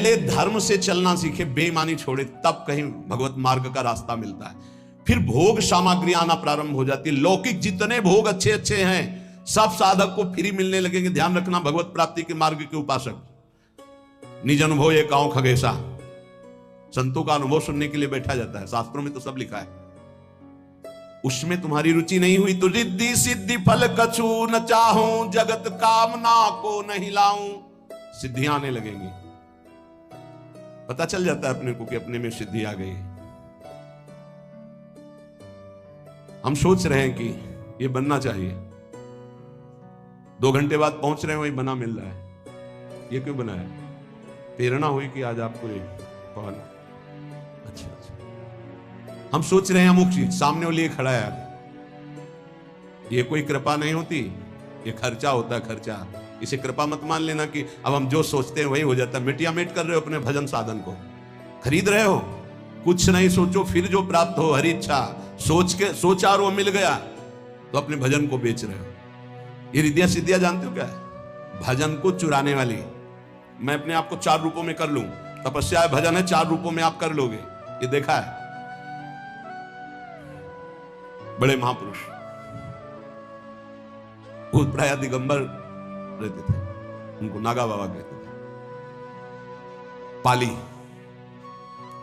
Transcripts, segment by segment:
पहले धर्म से चलना सीखे, बेईमानी छोड़े, तब कहीं भगवत मार्ग का रास्ता मिलता है। फिर भोग सामग्री आना प्रारंभ हो जाती है। लौकिक जितने भोग अच्छे अच्छे हैं सब साधक को फ्री मिलने लगेंगे। ध्यान रखना, भगवत प्राप्ति के मार्ग के उपासक, निज अनुभव ये काओ खगेशा, संतों का अनुभव सुनने के लिए बैठा जाता है। शास्त्रों में तो सब लिखा है। उसमें तुम्हारी रुचि नहीं हुई तो रिद्धि सिद्धि फल कछु न चाहूं, जगत कामना को नहीं लाऊं, सिद्धियां आने लगेंगी। पता चल जाता है अपने को कि अपने में सिद्धि आ गई। हम सोच रहे हैं कि ये बनना चाहिए, 2 घंटे बाद पहुंच रहे हैं वही बना मिल रहा है। ये क्यों बना है? प्रेरणा हुई कि आज आपको ये कौन, अच्छा अच्छा, हम सोच रहे हैं अमुक चीज, सामने वो लिए खड़ा है। ये कोई कृपा नहीं होती, ये खर्चा होता है, खर्चा। इसे कृपा मत मान लेना कि अब हम जो सोचते हैं वही हो जाता है। मिटिया मेट कर रहे हो अपने भजन साधन को, खरीद रहे हो। कुछ नहीं सोचो, फिर जो प्राप्त हो हरि इच्छा, सोचा और वो मिल गया तो अपने भजन को बेच रहे हो। ये रिद्धियां सिद्धियां जानते हो क्या है? भजन को चुराने वाली। मैं अपने आप को 4 रूपों में कर लूं, तपस्या है, भजन है, 4 रूपों में आप कर लोगे। ये देखा है बड़े महापुरुष, भूत प्राय दिगंबर रहते थे, उनको नागा बाबा कहते थे। पाली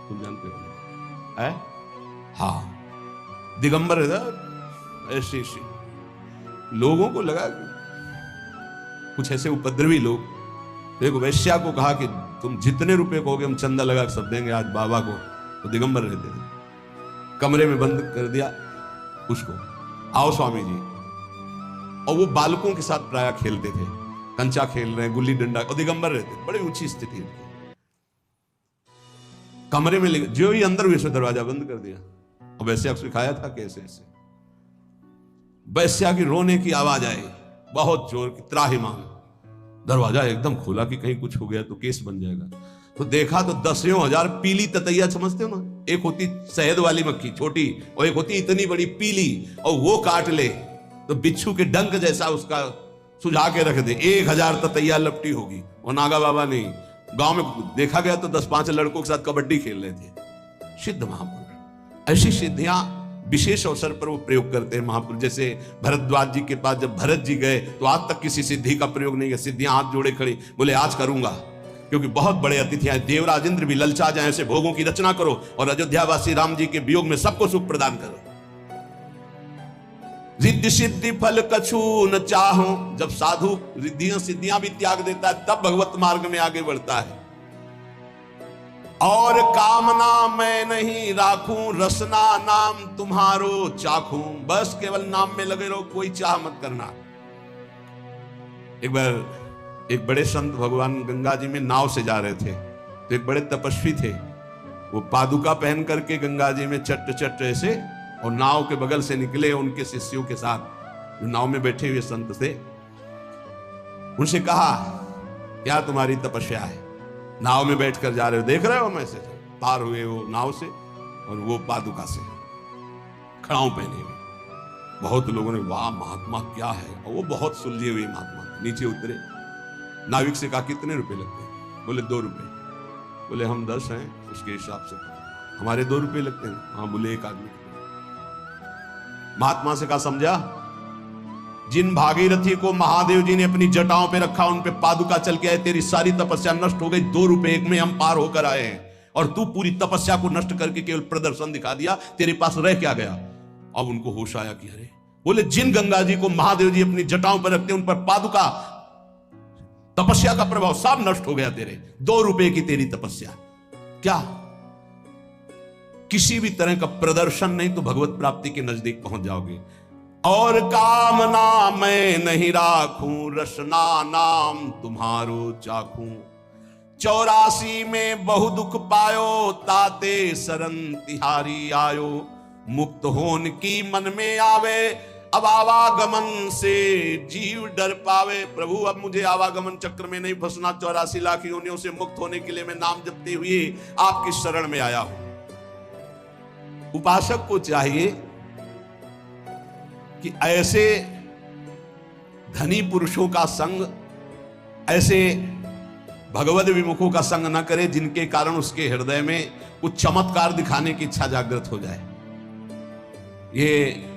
तुम जानते हो है? हाँ, दिगंबर रहता। ऐसे लोगों को लगा कि कुछ ऐसे उपद्रवी लोग, देखो वैश्या को कहा कि तुम जितने रुपए कहोगे हम चंदा लगा सब देंगे आज बाबा को। तो दिगंबर रहते थे, कमरे में बंद कर दिया उसको, आओ स्वामी जी। और वो बालकों के साथ प्राय खेलते थे, कंचा खेल रहे हैं, गुल्ली डंडा, और दिगंबर रहते, बड़ी ऊंची स्थिति उनकी। कमरे में जो ही अंदर हुए दरवाजा बंद कर दिया। और वैश्या को सिखाया था कैसे ऐसे। वैश्या की रोने की आवाज आई बहुत जोर की, त्राहिमाम। दरवाजा एकदम खोला कि कहीं कुछ हो गया तो केस बन जाएगा। तो देखा तो 10,000 पीली ततैया, समझते हो ना, एक होती शहद वाली मक्खी छोटी, और एक होती इतनी बड़ी पीली, और वो काट ले तो बिच्छू के डंक जैसा उसका सुझा के रख दे, 1000 ततैया लपटी होगी। और नागा बाबा नहीं, गांव में देखा गया तो 10-5 लड़कों के साथ कबड्डी खेल रहे थे। सिद्ध महापुरुष ऐसी सिद्धियां विशेष अवसर पर वो प्रयोग करते हैं महापुरुष। जैसे भरद्वाज जी के पास जब भरत जी गए तो आज तक किसी सिद्धि का प्रयोग नहीं किया। सिद्धियां हाथ जोड़े खड़ी, बोले आज करूंगा, क्योंकि बहुत बड़े अतिथि आए। देवराज इंद्र भी ललचा जाए, ऐसे भोगों की रचना करो और अयोध्यावासी राम जी के वियोग में सबको सुख प्रदान करो। रिद्धि सिद्धि फल कछु न चाहूं, जब साधु रिद्धियां सिद्धियां भी त्याग देता है तब भगवत मार्ग में आगे बढ़ता है। और कामना मैं नहीं राखूं, रसना नाम तुम्हारो चाखूं, बस केवल नाम में लगे रहो, कोई चाह मत करना। एक बार एक बड़े संत भगवान गंगा जी में नाव से जा रहे थे, तो एक बड़े तपस्वी थे, वो पादुका पहन करके गंगा जी में चट चट ऐसे, और नाव के बगल से निकले उनके शिष्यों के साथ, जो नाव में बैठे हुए संत थे। उनसे कहा क्या तुम्हारी तपस्या है? नाव में बैठकर जा रहे हो, देख रहे हो मैं से पार हुए वो नाव से, और वो पादुका से खड़ाऊ पहने हुए। बहुत लोगों ने वाह महात्मा क्या है, और वो बहुत सुलझे हुए महात्मा। नीचे उतरे, नाविक से कहा कितने रुपए लगते हैं? बोले 2 रुपए। बोले हम 10 हैं, उसके हिसाब से हमारे 2 रुपए लगते हैं। हाँ, बोले एक आदमी। महात्मा से कहा समझा, जिन भागीरथी को महादेव जी ने अपनी जटाओं पे रखा, उन पे पादुका चल के आए, तेरी सारी तपस्या नष्ट हो गई। 2 रुपए एक में हम पार होकर आए हैं, और तू पूरी तपस्या को नष्ट करके केवल प्रदर्शन दिखा दिया, तेरे पास रह क्या गया? अब उनको होश आया कि अरे, बोले जिन गंगा जी को महादेव जी अपनी जटाओं पर रखते, उन पर पादुका, तपस्या का प्रभाव सब नष्ट हो गया तेरे। 2 रुपए की तेरी तपस्या, क्या किसी भी तरह का प्रदर्शन नहीं तो भगवत प्राप्ति के नजदीक पहुंच जाओगे। और कामना मैं नहीं राखूं, रसना नाम तुम्हारो चाखूं, 84 में बहु दुख पायो, ताते शरण तिहारी आयो, मुक्त होन की मन में आवे, अब आवागमन से जीव डर पावे। प्रभु अब मुझे आवागमन चक्र में नहीं फंसना, 84 लाख योनियों से मुक्त होने के लिए मैं नाम जपते हुए आपकी शरण में आया हूं। उपासक को चाहिए कि ऐसे धनी पुरुषों का संग, ऐसे भगवद विमुखों का संग न करे, जिनके कारण उसके हृदय में कुछ चमत्कार दिखाने की इच्छा जागृत हो जाए। ये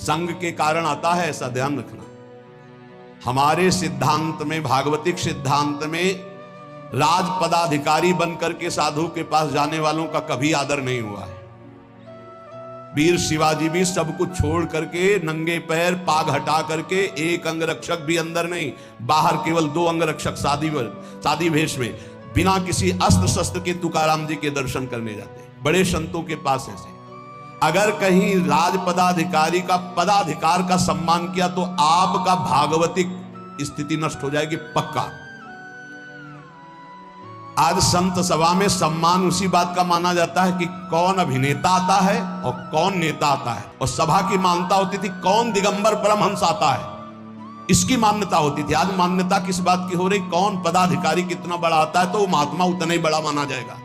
संग के कारण आता है, ऐसा ध्यान रखना। हमारे सिद्धांत में, भागवतिक सिद्धांत में, राज पदाधिकारी बनकर के साधु के पास जाने वालों का कभी आदर नहीं हुआ है। वीर शिवाजी भी सब कुछ छोड़ करके नंगे पैर पाग हटा करके, एक अंगरक्षक भी अंदर नहीं, बाहर केवल 2 अंगरक्षक सादी भेष में, बिना किसी अस्त्र शस्त्र के तुकाराम जी के दर्शन करने जाते हैं। बड़े संतों के पास ऐसे। अगर कहीं राज पदाधिकारी का पदाधिकार का सम्मान किया तो आपका भागवतिक स्थिति नष्ट हो जाएगी, पक्का। आज संत सभा में सम्मान उसी बात का माना जाता है कि कौन अभिनेता आता है और कौन नेता आता है, और सभा की मान्यता होती थी कौन दिगंबर परमहंस आता है, इसकी मान्यता होती थी। आज मान्यता किस बात की हो रही, कौन पदाधिकारी कितना बड़ा आता है तो वो महात्मा उतना ही बड़ा माना जाएगा।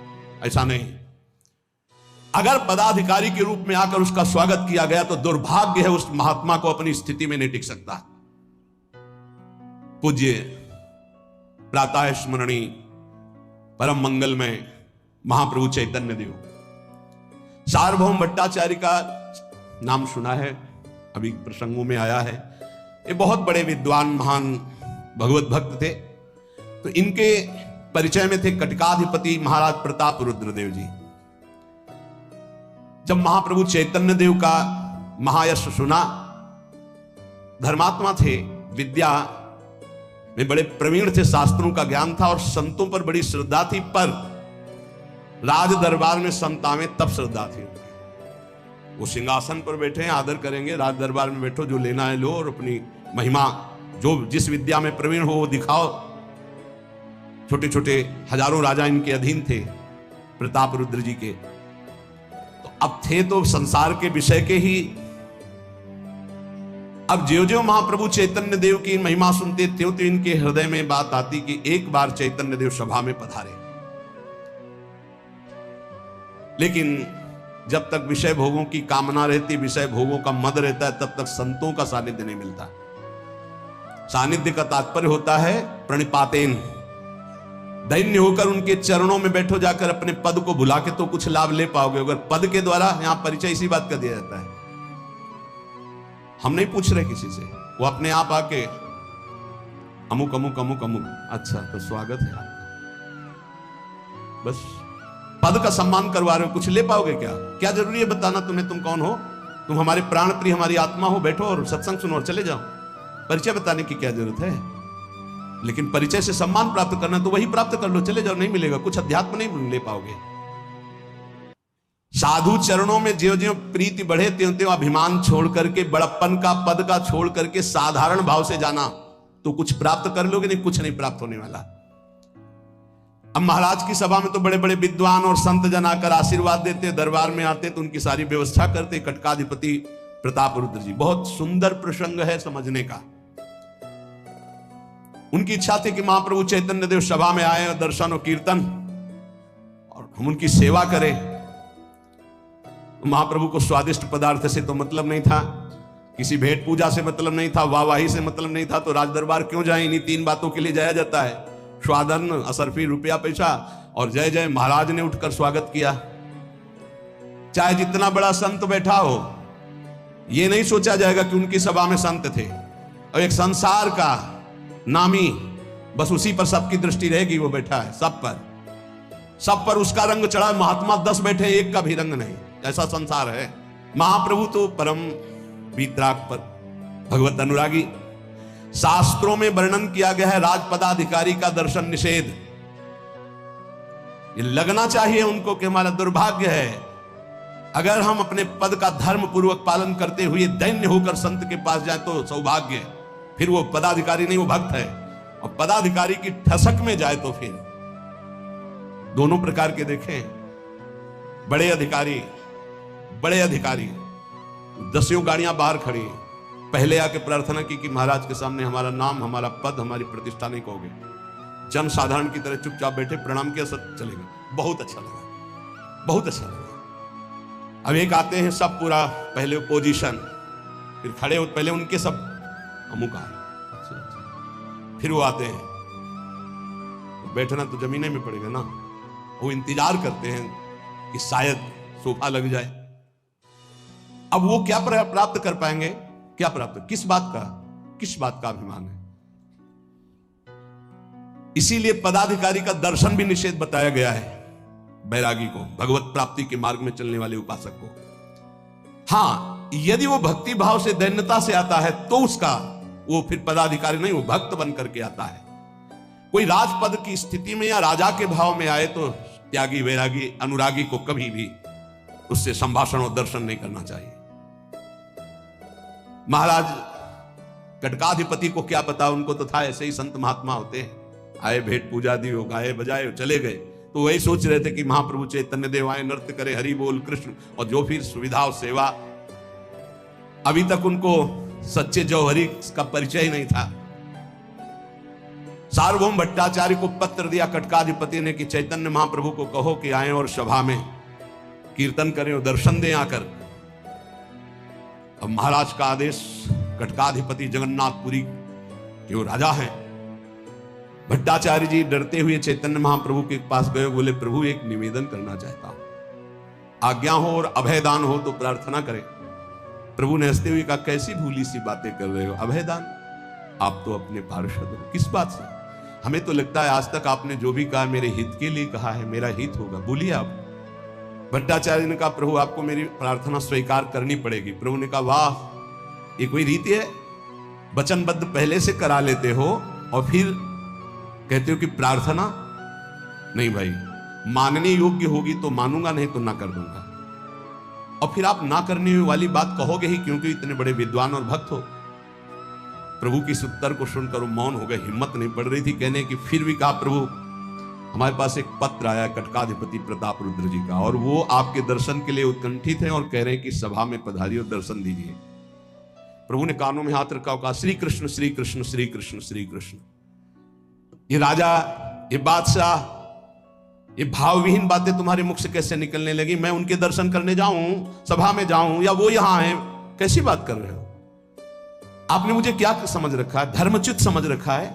ऐसा नहीं। अगर पदाधिकारी के रूप में आकर उसका स्वागत किया गया तो दुर्भाग्य है, उस महात्मा को अपनी स्थिति में नहीं टिक सकता। पूज्य प्रातः स्मरणीय परम मंगल में महाप्रभु चैतन्य देव, सार्वभौम भट्टाचार्य का नाम सुना है, अभी प्रसंगों में आया है। ये बहुत बड़े विद्वान महान भगवत भक्त थे। तो इनके परिचय में थे कटकाधिपति महाराज प्रताप रुद्रदेव जी। जब महाप्रभु चैतन्य देव का महायश सुना, धर्मात्मा थे, विद्या में बड़े प्रवीण थे, शास्त्रों का ज्ञान था और संतों पर बड़ी श्रद्धा थी, पर राज दरबार में संत आवे तब श्रद्धा थी। वो सिंहासन पर बैठे हैं, आदर करेंगे, राज दरबार में बैठो, जो लेना है लो और अपनी महिमा, जो जिस विद्या में प्रवीण हो वो दिखाओ। छोटे छोटे हजारों राजा इनके अधीन थे, प्रताप रुद्र जी के। तो अब थे तो संसार के विषय के ही। अब ज्यों ज्यों महाप्रभु चैतन्य देव की महिमा सुनते त्यों तो इनके हृदय में बात आती कि एक बार चैतन्य देव सभा में पधारे। लेकिन जब तक विषय भोगों की कामना रहती, विषय भोगों का मद रहता है, तब तक संतों का सानिध्य नहीं मिलता। सानिध्य का तात्पर्य होता है प्रणिपातेन, दैन्य होकर उनके चरणों में बैठो, जाकर अपने पद को भुला के तो कुछ लाभ ले पाओगे। अगर पद के द्वारा, यहां परिचय इसी बात का दिया जाता है, हम नहीं पूछ रहे किसी से, वो अपने आप आके अमुक अमुक अमुक अमुक, अच्छा तो स्वागत है आपका, बस पद का सम्मान करवा रहे हो, कुछ ले पाओगे क्या? क्या जरूरी है बताना तुम्हें तुम कौन हो? तुम हमारे प्राण प्रिय, हमारी आत्मा हो, बैठो और सत्संग सुनो और चले जाओ। परिचय बताने की क्या जरूरत है? लेकिन परिचय से सम्मान प्राप्त करना तो वही प्राप्त कर लो, चले जाओ, नहीं मिलेगा कुछ, अध्यात्म नहीं ले पाओगे। साधु चरणों में ज्यों ज्यों प्रीति बढ़े त्यों त्यों अभिमान छोड़ करके, बड़प्पन का पद का छोड़ करके साधारण भाव से जाना तो कुछ प्राप्त कर लोगे, नहीं कुछ नहीं प्राप्त होने वाला। अब महाराज की सभा में तो बड़े बड़े विद्वान और संत जन आकर आशीर्वाद देते, दरबार में आते तो उनकी सारी व्यवस्था करते। कटकाधिपति प्रताप रुद्र जी, बहुत सुंदर प्रसंग है समझने का। उनकी इच्छा थी कि महाप्रभु चैतन्य देव सभा में आए, दर्शन और कीर्तन, और हम उनकी सेवा करें। महाप्रभु को स्वादिष्ट पदार्थ से तो मतलब नहीं था, किसी भेंट पूजा से मतलब नहीं था, वाहवाही से मतलब नहीं था, तो राज दरबार क्यों जाए? इन्हीं 3 बातों के लिए जाया जाता है, स्वादन, असरफी, रुपया पैसा और जय जय। महाराज ने उठकर स्वागत किया। चाहे जितना बड़ा संत बैठा हो, यह नहीं सोचा जाएगा कि उनकी सभा में संत थे, और एक संसार का नामी, बस उसी पर सबकी दृष्टि रहेगी, वो बैठा है सब पर उसका रंग चढ़ा। महात्मा 10 बैठे, एक का भी रंग नहीं, ऐसा संसार है। महाप्रभु तो परम वीतराग पर भगवत अनुरागी। शास्त्रों में वर्णन किया गया है राज पदाधिकारी का दर्शन निषेध। ये लगना चाहिए उनको कि हमारा दुर्भाग्य है अगर हम अपने पद का धर्म पूर्वक पालन करते हुए दैन्य होकर संत के पास जाए तो सौभाग्य है। फिर वो पदाधिकारी नहीं, वो भक्त है। और पदाधिकारी की ठसक में जाए तो फिर दोनों प्रकार के देखें। बड़े अधिकारी 10 गाड़ियां बाहर खड़ी, पहले आके प्रार्थना की कि महाराज के सामने हमारा नाम, हमारा पद, हमारी प्रतिष्ठा नहीं कहोगे। जन साधारण की तरह चुपचाप बैठे, प्रणाम किया, सब चले गए। बहुत अच्छा लगा। अब एक आते हैं सब पूरा पहले पोजीशन, फिर खड़े हो, पहले उनके सब अमुक आए, फिर वो आते हैं बैठना तो जमीने में पड़ेगा ना। वो इंतजार करते हैं कि शायद सोफा लग जाए। अब वो क्या प्राप्त कर पाएंगे? क्या प्राप्त, किस बात का अभिमान है? इसीलिए पदाधिकारी का दर्शन भी निषेध बताया गया है बैरागी को, भगवत प्राप्ति के मार्ग में चलने वाले उपासक को। हां, यदि वो भक्ति भाव से, दैन्यता से आता है तो उसका वो फिर पदाधिकारी नहीं, वो भक्त बन करके आता है। कोई राजपद की स्थिति में या राजा के भाव में आए तो त्यागी, वैरागी, अनुरागी को कभी भी उससे संभाषण और दर्शन नहीं करना चाहिए। महाराज कटकाधिपति को क्या पता, उनको तो था ऐसे ही संत महात्मा होते हैं, आए भेंट पूजा दी, हो गाए बजाए चले गए। तो वही सोच रहे थे कि महाप्रभु चैतन्य देव आए, नृत्य करे, हरि बोल कृष्ण, और जो फिर सुविधा और सेवा। अभी तक उनको सच्चे जौहरी का परिचय नहीं था। सार्वभौम भट्टाचार्य को पत्र दिया कटकाधिपति ने कि चैतन्य महाप्रभु को कहो कि आए और सभा में कीर्तन करें और दर्शन दें आकर। अब महाराज का आदेश, कटकाधिपति जगन्नाथपुरी के वो राजा हैं। भट्टाचार्य जी डरते हुए चैतन्य महाप्रभु के पास गए, बोले प्रभु एक निवेदन करना चाहता हूं, आज्ञा हो और अभयदान हो तो प्रार्थना करें। प्रभु ने हंसते हुए कहा कैसी भूली सी बातें कर रहे हो, अभयदान? आप तो अपने पार्षद हो, किस बात से? हमें तो लगता है आज तक आपने जो भी कहा मेरे हित के लिए कहा है, मेरा हित होगा, बोलिए आप। भट्टाचार्य ने कहा प्रभु आपको मेरी प्रार्थना स्वीकार करनी पड़ेगी। प्रभु ने कहा वाह, ये कोई रीति है? वचनबद्ध पहले से करा लेते हो और फिर कहते हो कि प्रार्थना नहीं। भाई मानने योग्य होगी तो मानूंगा, नहीं तो ना कर दूंगा। और फिर आप ना करने वाली बात कहोगे ही क्योंकि इतने बड़े विद्वान और भक्त हो। प्रभु की इस उत्तर को सुनकर वो मौन हो गए, हिम्मत नहीं पड़ रही थी कहने की। फिर भी कहा प्रभु हमारे पास एक पत्र आया कटकाधिपति प्रताप रुद्र जी का, और वो आपके दर्शन के लिए उत्कंठित हैं और कह रहे हैं कि सभा में पधारिए और दर्शन दीजिए। प्रभु ने कानों में हाथ रखा, कहा श्री कृष्ण श्री कृष्ण श्री कृष्ण श्री कृष्ण। ये राजा, ये बादशाह, ये भावविहीन बातें तुम्हारे मुख से कैसे निकलने लगी? मैं उनके दर्शन करने जाऊं, सभा में जाऊं, या वो यहां हैं? कैसी बात कर रहे हो? आपने मुझे क्या समझ रखा है? धर्मच्युत समझ रखा है?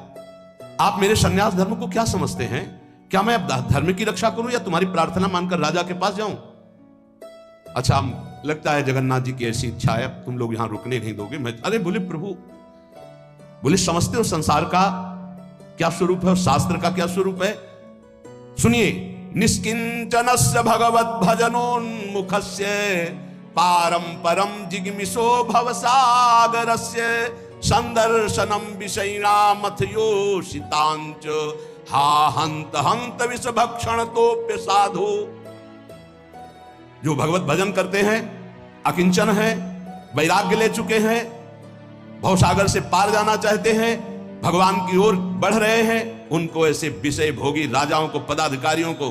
आप मेरे सन्यास धर्म को क्या समझते हैं? क्या मैं अब धर्म की रक्षा करूं या तुम्हारी प्रार्थना मानकर राजा के पास जाऊं? अच्छा, लगता है जगन्नाथ जी की ऐसी इच्छा है, अब तुम लोग यहां रुकने नहीं दोगे। मैं अरे बोले प्रभु, बोले समझते हो संसार का क्या स्वरूप है और शास्त्र का क्या स्वरूप है? सुनिए, निष्किंचनस्य भगवत भजनोन्मुखस्य पारंपरम जिग्मिषो भवसागरस्य संदर्शनम विषयिणामथ योषितांच हा हंत हंत विषभक्षण तोप्य साधु। जो भगवत भजन करते हैं, अकिंचन है, वैराग्य ले चुके हैं, भवसागर से पार जाना चाहते हैं, भगवान की ओर बढ़ रहे हैं, उनको ऐसे विषय भोगी राजाओं को, पदाधिकारियों को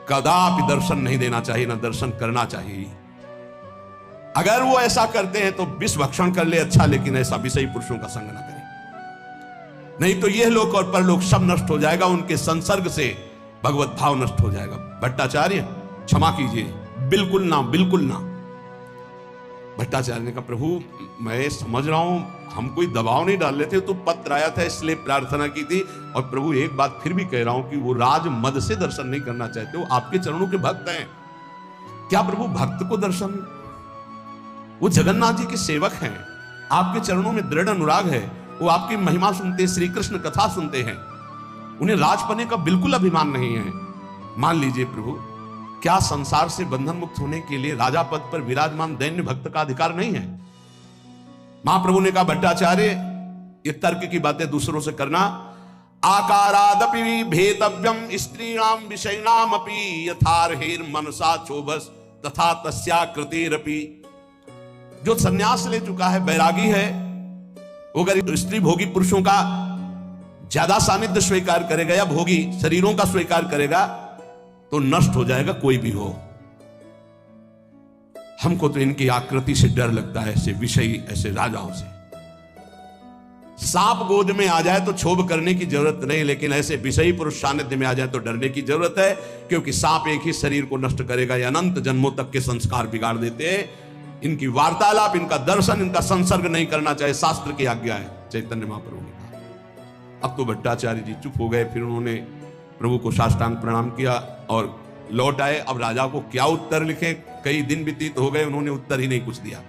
कदापि दर्शन नहीं देना चाहिए, ना दर्शन करना चाहिए। अगर वो ऐसा करते हैं तो विष भक्षण कर ले अच्छा, लेकिन ऐसा विषयी पुरुषों का संग ना करें, नहीं तो यह लोक और परलोक सब नष्ट हो जाएगा, उनके संसर्ग से भगवत भाव नष्ट हो जाएगा। भट्टाचार्य क्षमा कीजिए, बिल्कुल ना, बिल्कुल ना। भट्टाचार्य ने कहा प्रभु मैं समझ रहा हूं, हम कोई दबाव नहीं डाल रहे थे, तो पत्र आया था इसलिए प्रार्थना की थी। और प्रभु एक बात फिर भी कह रहा हूं कि वो राज मद से दर्शन नहीं करना चाहते, वो आपके चरणों के भक्त हैं। क्या प्रभु भक्त को दर्शन? वो जगन्नाथ जी के सेवक हैं, आपके चरणों में दृढ़ अनुराग है, वो आपकी महिमा सुनते, श्री कृष्ण कथा सुनते हैं, उन्हें राजपने का बिल्कुल अभिमान नहीं है। मान लीजिए प्रभु, क्या संसार से बंधन मुक्त होने के लिए राजा पद पर विराजमान दैन्य भक्त का अधिकार नहीं है? महाप्रभु ने कहा भट्टाचार्य ये तर्क की बातें दूसरों से करना, आकारादपि भेतव्यम स्त्रीणाम विषयिणाम अपि यथार्हेर मनसा चोभस तथा तस्या कृतिरपि। जो सन्यास ले चुका है, बैरागी है, वो अगर स्त्री भोगी पुरुषों का ज्यादा सानिध्य स्वीकार करेगा या भोगी शरीरों का स्वीकार करेगा तो नष्ट हो जाएगा, कोई भी हो। हमको तो इनकी आकृति से डर लगता है, ऐसे विषयी, ऐसे राजाओं से। सांप गोद में आ जाए तो क्षोभ करने की जरूरत नहीं, लेकिन ऐसे विषयी पुरुष सानिध्य में आ जाए तो डरने की जरूरत है, क्योंकि सांप एक ही शरीर को नष्ट करेगा, या अनंत जन्मों तक के संस्कार बिगाड़ देते हैं। इनकी वार्तालाप, इनका दर्शन, इनका संसर्ग नहीं करना चाहिए, शास्त्र की आज्ञा है, चैतन्य महाप्रभु ने कहा। अब तो भट्टाचार्य जी चुप हो गए। फिर उन्होंने प्रभु को साष्टांग प्रणाम किया और लौट आए। अब राजा को क्या उत्तर लिखें, कई दिन व्यतीत हो गए, उन्होंने उत्तर ही नहीं कुछ दिया।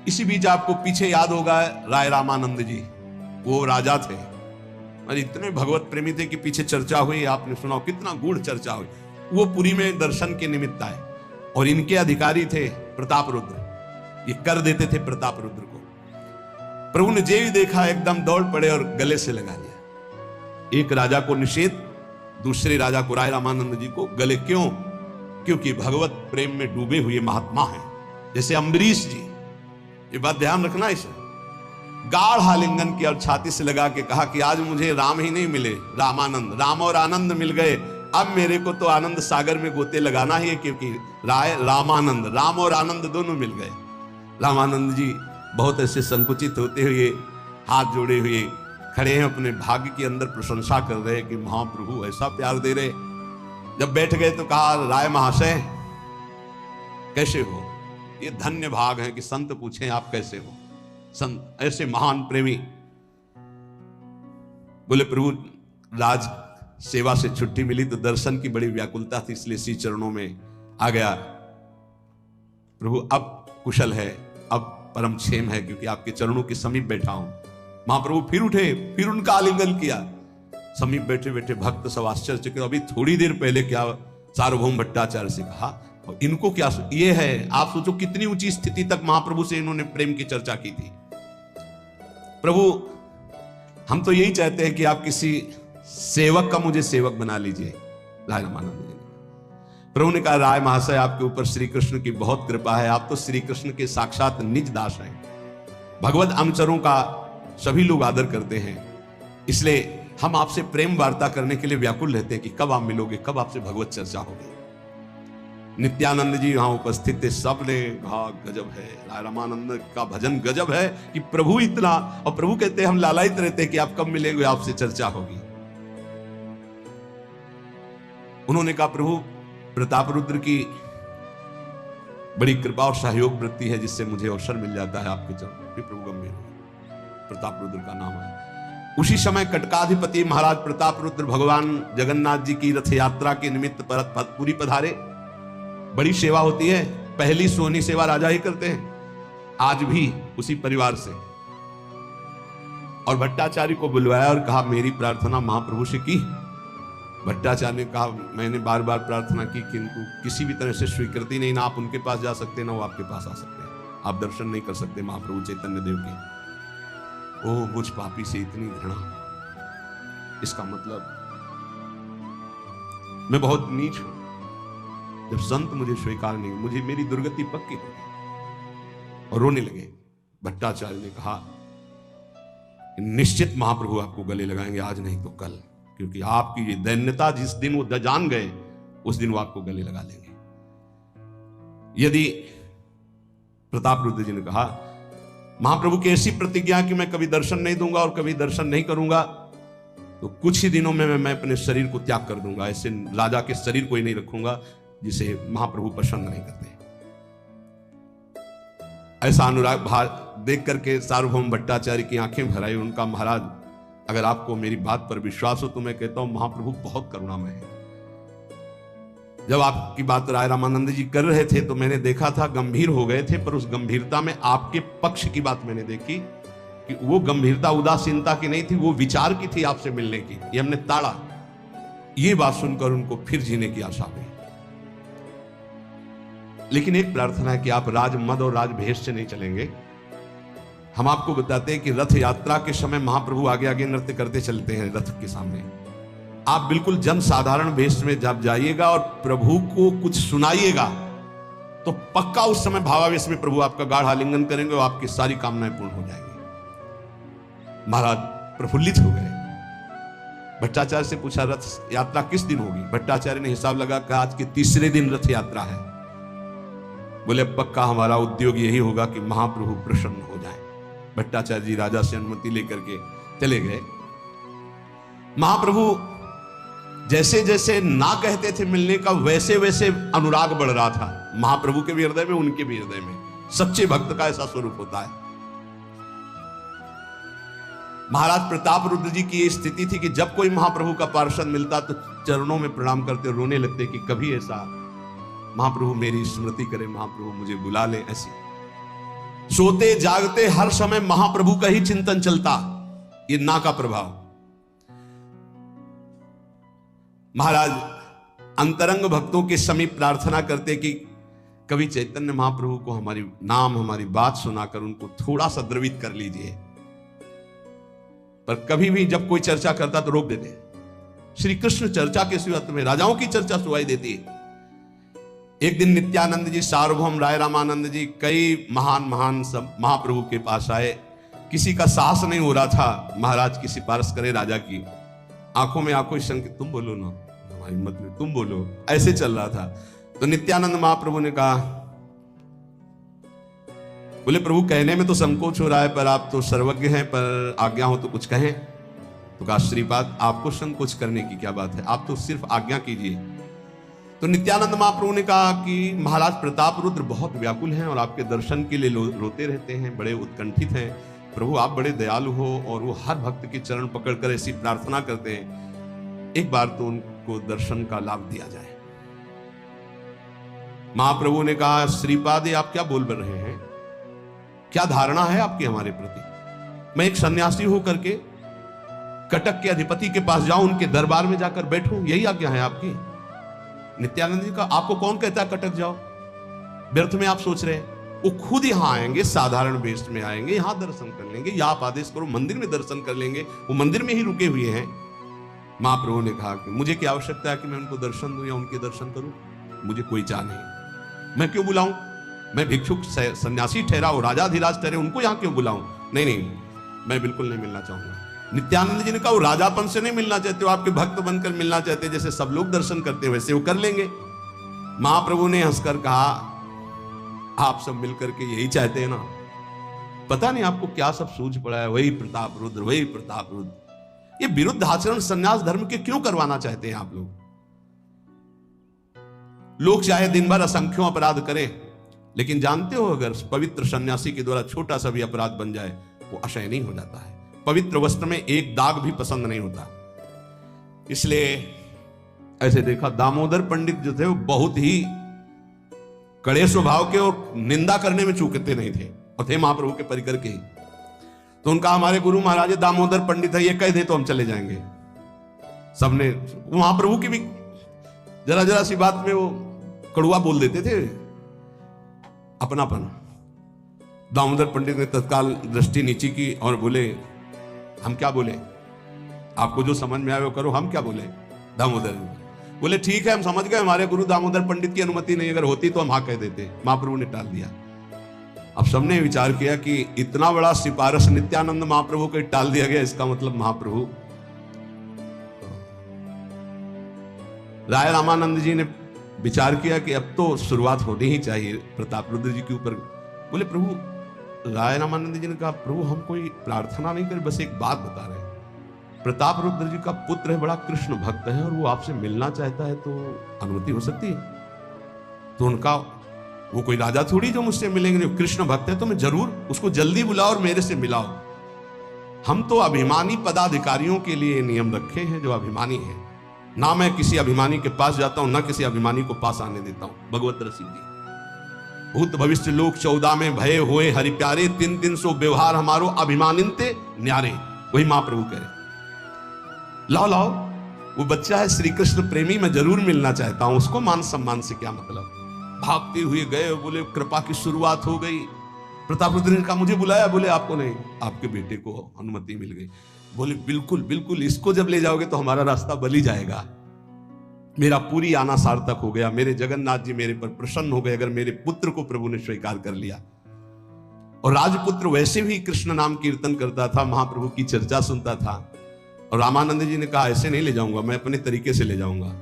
इसी बीच आपको पीछे याद होगा राय रामानंद जी, वो राजा थे और इतने भगवत प्रेमी थे कि पीछे चर्चा हुई, आपने सुना कितना गूढ़ चर्चा हुई। वो पुरी में दर्शन के निमित्त आए और इनके अधिकारी थे प्रताप रुद्र, ये कर देते थे प्रताप रुद्र को। प्रभु ने जे भी देखा एकदम दौड़ पड़े और गले से लगा लिया। एक राजा को निषेध, दूसरे राजा को, राय रामानंद जी को गले। क्यों? क्योंकि भगवत प्रेम में डूबे हुए महात्मा हैं, जैसे अम्बरीश जी। ये बात ध्यान रखना, इसे गाढ़ आलिंगन किया और छाती से लगा के कहा कि आज मुझे राम ही नहीं मिले, रामानंद, राम और आनंद मिल गए, अब मेरे को तो आनंद सागर में गोते लगाना ही है, क्योंकि राय रामानंद, राम और आनंद दोनों मिल गए। रामानंद जी बहुत ऐसे संकुचित होते हुए हाथ जोड़े हुए खड़े हैं, अपने भाग्य के अंदर प्रशंसा कर रहे हैं कि महाप्रभु ऐसा प्यार दे रहे। जब बैठ गए तो कहा, राय महाशय कैसे हो? ये धन्य भाग है कि संत पूछें आप कैसे हो। संत ऐसे महान प्रेमी। बोले प्रभु राज सेवा से छुट्टी मिली तो दर्शन की बड़ी व्याकुलता थी, इसलिए श्री चरणों में आ गया। प्रभु अब कुशल है, अब परम क्षेम है, क्योंकि आपके चरणों के समीप बैठा हूं। महाप्रभु फिर उठे, फिर उनका आलिंगन किया। समीप बैठे बैठे भक्त सब आश्चर्य। अभी थोड़ी देर पहले क्या सार्वभौम भट्टाचार्य से कहा, और इनको क्या ये है, आप सोचो कितनी ऊंची स्थिति तक महाप्रभु से इन्होंने प्रेम की चर्चा की थी। प्रभु हम तो यही चाहते हैं कि आप किसी सेवक का मुझे सेवक बना लीजिए। राय रामानंद जी ने। प्रभु ने कहा, राय महाशय आपके ऊपर श्री कृष्ण की बहुत कृपा है, आप तो श्री कृष्ण के साक्षात निज दास हैं। भगवत अनुचरों का सभी लोग आदर करते हैं, इसलिए हम आपसे प्रेम वार्ता करने के लिए व्याकुल रहते हैं कि कब आप मिलोगे, कब आपसे भगवत चर्चा होगी। नित्यानंद जी वहां उपस्थित थे, सब ने कहा गजब है, राय रामानंद का भजन गजब है कि प्रभु इतना, और प्रभु कहते हैं हम लालायित रहते हैं कि आप कब मिलेंगे, आपसे चर्चा होगी। उन्होंने कहा, प्रभु प्रताप रुद्र की बड़ी कृपा और सहयोग वृत्ति है, जिससे मुझे अवसर मिल जाता है आपके चरणों। फिर प्रभु गंभीर हुए। प्रताप रुद्र का नाम है। उसी समय कटकाधिपति महाराज प्रताप रुद्र भगवान जगन्नाथ जी की रथ यात्रा के निमित्त पुरी पधारे। बड़ी सेवा होती है, पहली सोहनी सेवा राजा ही करते हैं, आज भी उसी परिवार से। और भट्टाचार्य को बुलवाया और कहा, मेरी प्रार्थना महाप्रभु से की। भट्टाचार्य ने कहा, मैंने बार बार प्रार्थना की किंतु किसी भी तरह से स्वीकृति नहीं, ना आप उनके पास जा सकते, ना वो आपके पास आ सकते हैं, आप दर्शन नहीं कर सकते महाप्रभु चैतन्य देव के। ओ मुझ पापी से इतनी घृणा, इसका मतलब मैं बहुत नीच हूं। जब संत मुझे स्वीकार नहीं, मुझे मेरी दुर्गति पक्की हो गई। और रोने लगे। भट्टाचार्य ने कहा, निश्चित महाप्रभु आपको गले लगाएंगे, आज नहीं तो कल, क्योंकि आपकी ये दैन्यता जिस दिन वो जान गए, उस दिन वो आपको गले लगा लेंगे। यदि प्रताप रुद्र जी ने कहा, महाप्रभु की ऐसी प्रतिज्ञा कि मैं कभी दर्शन नहीं दूंगा और कभी दर्शन नहीं करूंगा, तो कुछ ही दिनों में मैं अपने शरीर को त्याग कर दूंगा। ऐसे राजा के शरीर को ही नहीं रखूंगा जिसे महाप्रभु पसंद नहीं करते। ऐसा अनुराग भाव देख करके सार्वभौम भट्टाचार्य की आंखें भर आई। उनका, महाराज अगर आपको मेरी बात पर विश्वास हो तो मैं कहता हूं महाप्रभु बहुत करुणामय है। जब आपकी बात राय रामानंद जी कर रहे थे तो मैंने देखा था गंभीर हो गए थे, पर उस गंभीरता में आपके पक्ष की बात मैंने देखी कि वो गंभीरता उदासीनता की नहीं थी, वो विचार की थी आपसे मिलने की। ये हमने ताड़ा। ये बात सुनकर उनको फिर जीने की आशा हुई। लेकिन एक प्रार्थना है कि आप राज मद और राज भेष से नहीं चलेंगे। हम आपको बताते हैं कि रथ यात्रा के समय महाप्रभु आगे आगे नृत्य करते चलते हैं रथ के सामने। आप बिल्कुल जन साधारण वेश में जब जाइएगा और प्रभु को कुछ सुनाइएगा तो पक्का उस समय भावावेश में प्रभु आपका गाढ़ आलिंगन करेंगे और आपकी सारी कामनाएं पूर्ण हो जाएंगी। महाराज प्रफुल्लित हो गए। भट्टाचार्य से पूछा, रथ यात्रा किस दिन होगी? भट्टाचार्य ने हिसाब लगा कि आज के तीसरे दिन रथ यात्रा है। बोले, पक्का हमारा उद्योग यही होगा कि महाप्रभु प्रसन्न हो जाए। भट्टाचार्य जी राजा से अनुमति लेकर के चले गए। महाप्रभु जैसे जैसे ना कहते थे मिलने का, वैसे वैसे अनुराग बढ़ रहा था महाप्रभु के भी हृदय में, उनके भी हृदय में। सच्चे भक्त का ऐसा स्वरूप होता है। महाराज प्रताप रुद्र जी की ये स्थिति थी कि जब कोई महाप्रभु का पार्षद मिलता तो चरणों में प्रणाम करते, रोने लगते कि कभी ऐसा महाप्रभु मेरी स्मृति करे, महाप्रभु मुझे बुला ले। ऐसी सोते जागते हर समय महाप्रभु का ही चिंतन चलता, ये ना का प्रभाव। महाराज अंतरंग भक्तों के समीप प्रार्थना करते कि कभी चैतन्य महाप्रभु को हमारी नाम, हमारी बात सुनाकर उनको थोड़ा सा द्रवित कर लीजिए। पर कभी भी जब कोई चर्चा करता तो रोक देते। श्री कृष्ण चर्चा के सिवा तुम्हें राजाओं की चर्चा सुनाई देती है। एक दिन नित्यानंद जी, सार्वभौम राय रामानंद जी, कई महान सब महाप्रभु के पास आए। किसी का साहस नहीं हो रहा था महाराज की सिफारिश करे राजा की। आंखों में आंखों संकेत, तुम बोलो ना, हमारी हिम्मत में तुम बोलो, ऐसे चल रहा था। तो नित्यानंद महाप्रभु ने कहा, बोले प्रभु कहने में तो संकोच हो रहा है, पर आप तो सर्वज्ञ हैं, पर आज्ञा हो तो कुछ कहें। तो कहा श्रीपाद आपको संकोच करने की क्या बात है, आप तो सिर्फ आज्ञा कीजिए। तो नित्यानंद महाप्रभु ने कहा कि महाराज प्रताप रुद्र बहुत व्याकुल हैं और आपके दर्शन के लिए रोते रहते हैं, बड़े उत्कंठित हैं। प्रभु आप बड़े दयालु हो और वो हर भक्त के चरण पकड़कर ऐसी प्रार्थना करते हैं, एक बार तो उनको दर्शन का लाभ दिया जाए। महाप्रभु ने कहा श्रीपाद आप क्या बोल रहे हैं, क्या धारणा है आपकी हमारे प्रति। मैं एक सन्यासी होकर के कटक के अधिपति के पास जाऊं, उनके दरबार में जाकर बैठूं, यही आज्ञा है आपकी। नित्यानंद जी का आपको कौन कहता है कटक जाओ, व्यर्थ में आप सोच रहे हैं। वो खुद यहां आएंगे, साधारण वेश में आएंगे, यहां दर्शन कर लेंगे, या आप आदेश करो मंदिर में दर्शन कर लेंगे, वो मंदिर में ही रुके हुए हैं। महाप्रभु ने कहा कि मुझे क्या आवश्यकता है कि मैं उनको दर्शन दूं या उनके दर्शन करूं, मुझे कोई चाह नहीं, मैं क्यों बुलाऊं। मैं भिक्षुक सन्यासी ठहरा हूं, राजाधिराज ठहरे, उनको यहां क्यों बुलाऊं। नहीं, मैं बिल्कुल नहीं मिलना चाहूंगा। नित्यानंद जी ने कहा वो राजापन से नहीं मिलना चाहते, वो आपके भक्त बनकर मिलना चाहते, जैसे सब लोग दर्शन करते हैं वैसे वो कर लेंगे। महाप्रभु ने हंसकर कहा आप सब मिलकर के यही चाहते हैं ना, पता नहीं आपको क्या सब सूझ पड़ा है, वही प्रताप रुद्र, वही प्रताप रुद्र। ये विरुद्ध आचरण संन्यास धर्म के क्यों करवाना चाहते हैं आप लोग। लोग चाहे दिन भर असंख्यों अपराध करें, लेकिन जानते हो अगर पवित्र सन्यासी के द्वारा छोटा सा भी अपराध बन जाए वो अशयनीय हो जाता है। पवित्र वस्त्र में एक दाग भी पसंद नहीं होता। इसलिए ऐसे देखा दामोदर पंडित जो थे वो बहुत ही कड़े स्वभाव के और निंदा करने में चूकते नहीं थे, और थे महाप्रभु के परिकर के ही। तो उनका हमारे गुरु महाराज दामोदर पंडित है, ये कह दे तो हम चले जाएंगे। सबने महाप्रभु की भी जरा जरा सी बात में वो कड़ुआ बोल देते थे, अपनापन। दामोदर पंडित ने तत्काल दृष्टि नीची की और बोले हम क्या बोले, आपको जो समझ में आए वो करो, हम क्या बोले। दामोदर बोले ठीक है हम समझ गए, हमारे गुरु दामोदर पंडित की अनुमति नहीं, अगर होती तो हम हाँ कह देते। महाप्रभु ने टाल दिया। अब सबने विचार किया कि इतना बड़ा सिफारिश नित्यानंद महाप्रभु को टाल दिया गया, इसका मतलब महाप्रभु। राय रामानंद जी ने विचार किया कि अब तो शुरुआत होनी ही चाहिए प्रताप रुद्र जी के ऊपर। बोले प्रभु, राय रामानंद जी ने कहा प्रभु हम कोई प्रार्थना नहीं करें, बस एक बात बता रहे हैं। प्रताप रुद्र जी का पुत्र है, बड़ा कृष्ण भक्त है, और वो आपसे मिलना चाहता है तो अनुमति हो सकती है। तो उनका वो कोई राजा थोड़ी जो मुझसे मिलेंगे, जो कृष्ण भक्त है तो मैं जरूर उसको जल्दी बुलाओ और मेरे से मिलाओ। हम तो अभिमानी पदाधिकारियों के लिए नियम रखे हैं जो अभिमानी है। ना मैं किसी अभिमानी के पास जाता हूं, ना किसी अभिमानी को पास आने देता हूं। भगवत रसिद्धि भूत भविष्य लोक 14 में भय होए हरि प्यारे, 300 व्यवहार हमारो अभिमानिनते न्यारे। वही महाप्रभु कह रहे लाओ लाओ, वो बच्चा है श्री कृष्ण प्रेमी, मैं जरूर मिलना चाहता हूं, उसको मान सम्मान से क्या मतलब। भागते हुए गए, बोले कृपा की शुरुआत हो गई। प्रताप रुद्र ने कहा मुझे बुलाया, बोले आपको नहीं, आपके बेटे को अनुमति मिल गई। बोले बिल्कुल बिल्कुल, इसको जब ले जाओगे तो हमारा रास्ता बली जाएगा। मेरा पूरी आना सार्थक हो गया, मेरे जगन्नाथ जी मेरे पर प्रसन्न हो गए अगर मेरे पुत्र को प्रभु ने स्वीकार कर लिया। और राजपुत्र वैसे भी कृष्ण नाम कीर्तन करता था, महाप्रभु की चर्चा सुनता था। और रामानंद जी ने कहा ऐसे नहीं ले जाऊंगा, मैं अपने तरीके से ले जाऊंगा।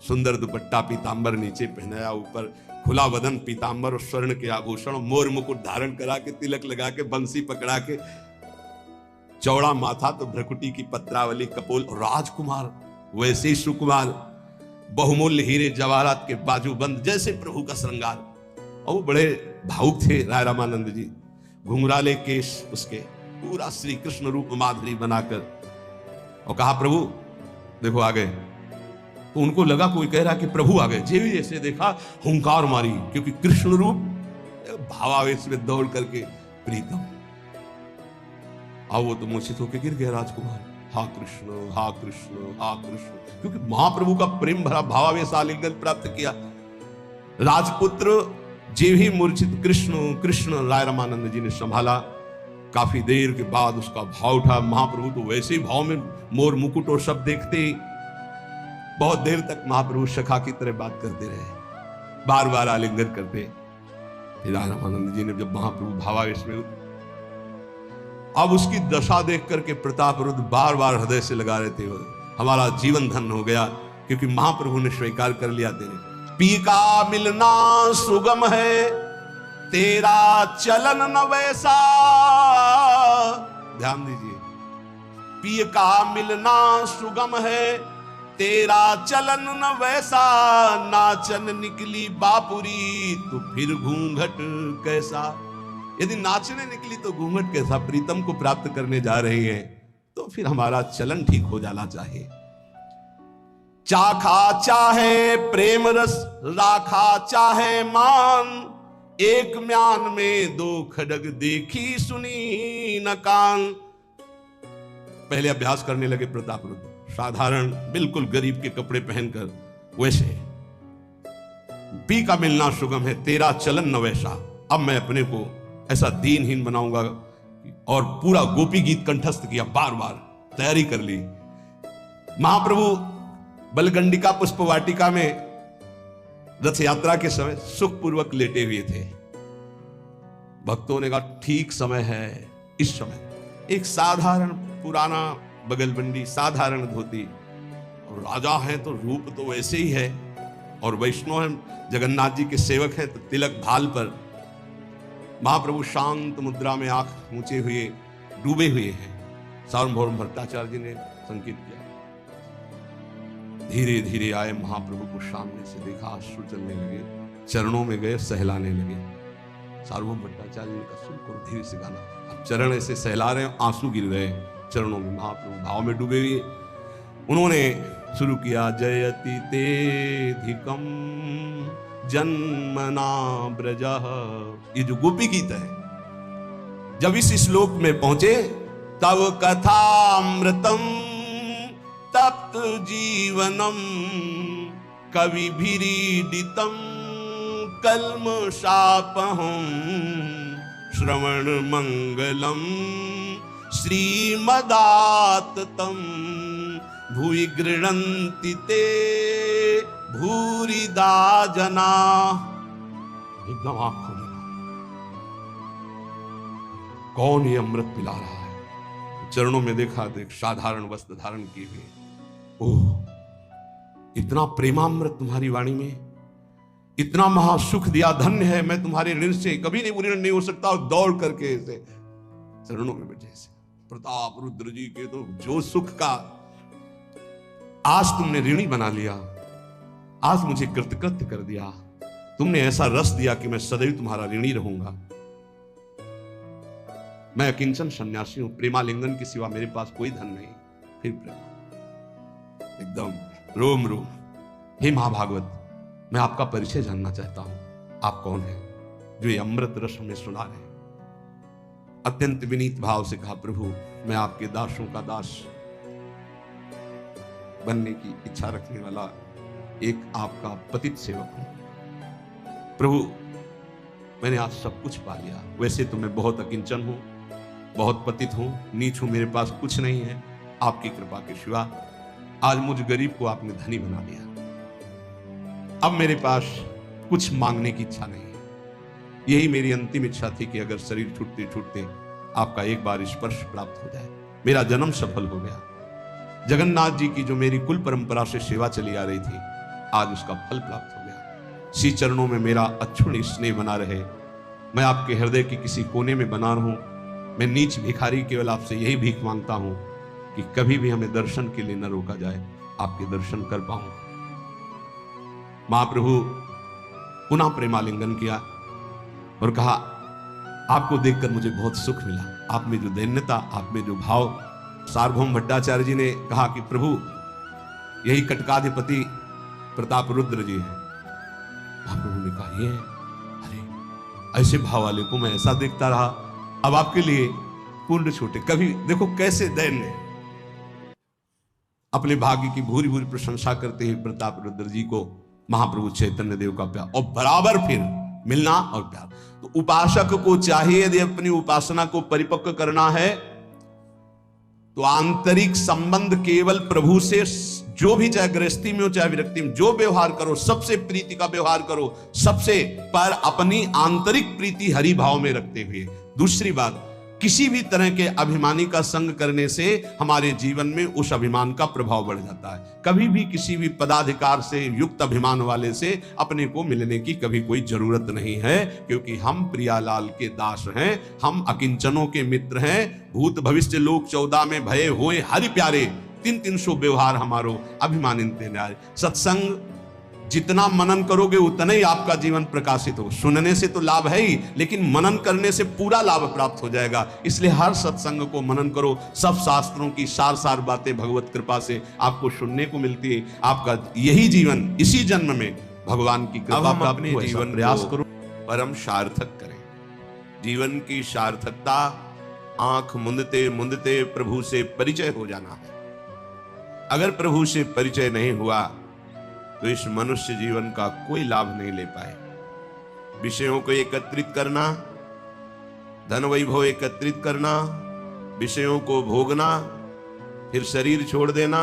सुंदर दुपट्टा पीतांबर नीचे पहनाया, ऊपर खुला बदन पीतांबर और स्वर्ण के आभूषण, मोर मुकुट धारण करा के, तिलक लगा के, बंसी पकड़ा के, चौड़ा माथा तो भ्रकुटी की पत्रावली, कपोल, राजकुमार वैसे ही सुकुमार, बहुमूल्य हीरे जवाहरात के बाजूबंद, जैसे प्रभु का श्रृंगार। और वो बड़े भावुक थे राय रामानंद जी, घुंघराले केश उसके, पूरा श्री कृष्ण रूप माधुरी बनाकर, और कहा प्रभु देखो आ गए। तो उनको लगा कोई कह रहा कि प्रभु आ गए। जेवी ऐसे देखा, हुंकार मारी, क्योंकि कृष्ण रूप भावावेश में दौड़ करके प्रीतम। अब वो तो मूर्छित होकर गिर गया राजकुमार। हा कृष्ण हा कृष्ण हा कृष्ण, क्योंकि महाप्रभु का प्रेम भरा भावावेश आलिंगन प्राप्त किया। राजपुत्र जे भी मूर्छित, कृष्ण कृष्ण राय रामानंद जी ने संभाला। काफी देर के बाद उसका भाव उठा। महाप्रभु तो वैसे ही भाव में मोर मुकुट और सब देखते ही बहुत देर तक महाप्रभु सखा की तरह बात करते रहे, बार बार आलिंगन करते। फिर राय रामानंद जी ने जब महाप्रभु भावावेश में, अब उसकी दशा देख करके प्रताप रुद्र बार बार हृदय से लगा रहे थे, हमारा जीवन धन हो गया, क्योंकि महाप्रभु ने स्वीकार कर लिया तेरे पी का मिलना सुगम है, तेरा चलन न वैसा। ध्यान दीजिए, पी का मिलना सुगम है, तेरा चलन न वैसा। नाचन निकली बापुरी, तो फिर घूंघट कैसा। यदि नाचने निकली तो घूंघट कैसा। प्रीतम को प्राप्त करने जा रही है तो फिर हमारा चलन ठीक हो जाना चाहिए। चाखा चाहे प्रेम रस, राखा चाहे मान, एक म्यान में दो खड़ग देखी सुनी न कान। पहले अभ्यास करने लगे प्रताप रुद्र, साधारण बिल्कुल गरीब के कपड़े पहनकर, वैसे पी का मिलना सुगम है, तेरा चलन न वैसा। अब मैं अपने को ऐसा दीनहीन बनाऊंगा। और पूरा गोपी गीत कंठस्थ किया, बार बार तैयारी कर ली। महाप्रभु बलगंडिका पुष्प वाटिका में रथ यात्रा के समय सुखपूर्वक लेटे हुए थे। भक्तों ने कहा ठीक समय है। इस समय एक साधारण पुराना बगलबंडी, साधारण धोती, और राजा है तो रूप तो वैसे ही है, और वैष्णव है, जगन्नाथ जी के सेवक हैं, तो तिलक भाल पर महाप्रभु शांत मुद्रा में आंख ऊंचे हुए डूबे हुए हैं। सार्वभौम भट्टाचार्य जी ने संकेत किया। धीरे धीरे आए, महाप्रभु को सामने से देखा, अश्रु चलने लगे, चरणों में गए, सहलाने लगे। सार्वभौम भट्टाचार्य ने कहा सुन करो, धीरे से गाना। अब चरण ऐसे सहला रहे, आंसू गिर रहे चरणों में। महाप्रभु भाव में डूबे हुए, उन्होंने शुरू किया जयति तेधिकम जन्मना ब्रजः। ये जो गोपी गीत है, जब इस श्लोक में पहुंचे, तव कथामृतम तप्त जीवनम कविभिरीडितम कल्मषापहम श्रवण मंगलम श्रीमदाततम भूरि गृह्णन्ति ते भूरिदा जना। एकदम आंख खोली, कौन ये अमृत पिला रहा है। चरणों में देखा तो एक साधारण वस्त्र धारण किए हुए, ओह इतना प्रेमामृत तुम्हारी वाणी में, इतना महासुख दिया, धन्य है मैं तुम्हारे ऋण से कभी नहीं ऋण नहीं हो सकता। और दौड़ करके ऐसे चरणों में बैठे से प्रताप रुद्र जी के, तो जो सुख का आज तुमने ऋणी बना लिया, आज मुझे कृतकृत्य कर दिया, तुमने ऐसा रस दिया कि मैं सदैव तुम्हारा ऋणी रहूंगा। मैं अकिंचन सन्यासी हूं, प्रेमालिंगन के सिवा मेरे पास कोई धन नहीं। फिर प्रेम एकदम रोम रोम। हे महाभागवत, मैं आपका परिचय जानना चाहता हूं, आप कौन हैं जो ये अमृत रस हमें सुना रहे हैं। अत्यंत विनीत भाव से कहा प्रभु, मैं आपके दासों का दास बनने की इच्छा रखने वाला एक आपका पतित सेवक हूं। प्रभु मैंने आज सब कुछ पा लिया, वैसे तो मैं बहुत अकिंचन हूं, बहुत पतित हूं, नीच हूं, मेरे पास कुछ नहीं है, आपकी कृपा के सिवा। आज मुझ गरीब को आपने धनी बना दिया। अब मेरे पास कुछ मांगने की इच्छा नहीं है। यही मेरी अंतिम इच्छा थी कि अगर शरीर छूटते छूटते आपका एक बार स्पर्श प्राप्त हो जाए, मेरा जन्म सफल हो गया। जगन्नाथ जी की जो मेरी कुल परंपरा से सेवा चली आ रही थी, आज उसका फल प्राप्त हो गया। श्री चरणों में मेरा अक्षुण्ण स्नेह बना रहे, मैं आपके हृदय की किसी कोने में बना रहूं। मैं नीच भिखारी केवल आपसे यही भीख मांगता हूं कि कभी भी हमें दर्शन के लिए न रोका जाए, आपके दर्शन कर पाऊं। महाप्रभु पुनः प्रेमालिंगन किया और कहा आपको देखकर मुझे बहुत सुख मिला। आप में जो दैन्यता, आप में जो भाव। सार्वभौम भट्टाचार्य जी ने कहा कि प्रभु यही कटकाधिपति प्रताप रुद्र जी हैं। महाप्रभु ने कहा ये है? अरे ऐसे भाव वाले को मैं ऐसा देखता रहा, अब आपके लिए पूर्ण छूटे। कभी देखो कैसे दैन्य, अपने भाग्य की भूरी भूरी प्रशंसा करते हैं प्रताप रुद्र जी को महाप्रभु चैतन्य देव का प्यार, और बराबर फिर मिलना और प्यार। तो उपासक को चाहिए यदि अपनी उपासना को परिपक्व करना है तो आंतरिक संबंध केवल प्रभु से, जो भी चाहे गृहस्थी में हो चाहे विरक्ति में, जो व्यवहार करो सबसे प्रीति का व्यवहार करो, सबसे पर अपनी आंतरिक प्रीति हरि भाव में रखते हुए। दूसरी बात, किसी भी तरह के अभिमानी का संग करने से हमारे जीवन में उस अभिमान का प्रभाव बढ़ जाता है। कभी भी किसी भी पदाधिकार से युक्त अभिमान वाले से अपने को मिलने की कभी कोई जरूरत नहीं है, क्योंकि हम प्रियालाल के दास हैं, हम अकिंचनों के मित्र हैं। भूत भविष्य लोक 14 में भये होए हरि प्यारे, 300 व्यवहार हमारो अभिमानित न्याय। सत्संग जितना मनन करोगे उतना ही आपका जीवन प्रकाशित हो। सुनने से तो लाभ है ही, लेकिन मनन करने से पूरा लाभ प्राप्त हो जाएगा। इसलिए हर सत्संग को मनन करो। सब शास्त्रों की सार सार बातें भगवत कृपा से आपको सुनने को मिलती है। आपका यही जीवन इसी जन्म में भगवान की कृपा प्राप्त हो, जीवन प्रयास करो परम सार्थक करें। जीवन की सार्थकता आंख मुंदते मुंदते प्रभु से परिचय हो जाना है। अगर प्रभु से परिचय नहीं हुआ तो इस मनुष्य जीवन का कोई लाभ नहीं ले पाए। विषयों को एकत्रित करना, धन वैभव एकत्रित करना, विषयों को भोगना, फिर शरीर छोड़ देना,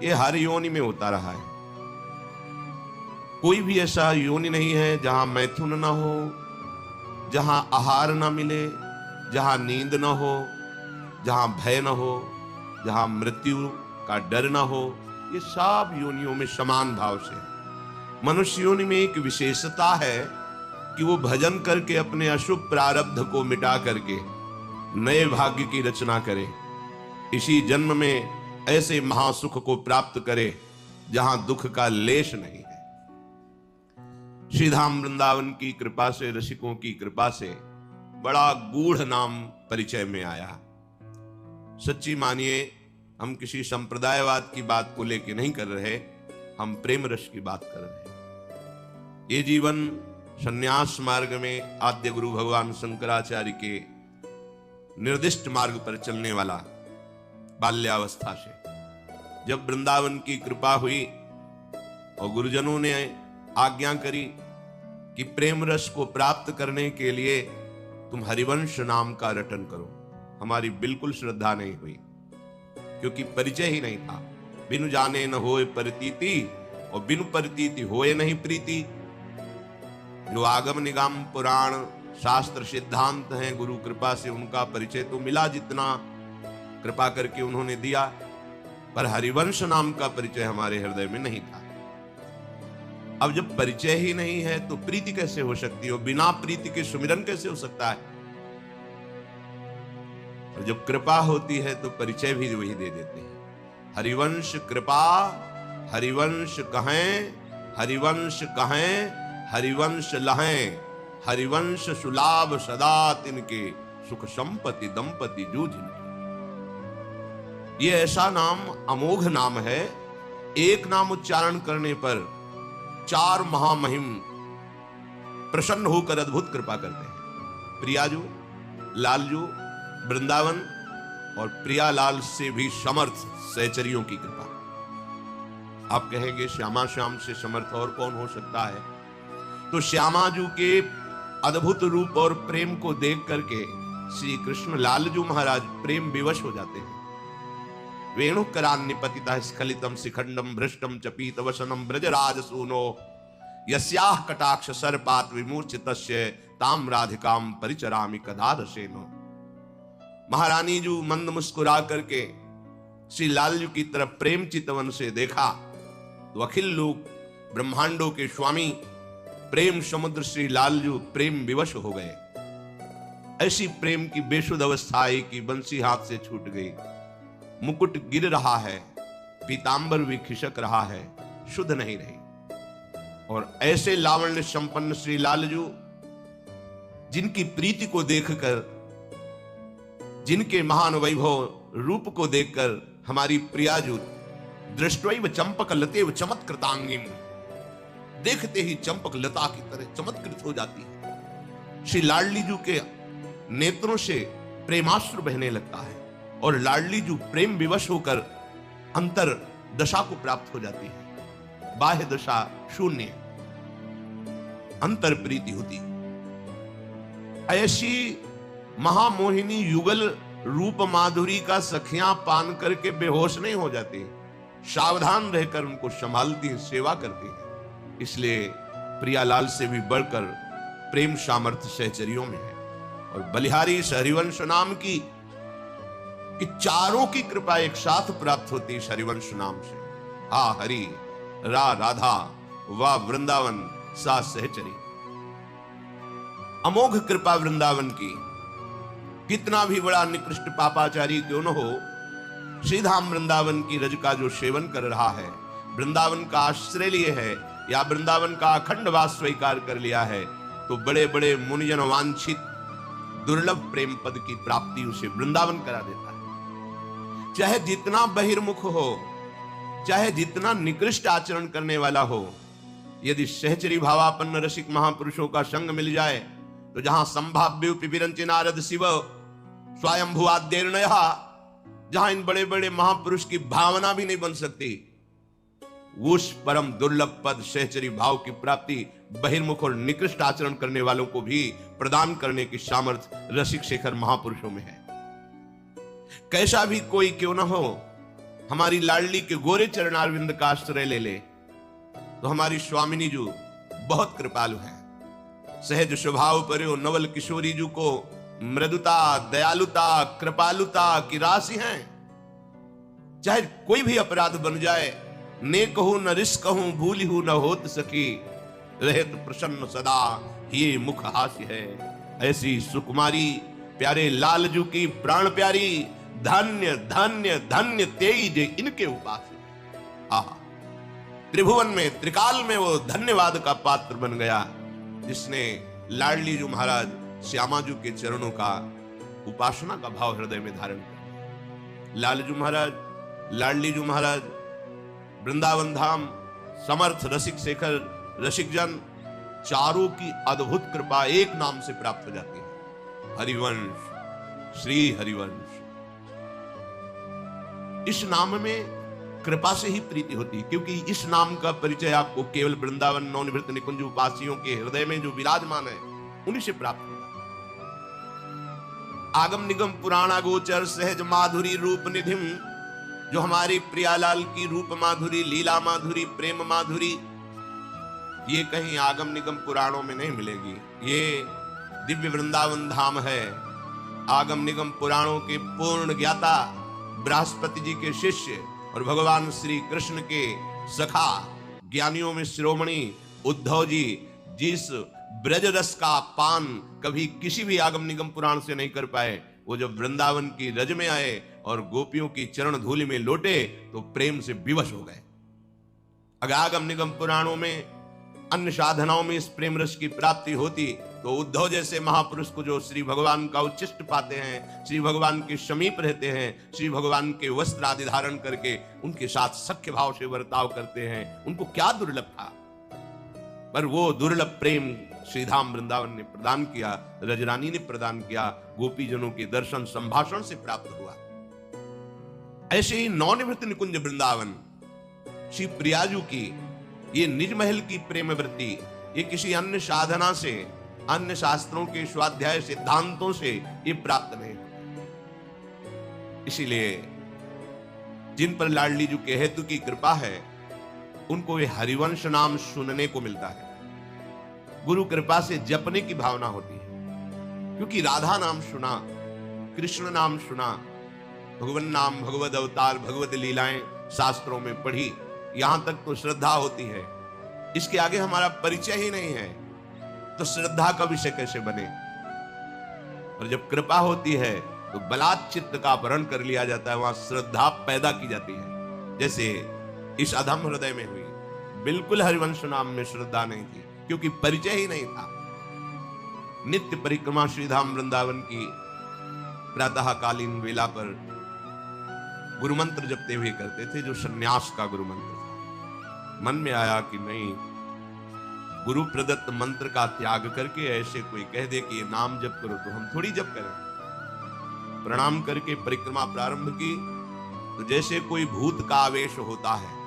ये हर योनि में होता रहा है। कोई भी ऐसा योनि नहीं है जहां मैथुन ना हो, जहां आहार ना मिले, जहां नींद ना हो, जहां भय ना हो, जहां मृत्यु का डर ना हो। ये सब योनियों में समान भाव से। मनुष्य योनि में एक विशेषता है कि वो भजन करके अपने अशुभ प्रारब्ध को मिटा करके नए भाग्य की रचना करे, इसी जन्म में ऐसे महासुख को प्राप्त करे जहां दुख का लेश नहीं है। श्रीधाम वृंदावन की कृपा से, रसिकों की कृपा से बड़ा गूढ़ नाम परिचय में आया। सच्ची मानिए, हम किसी संप्रदायवाद की बात को लेके नहीं कर रहे, हम प्रेम रस की बात कर रहे हैं। ये जीवन संन्यास मार्ग में आद्य गुरु भगवान शंकराचार्य के निर्दिष्ट मार्ग पर चलने वाला बाल्यावस्था से, जब वृंदावन की कृपा हुई और गुरुजनों ने आज्ञा करी कि प्रेम रस को प्राप्त करने के लिए तुम हरिवंश नाम का रटन करो, हमारी बिल्कुल श्रद्धा नहीं हुई, क्योंकि परिचय ही नहीं था। बिनु जाने न होए प्रतीति और बिनु प्रतीति होए नहीं प्रीति। जो आगम निगम पुराण शास्त्र सिद्धांत हैं, गुरु कृपा से उनका परिचय तो मिला जितना कृपा करके उन्होंने दिया, पर हरिवंश नाम का परिचय हमारे हृदय में नहीं था। अब जब परिचय ही नहीं है तो प्रीति कैसे हो सकती है? बिना प्रीति के सुमिरन कैसे हो सकता है? जब कृपा होती है तो परिचय भी वही दे देते हैं। हरिवंश कृपा, हरिवंश कहें, हरिवंश कहें, हरिवंश लहें, हरिवंश सुलाभ सदा तिनके, सुख संपत्ति दंपति जूझ इनके। ये ऐसा नाम अमोघ नाम है, एक नाम उच्चारण करने पर 4 महामहिम प्रसन्न होकर अद्भुत कृपा करते हैं। प्रियाजू, लालजू, वृंदावन और प्रियालाल से भी समर्थ सहचरियों की कृपा। आप कहेंगे श्यामा श्याम से समर्थ और कौन हो सकता है? तो श्यामाजू के अद्भुत रूप और प्रेम को देख करके श्री कृष्ण लालजू महाराज प्रेम विवश हो जाते हैं। वेणुकरान्नि पतितः स्खलितम शिखंडम भ्रष्टम च पीतवसनम ब्रजराज सूनो, यस्याः कटाक्ष सर्पात् विमूर्छितस्य ताम राधिकाम परिचरामि कदा रसेनो। महारानी जी मंद मुस्कुरा करके श्री लालजू की तरफ प्रेम चितवन से देखा तो अखिल लोक ब्रह्मांडों के स्वामी प्रेम समुद्र श्री लालजू प्रेम विवश हो गए। ऐसी प्रेम की बेसुध अवस्था आई कि बंसी हाथ से छूट गई, मुकुट गिर रहा है, पीतांबर भी खिसक रहा है, शुद्ध नहीं रही। और ऐसे लावण्य संपन्न श्री लालजू जिनकी प्रीति को देखकर, जिनके महान वैभव रूप को देखकर हमारी प्रियाजू दृष्टैव चंपक लतेव चमत्कृतांगिम, देखते ही चंपक लता की तरह चमत्कृत हो जाती है। श्री लाडली जू के नेत्रों से प्रेमाश्रु बहने लगता है और लाडली जू प्रेम विवश होकर अंतर दशा को प्राप्त हो जाती है। बाह्य दशा शून्य, अंतर प्रीति होती। ऐसी महामोहिनी युगल रूप माधुरी का सखियां पान करके बेहोश नहीं हो जाती, सावधान रहकर उनको संभालती है, सेवा करती है। इसलिए प्रियालाल से भी बढ़कर प्रेम सामर्थ्य सहचरियों में है। और बलिहारी इस हरिवंश नाम की कि चारों की कृपा एक साथ प्राप्त होती है हरिवंश नाम से। हा हरि, रा राधा, वाह वृंदावन, सा सहचरी। अमोघ कृपा वृंदावन की, कितना भी बड़ा निकृष्ट पापाचारी क्यों न हो, श्रीधाम वृंदावन की रज का जो सेवन कर रहा है, वृंदावन का आश्रय लिए है या वृंदावन का अखंड वास स्वीकार कर लिया है, तो बड़े बड़े मुनिजन वांछित दुर्लभ प्रेम पद की प्राप्ति उसे वृंदावन करा देता है। चाहे जितना बहिर्मुख हो, चाहे जितना निकृष्ट आचरण करने वाला हो, यदि सहचरी भावापन्न रसिक महापुरुषों का संग मिल जाए तो जहां संभाव्य विरंच नारद शिव स्वयंभुवाद्यर्णय, जहां इन बड़े बड़े महापुरुष की भावना भी नहीं बन सकती, उस परम दुर्लभ पद सहचरी भाव की प्राप्ति बहिर्मुख और निकृष्ट आचरण करने वालों को भी प्रदान करने की सामर्थ्य रसिक शेखर महापुरुषों में है। कैसा भी कोई क्यों न हो, हमारी लाडली के गोरे चरणारविंद का आश्रय ले ले तो हमारी स्वामिनी जू बहुत कृपालु है। सहज स्वभाव पर नवल किशोरी जू को मृदुता, दयालुता, कृपालुता की राशि है। चाहे कोई भी अपराध बन जाए, ने कहूं न रिस कहूं भूली हूं न होत सकी, रहत प्रसन्न सदा ये मुख हास्य है। ऐसी सुकुमारी प्यारे लालजू की प्राण प्यारी, धन्य धन्य धन्य तेज इनके उपास। आहा, त्रिभुवन में त्रिकाल में वो धन्यवाद का पात्र बन गया जिसने लाडली जू महाराज श्यामाजू के चरणों का उपासना का भाव हृदय में धारण कर। लालजू महाराज, लाडली जू महाराज, वृंदावन धाम, समर्थ रसिक शेखर रसिक जन, चारों की अद्भुत कृपा एक नाम से प्राप्त हो जाती है, हरिवंश, श्री हरिवंश। इस नाम में कृपा से ही प्रीति होती है, क्योंकि इस नाम का परिचय आपको केवल वृंदावन नवनिवृत्त निकुंज उपासियों के हृदय में जो विराजमान है उन्हीं से प्राप्त होगा। आगम निगम पुराणा गोचर सहज माधुरी रूप निधिम, जो हमारी प्रियालाल की रूप माधुरी, लीला माधुरी, प्रेम माधुरी, ये कहीं आगम निगम पुराणों में नहीं मिलेगी। ये दिव्य वृंदावन धाम है। आगम निगम पुराणों के पूर्ण ज्ञाता बृहस्पति जी के शिष्य और भगवान श्री कृष्ण के सखा, ज्ञानियों में शिरोमणि उद्धव जी जिस ब्रज रस का पान कभी किसी भी आगम निगम पुराण से नहीं कर पाए, वो जब वृंदावन की रज में आए और गोपियों की चरण धूलि में लौटे तो प्रेम से विवश हो गए। अगर आगम निगम पुराणों में अन्य साधनाओं में इस प्रेम रस की प्राप्ति होती तो उद्धव जैसे महापुरुष को, जो श्री भगवान का उच्चिष्ट पाते हैं, श्री भगवान के समीप रहते हैं, श्री भगवान के वस्त्र आदि धारण करके उनके साथ सख्य भाव से बर्ताव करते हैं, उनको क्या दुर्लभ था। पर वो दुर्लभ प्रेम श्रीधाम वृंदावन ने प्रदान किया, रजरानी ने प्रदान किया, गोपी जनों के दर्शन संभाषण से प्राप्त हुआ। ऐसे ही नवनिवृत्त निकुंज वृंदावन श्री प्रियाजू की ये निज महल की प्रेम वृत्ति, ये किसी अन्य साधना से, अन्य शास्त्रों के स्वाध्याय सिद्धांतों से ये प्राप्त नहीं। इसीलिए जिन पर लाडली जू के हेतु की कृपा है उनको ये हरिवंश नाम सुनने को मिलता है, गुरु कृपा से जपने की भावना होती है। क्योंकि राधा नाम सुना, कृष्ण नाम सुना, भगवान नाम, भगवद अवतार, भगवद लीलाएं शास्त्रों में पढ़ी, यहां तक तो श्रद्धा होती है। इसके आगे हमारा परिचय ही नहीं है तो श्रद्धा का विषय कैसे बने। और जब कृपा होती है तो बलात् चित्त का अपहरण कर लिया जाता है, वहां श्रद्धा पैदा की जाती है। जैसे इस अधम हृदय में हुई, बिल्कुल हरिवंश नाम में श्रद्धा नहीं थी क्योंकि परिचय ही नहीं था। नित्य परिक्रमा श्रीधाम वृंदावन की प्रातःकालीन वेला पर गुरु मंत्र जपते हुए करते थे, जो सन्यास का गुरु मंत्र था। मन में आया कि नहीं, गुरु प्रदत्त मंत्र का त्याग करके ऐसे कोई कह दे कि ये नाम जप करो तो हम थोड़ी जप करें। प्रणाम करके परिक्रमा प्रारंभ की तो जैसे कोई भूत का आवेश होता है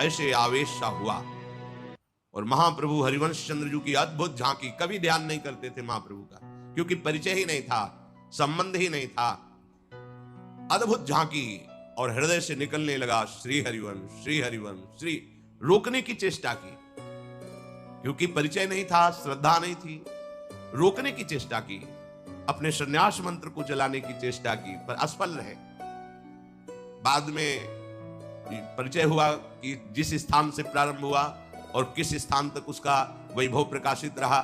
ऐसे आवेश सा हुआ और महाप्रभु हरिवंश चंद्र जी की अद्भुत झांकी। कभी ध्यान नहीं करते थे महाप्रभु का, क्योंकि परिचय ही नहीं था, संबंध ही नहीं था। अद्भुत झांकी और हृदय से निकलने लगा श्री हरिवंश, श्री हरिवंश, श्री। रोकने की चेष्टा की, क्योंकि परिचय नहीं था, श्रद्धा नहीं थी। रोकने की चेष्टा की, अपने सन्यास मंत्र को चलाने की चेष्टा की, पर असफल रहे। बाद में परिचय हुआ कि जिस स्थान से प्रारंभ हुआ और किस स्थान तक उसका वैभव प्रकाशित रहा।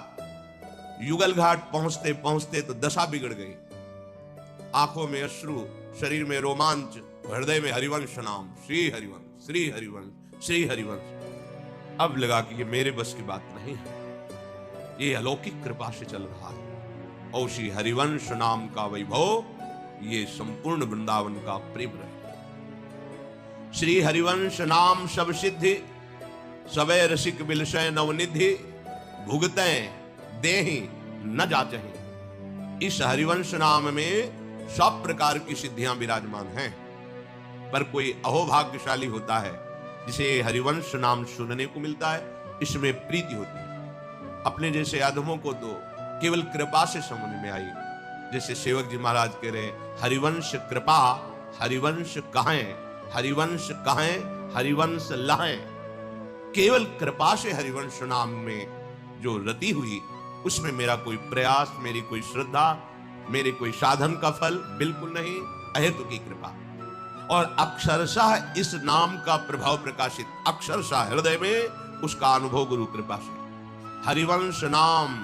युगल घाट पहुंचते पहुंचते तो दशा बिगड़ गई। आंखों में अश्रु, शरीर में रोमांच, हृदय में हरिवंश नाम, श्री हरिवंश, श्री हरिवंश, श्री हरिवंश। अब लगा कि ये मेरे बस की बात नहीं है, ये अलौकिक कृपा से चल रहा है। और श्री हरिवंश नाम का वैभव ये संपूर्ण वृंदावन का प्रेम रहे। श्री हरिवंश नाम सब सिद्धि, सबे रसिक बिलशय नवनिधि, भुगतै देहि न जाचहि। इस हरिवंश नाम में सब प्रकार की सिद्धियां विराजमान हैं, पर कोई अहोभाग्यशाली होता है जिसे हरिवंश नाम सुनने को मिलता है, इसमें प्रीति होती है। अपने जैसे आदमों को तो केवल कृपा से समझ में आई। जैसे सेवक जी महाराज कह रहे, हरिवंश कृपा, हरिवंश कहें, हरिवंश कहें, हरिवंश लहें। केवल कृपा से हरिवंश नाम में जो रति हुई, उसमें मेरा कोई प्रयास, मेरी कोई श्रद्धा, मेरे कोई साधन का फल बिल्कुल नहीं, अहेतु की कृपा। और अक्षरशः इस नाम का प्रभाव प्रकाशित, अक्षरशः हृदय में उसका अनुभव गुरु कृपा से। हरिवंश नाम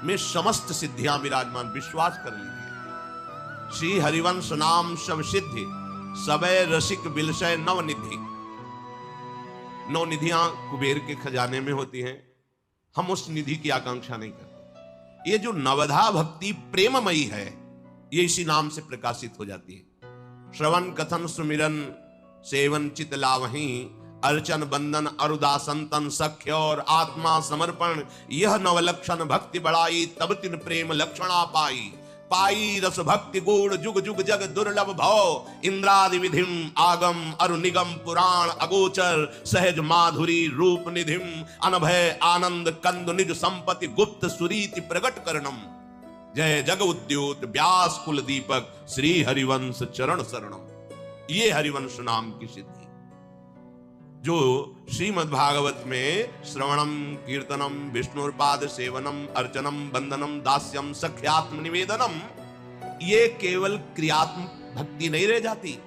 में समस्त सिद्धियां विराजमान, विश्वास कर लीजिए। श्री हरिवंश नाम सब सिद्धि, सबे रसिक बिलशय नवनिधि। नौ निधियां कुबेर के खजाने में होती हैं, हम उस निधि की आकांक्षा नहीं करते। ये जो नवधा भक्ति प्रेममयी है, ये इसी नाम से प्रकाशित हो जाती है। श्रवण कथन सुमिरन सेवन चित लावहीं, अर्चन बंदन अरुदासन तन सख्य और आत्मा समर्पण, यह नवलक्षण भक्ति बढ़ाई, तब तिन प्रेम लक्षणा पाई। पाई रस भक्ति गुण जुग जुग जग दुर्लभ भव, इंद्रादि विधिम आगम अरु निगम पुराण अगोचर, सहज माधुरी रूप निधिम, अनभय आनंद कंद निज संपत्ति गुप्त सुरीति प्रगट करणम। जय जग उद्योत व्यास कुल दीपक, श्री हरिवंश चरण शरणम। ये हरिवंश नाम की सिद्धि जो श्रीमद् भागवत में श्रवणम कीर्तनम विष्णुपाद सेवनम अर्चनम बंदनम दास्यम सख्यात्म निवेदनम, ये केवल क्रियात्मक भक्ति नहीं रह जाती।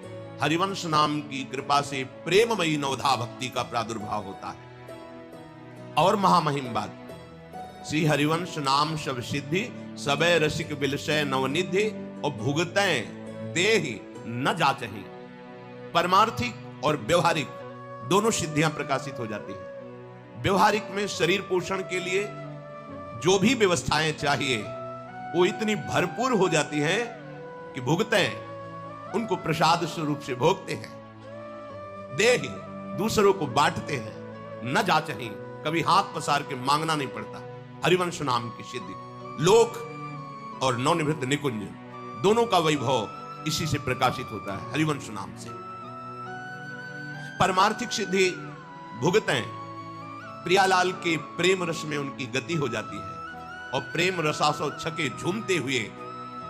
हरिवंश नाम की कृपा से प्रेममयी नवधा भक्ति का प्रादुर्भाव होता है। और महामहिम बात, श्री हरिवंश नाम सब सिद्धि, सबे रसिक बिलशय नवनिधि, और भुगतै देहि न जाचहि। परमार्थिक और व्यवहारिक दोनों सिद्धियां प्रकाशित हो जाती हैं। व्यवहारिक में शरीर पोषण के लिए जो भी व्यवस्थाएं चाहिए वो इतनी भरपूर हो जाती हैं कि भुगतै उनको प्रसाद स्वरूप से भोगते हैं। देहि दूसरों को बांटते हैं, न जाचहि कभी हाथ पसार के मांगना नहीं पड़ता। हरिवंश नाम की सिद्धि, लोक और नवनिवृत्त निकुंज दोनों का वैभव इसी से प्रकाशित होता है, हरिवंश नाम से। परमार्थिक सिद्धि भुगतै प्रियालाल के प्रेम रस में उनकी गति हो जाती है और प्रेम रसासो छके झूमते हुए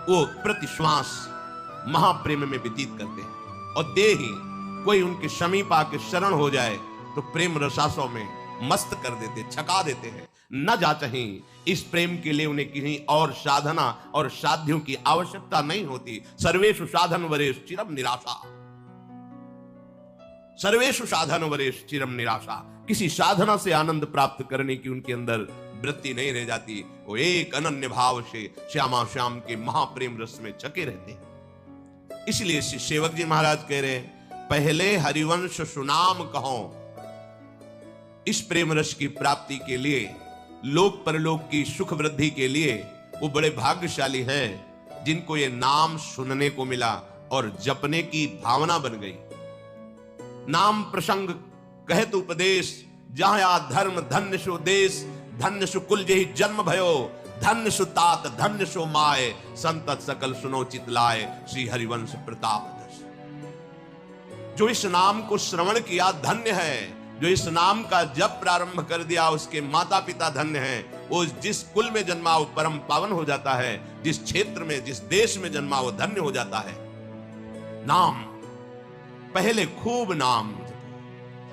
वो प्रति श्वास महाप्रेम में व्यतीत करते हैं। और देहि कोई उनके समीप आके शरण हो जाए तो प्रेम रसासों में मस्त कर देते, छका देते हैं। न जाचहि, इस प्रेम के लिए उन्हें किसी और साधना और साध्यों की आवश्यकता नहीं होती। सर्वेषु साधन वरेश चिरम निराशा, सर्वेषु साधन वरेश चिरम निराशा। किसी साधना से आनंद प्राप्त करने की उनके अंदर वृत्ति नहीं रह जाती। वो एक अनन्य भाव से श्यामा श्याम के महाप्रेम रस में छके रहते हैं। इसलिए सेवक जी महाराज कह रहे हैं, पहले हरिवंश सुनाम कहो। इस प्रेम रस की प्राप्ति के लिए लोक परलोक की सुख वृद्धि के लिए वो बड़े भाग्यशाली हैं जिनको ये नाम सुनने को मिला और जपने की भावना बन गई। नाम प्रसंग कहत उपदेश, जहां या धर्म धन्य सो देश, धन्य सु कुल जही जन्म भयो, धन्य सु तात धन्य सो माए, संतत सकल सुनो चितलाए, श्री हरिवंश प्रताप दस। जो इस नाम को श्रवण किया धन्य है, जो इस नाम का जप प्रारंभ कर दिया उसके माता पिता धन्य हैं। वो जिस कुल में जन्मा वो परम पावन हो जाता है, जिस क्षेत्र में जिस देश में जन्मा वो धन्य हो जाता है। नाम पहले खूब नाम,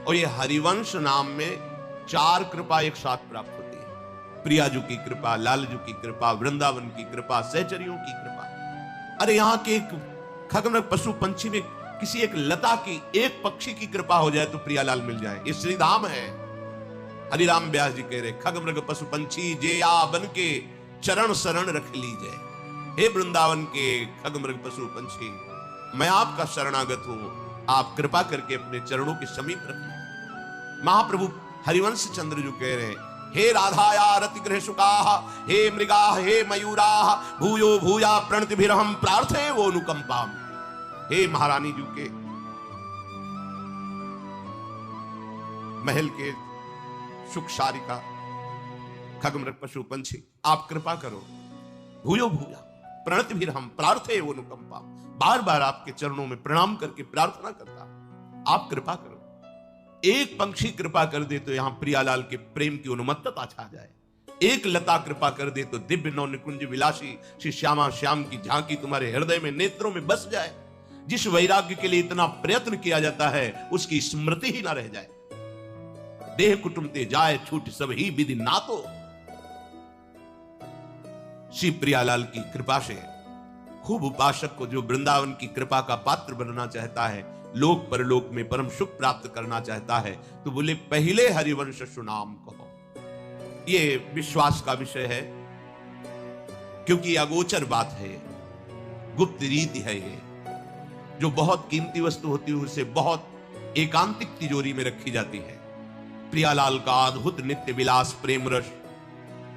और ये हरिवंश नाम में 4 कृपा एक साथ प्राप्त होती है। प्रियाजू की कृपा, लालजू की कृपा, वृंदावन की कृपा, सहचरियों की कृपा। अरे यहाँ के एक खगमृग पशु पंछी में किसी एक लता की, एक पक्षी की कृपा हो जाए तो प्रियालाल मिल जाए। ये श्री धाम है। हरिराम व्यास जी कह रहे, खगमृग पशु पंछी जे आ बन के चरण शरण रख लीजिए। हे वृंदावन के खगमृग पशु पंछी, मैं आपका शरणागत हूं, आप कृपा करके अपने चरणों के समीप रखिए। महाप्रभु हरिवंश चंद्र जो कह रहे, हे राधाया रतिगृह सुकाः, हे मृगाः हे मयूराः, भूयो भूया प्रणतिभिरहं प्रार्थे वो अनुकंपाम। हे महारानी जी के महल के सुख सारिका खगमृग पशु पंछी, आप कृपा करो। भूयो भूया प्रणतिभिरहं प्रार्थे वो अनुकंपाम। बार बार आपके चरणों में प्रणाम करके प्रार्थना करता, आप कृपा करो। एक पंक्षी कृपा कर दे तो यहां प्रियालाल के प्रेम की उन्मत्तता छा जाए। एक लता कृपा कर दे तो दिव्य नौ निकुंज विलासी श्री श्यामा श्याम की झांकी तुम्हारे हृदय में, नेत्रों में बस जाए। जिस वैराग्य के लिए इतना प्रयत्न किया जाता है उसकी स्मृति ही ना रह जाए। देह कुटुंब ते जाए छूट सब ही विधि ना। तो श्री प्रियालाल की कृपा से खूब उपासक को, जो वृंदावन की कृपा का पात्र बनना चाहता है, लोक परलोक में परम सुख प्राप्त करना चाहता है, तो बोले पहले हरिवंश सुनाम कहो। ये विश्वास का विषय है, क्योंकि अगोचर बात है, गुप्त रीति है। ये जो बहुत कीमती वस्तु होती है उसे बहुत एकांतिक तिजोरी में रखी जाती है। प्रियालाल का अद्भुत नित्य विलास प्रेम रस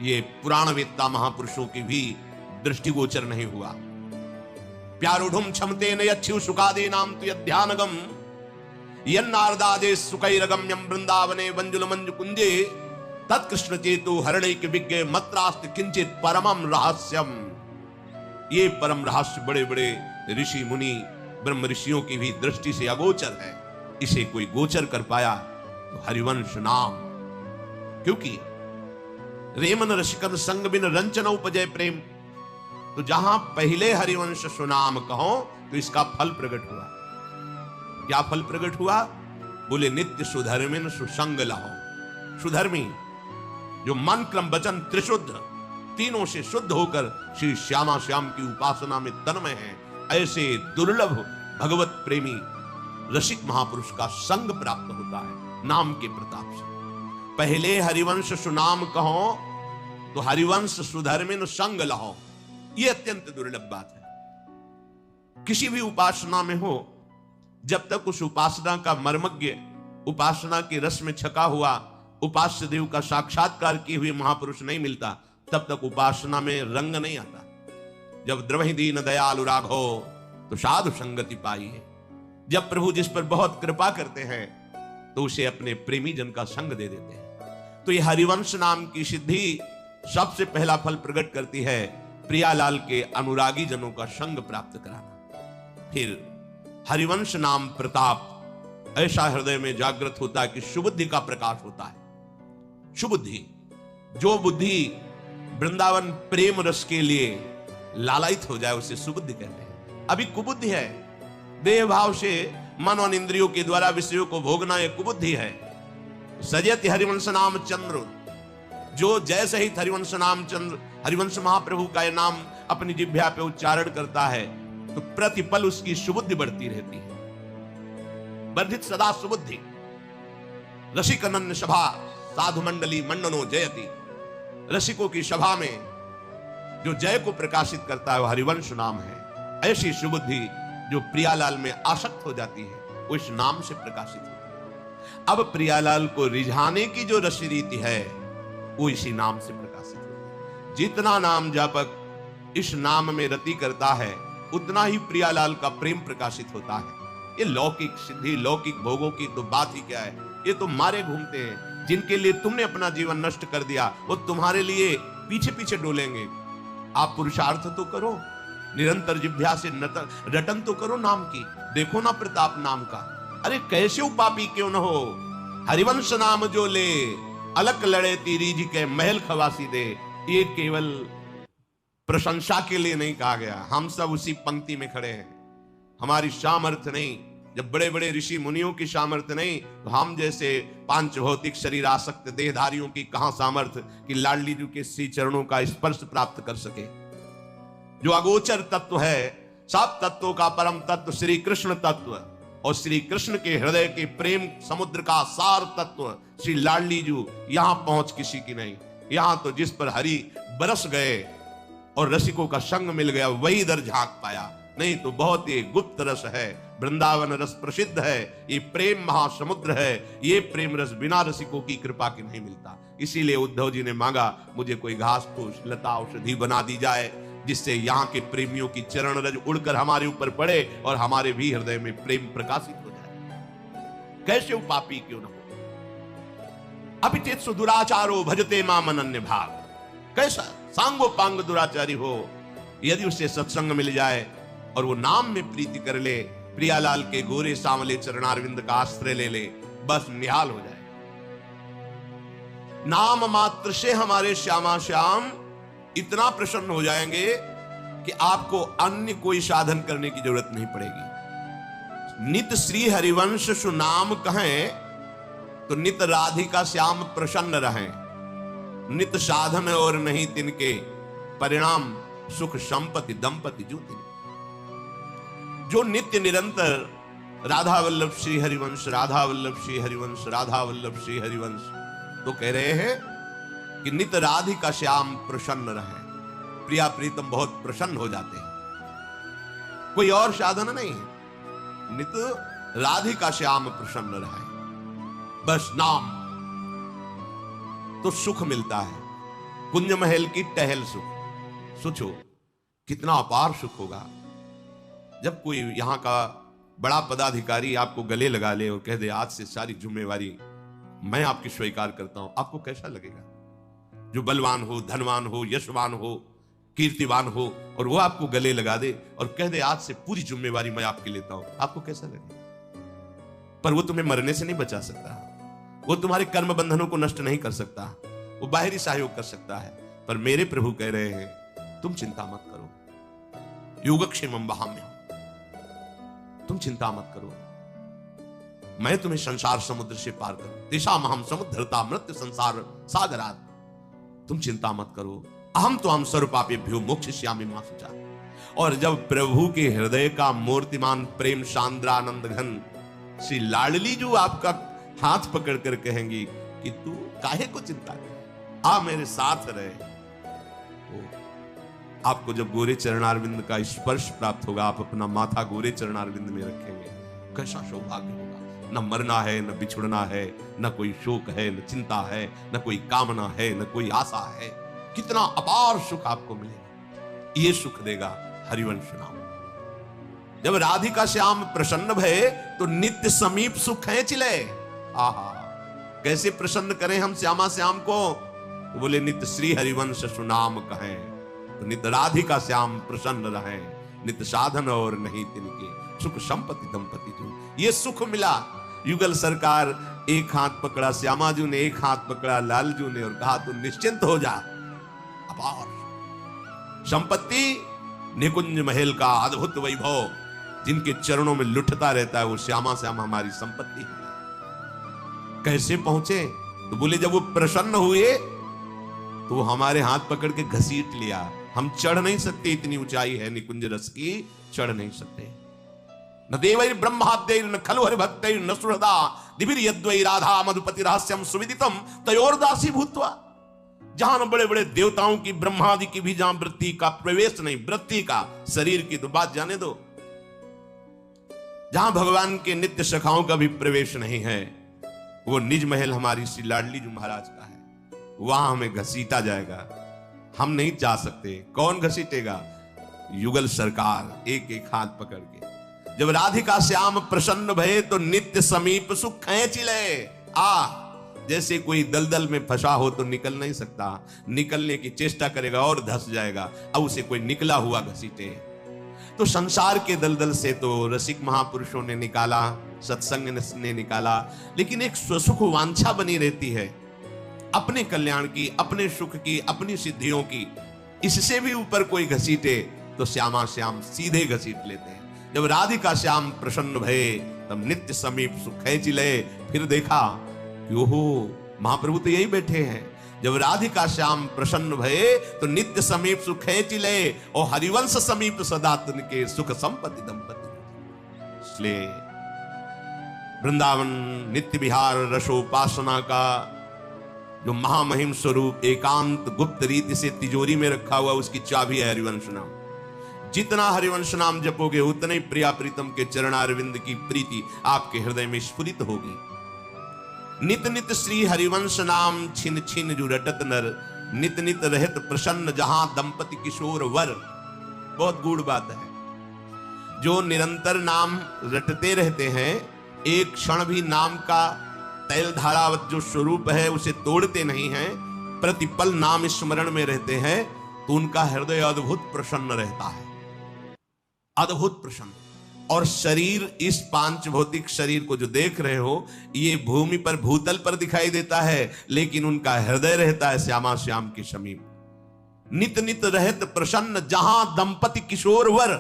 ये पुराण वेत्ता महापुरुषों की भी दृष्टिगोचर नहीं हुआ। प्यारुढ़ुम क्षमते न यच्छिव सुखादे नाम तु यध्यानगम, यन्नारदादे सुकैरगम्यम वृंदावने वंजुल मंजु कुंजे, तत्कृष्ण चेतु हरणैक विज्ञ मत्रास्त किंचित परमम रहस्यम। ये परम रहस्य बड़े बड़े ऋषि मुनि ब्रह्म ऋषियों की भी दृष्टि से अगोचर है। इसे कोई गोचर कर पाया तो हरिवंश नाम। क्योंकि रेमन रसिकन संग बिन रंचन उपजय प्रेम, तो जहां पहले हरिवंश सुनाम कहो तो इसका फल प्रकट हुआ। क्या फल प्रकट हुआ? बोले नित्य सुधर्मिन सुसंग लहो। सुधर्मी जो मन क्रम वचन त्रिशुद्ध, तीनों से शुद्ध होकर श्री श्यामा श्याम की उपासना में तन्मय है, ऐसे दुर्लभ भगवत प्रेमी रसिक महापुरुष का संग प्राप्त होता है नाम के प्रताप से। पहले हरिवंश सुनाम कहो तो हरिवंश सुधर्मिन संग लहो। यह अत्यंत दुर्लभ बात है। किसी भी उपासना में हो, जब तक उस उपासना का मर्मज्ञ, उपासना के रस में छका हुआ उपास्य देव का साक्षात्कार किए हुए महापुरुष नहीं मिलता, तब तक उपासना में रंग नहीं आता। जब द्रवहि दीन दयालु राघो तो साधु संगति पाई है। जब प्रभु जिस पर बहुत कृपा करते हैं तो उसे अपने प्रेमी जन का संग दे देते हैं। तो यह हरिवंश नाम की सिद्धि सबसे पहला फल प्रकट करती है, प्रियालाल के अनुरागी जनों का संग प्राप्त कराना। फिर हरिवंश नाम प्रताप ऐसा हृदय में जागृत होता है कि सुबुद्धि का प्रकाश होता है। सुबुद्धि, जो बुद्धि वृंदावन प्रेम रस के लिए लालायित हो जाए उसे सुबुद्धि कहते हैं। अभी कुबुद्धि है, देह भाव से मन और इंद्रियों के द्वारा विषयों को भोगना एक कुबुद्धि है। सजयति हरिवंश नाम चंद्र, जो जैसे ही हरिवंश नाम चंद्र, हरिवंश महाप्रभु का यह नाम अपनी जिह्वा पे उच्चारण करता है तो प्रतिपल उसकी सुबुद्धि बढ़ती रहती है। वर्धित सदा सुबुद्धि। रसिक अनन्य सभा साधु मंडली मंडनो जयति। रसिकों की सभा में जो जय को प्रकाशित करता है वह हरिवंश नाम है। ऐसी सुबुद्धि जो प्रियालाल में आसक्त हो जाती है वो इस नाम से प्रकाशित होती है। अब प्रियालाल को रिझाने की जो रसी रीति है वो इसी नाम से प्रकाशित होता है। जितना नाम जापक इस नाम में रति करता है, उतना ही प्रियालाल का प्रेम प्रकाशित होता है। ये लौकिक सिद्धि, लौकिक भोगों की तो बात ही क्या है, ये तो मारे घूमते हैं। जिनके लिए तुमने अपना जीवन नष्ट कर दिया, वो तुम्हारे लिए पीछे पीछे डोलेंगे। आप पुरुषार्थ तो करो, निरंतर जिह्वा से रटन तो करो नाम की। देखो ना प्रताप नाम का, अरे कैसे पापी क्यों न हो, हरिवंश नाम जो ले, अलक लड़े तीरीज के महल खवासी दे। ये केवल प्रशंसा के लिए नहीं कहा गया, हम सब उसी पंक्ति में खड़े हैं। हमारी सामर्थ्य नहीं, जब बड़े बड़े ऋषि मुनियों की सामर्थ्य नहीं, तो हम जैसे पांच भौतिक शरीर आसक्त देहधारियों की कहां सामर्थ्य कि लाडली जी के श्री चरणों का स्पर्श प्राप्त कर सके। जो अगोचर तत्व है, सब तत्वों का परम तत्व श्री कृष्ण तत्व, और श्री कृष्ण के हृदय के प्रेम समुद्र का सार तत्व श्री लाडली जी, यहां पहुंच किसी की नहीं। यहां तो जिस पर हरि बरस गए और रसिकों का संग मिल गया, वही इधर झांक पाया, नहीं तो बहुत ही गुप्त रस है। वृंदावन रस प्रसिद्ध है, ये प्रेम महासमुद्र है। ये प्रेम रस बिना रसिकों की कृपा के नहीं मिलता। इसीलिए उद्धव जी ने मांगा, मुझे कोई घास फूस लता औषधि बना दी जाए, जिससे यहाँ के प्रेमियों की चरण रज उड़कर हमारे ऊपर पड़े और हमारे भी हृदय में प्रेम प्रकाशित हो जाए। कैसे वो पापी क्यों न हो। अपिचेत सुदुराचारो भजते माम अनन्य भाग। कैसा सांगो पांग दुराचारी हो, यदि उससे सत्संग मिल जाए और वो नाम में प्रीति कर ले, प्रियालाल के गोरे सांवले चरणारविंद का आश्रय ले ले, बस निहाल हो जाए। नाम मात्र से हमारे श्यामा श्याम इतना प्रसन्न हो जाएंगे कि आपको अन्य कोई साधन करने की जरूरत नहीं पड़ेगी। नित श्री हरिवंश सुनाम कहें तो नित राधिका श्याम प्रसन्न रहें। नित साधन और नहीं तिनके, परिणाम सुख संपत्ति दंपति जो तिनके। जो नित्य निरंतर राधा वल्लभ श्री हरिवंश, राधा वल्लभ श्री हरिवंश, राधा वल्लभ श्री हरिवंश, तो कह रहे हैं कि नित राधिका श्याम प्रसन्न रहे। प्रिया प्रीतम बहुत प्रसन्न हो जाते हैं। कोई और साधन नहीं है, नित राधिका श्याम प्रसन्न रहे, बस नाम तो सुख मिलता है। कुंज महल की टहल सुख, सोचो कितना अपार सुख होगा जब कोई यहां का बड़ा पदाधिकारी आपको गले लगा ले और कह दे, आज से सारी जिम्मेवारी मैं आपकी स्वीकार करता हूं। आपको कैसा लगेगा? जो बलवान हो, धनवान हो, यशवान हो, कीर्तिवान हो, और वो आपको गले लगा दे और कह दे, आज से पूरी जिम्मेवारी मैं आपकी लेता हूं। आपको कैसा लगेगा? पर वो तुम्हें मरने से नहीं बचा सकता, वो तुम्हारे कर्म बंधनों को नष्ट नहीं कर सकता, वो बाहरी सहयोग कर सकता है। पर मेरे प्रभु कह रहे हैं, तुम चिंता मत करो, योगक्षेमम वहाम्यहम्, तुम चिंता मत करो, मैं तुम्हें संसार समुद्र से पार करूं। दिशा महम समुद्रता मृत्यु संसार सागरात, तुम चिंता मत करो, अहम तो हम सर्वपापेभ्यो मोक्षयिष्यामि मा शुचा। और जब प्रभु के हृदय का मूर्तिमान प्रेम सांद्रानंद घन श्री लाडली जो आपका हाथ पकड़कर कहेंगी कि तू काहे को चिंता कर, आ मेरे साथ रहे। आपको जब गोरे चरणारविंद का स्पर्श प्राप्त होगा, आप अपना माथा गोरे चरणारविंद में रखेंगे, कैसा सौभाग्य होगा। न मरना है, न बिछुड़ना है, न कोई शोक है, न चिंता है, न कोई कामना है, न कोई आशा है। कितना अपार सुख आपको मिलेगा, ये सुख देगा हरिवंश नाम। जब राधिका श्याम प्रसन्न भये तो नित्य समीप सुख खींच ले। आहा, कैसे प्रसन्न करें हम श्यामा श्याम को? तो बोले, नित्य श्री हरिवंश सुनाम कहें तो नित राधिका श्याम प्रसन्न रहे। नित साधन और नहीं तिनके, सुख संपत्ति दंपति जो। ये सुख मिला। युगल सरकार एक हाथ पकड़ा श्यामाजू ने, एक हाथ पकड़ा लालजू ने और कहा, तू निश्चिंत हो जा। अपार संपत्ति, निकुंज महल का अद्भुत वैभव, जिनके चरणों में लुटता रहता है, वो श्यामा श्याम हमारी संपत्ति है। कैसे पहुंचे? तो बोले, जब वो प्रसन्न हुए तो हमारे हाथ पकड़ के घसीट लिया। हम चढ़ नहीं सकते, इतनी ऊंचाई है निकुंज रस की, चढ़ नहीं सकते। न देवैर ब्रह्माद्यैर न खलु हरिभक्तैर न सुहृदा दिभिर यद्वै राधा मधुपति रहस्यम सुविदितम तयोर्दासी भूत्वा। जहां न बड़े बड़े देवताओं की, ब्रह्मादि की भी जहां वृत्ति का प्रवेश नहीं, वृत्ति का, शरीर की तो बात जाने दो, जहां भगवान के नित्य सखाओं का भी प्रवेश नहीं है, वो निज महल हमारी श्री लाडली जी महाराज का है। वहां हमें घसीटा जाएगा, हम नहीं जा सकते। कौन घसीटेगा? युगल सरकार एक एक हाथ पकड़ के। जब राधिका श्याम प्रसन्न भये तो नित्य समीप सुख खींच ले। जैसे कोई दलदल में फंसा हो तो निकल नहीं सकता, निकलने की चेष्टा करेगा और धंस जाएगा, अब उसे कोई निकला हुआ घसीटे। तो संसार के दलदल से तो रसिक महापुरुषों ने निकाला, सत्संग ने निकाला, लेकिन एक स्वसुख वांछा बनी रहती है, अपने कल्याण की, अपने सुख की, अपनी सिद्धियों की। इससे भी ऊपर कोई घसीटे तो श्यामा श्याम सीधे घसीट लेते हैं। जब राधिका श्याम प्रसन्न भये तब नित्य समीप सुख खींच ले। फिर देखा कि ओहो, महाप्रभु तो यही बैठे हैं। जब राधिका श्याम प्रसन्न भये तो नित्य समीप सुख खींच ले, और हरिवंश समीप सदा तिनके सुख संपत्ति दंपति। इसलिए वृंदावन नित्य विहार रसोपासना का जो महामहिम स्वरूप एकांत गुप्त रीति से तिजोरी में रखा हुआ, उसकी चाबी है हरिवंश नाम। जितना हरिवंश नाम जपोगे उतने ही प्रिया प्रीतम के चरणारविंद की प्रीति आपके हृदय में स्फुरित होगी। नित नित श्री हरिवंश नाम छिन छिन जो रटत नर, नित नित रहत प्रसन्न जहां दंपति किशोर वर। बहुत गूढ़ बात है। जो निरंतर नाम रटते रहते हैं, एक क्षण भी नाम का तैल धारावत जो स्वरूप है उसे तोड़ते नहीं हैं, प्रतिपल नाम स्मरण में रहते हैं, तो उनका हृदय अद्भुत प्रसन्न रहता है, अद्भुत प्रसन्न। और शरीर, इस पांच भौतिक शरीर को जो देख रहे हो, ये भूमि पर भूतल पर दिखाई देता है, लेकिन उनका हृदय रहता है श्यामा श्याम के समीप। नित नित रहत प्रसन्न जहां दंपति किशोर वर।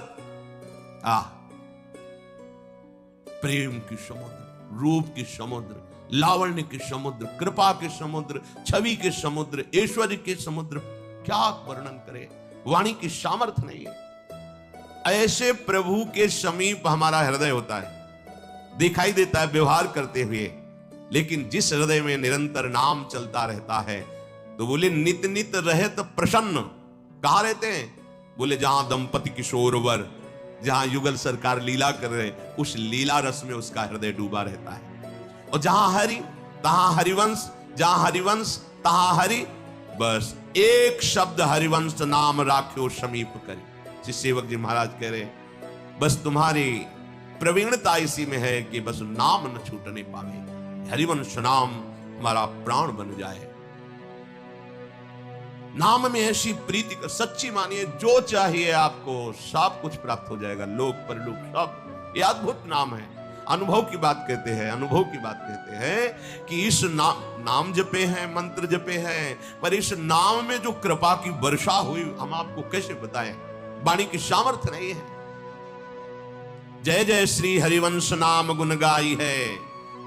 प्रेम की समुद्र, रूप की समुद्र, लावण्य के समुद्र, कृपा के समुद्र, छवि के समुद्र, ऐश्वर्य के समुद्र, क्या वर्णन करे, वाणी की सामर्थ्य नहीं है। ऐसे प्रभु के समीप हमारा हृदय होता है, दिखाई देता है व्यवहार करते हुए, लेकिन जिस हृदय में निरंतर नाम चलता रहता है, तो बोले नित नित रहत प्रसन्न। कहां रहते हैं? बोले जहां दंपति किशोर वर, जहां युगल सरकार लीला कर रहे, उस लीला रस में उसका हृदय डूबा रहता है। और जहां हरि तहां हरिवंश, जहां हरिवंश तहां हरि। बस एक शब्द हरिवंश नाम राख्यो समीप करी। सेवक जी महाराज कह रहे, बस तुम्हारी प्रवीणता इसी में है कि बस नाम न छूटने पावे, हरिवंश नाम हमारा प्राण बन जाए। नाम में ऐसी प्रीति का, सच्ची मानिए, जो चाहिए आपको सब कुछ प्राप्त हो जाएगा, लोक परलोक सब। ये अद्भुत नाम है। अनुभव की बात कहते हैं, अनुभव की बात कहते हैं कि इस नाम जपे हैं, मंत्र जपे हैं, पर इस नाम में जो कृपा की वर्षा हुई, हम आपको कैसे बताएं, वाणी की सामर्थ्य नहीं है। जय जय श्री हरिवंश नाम गुण गाई है,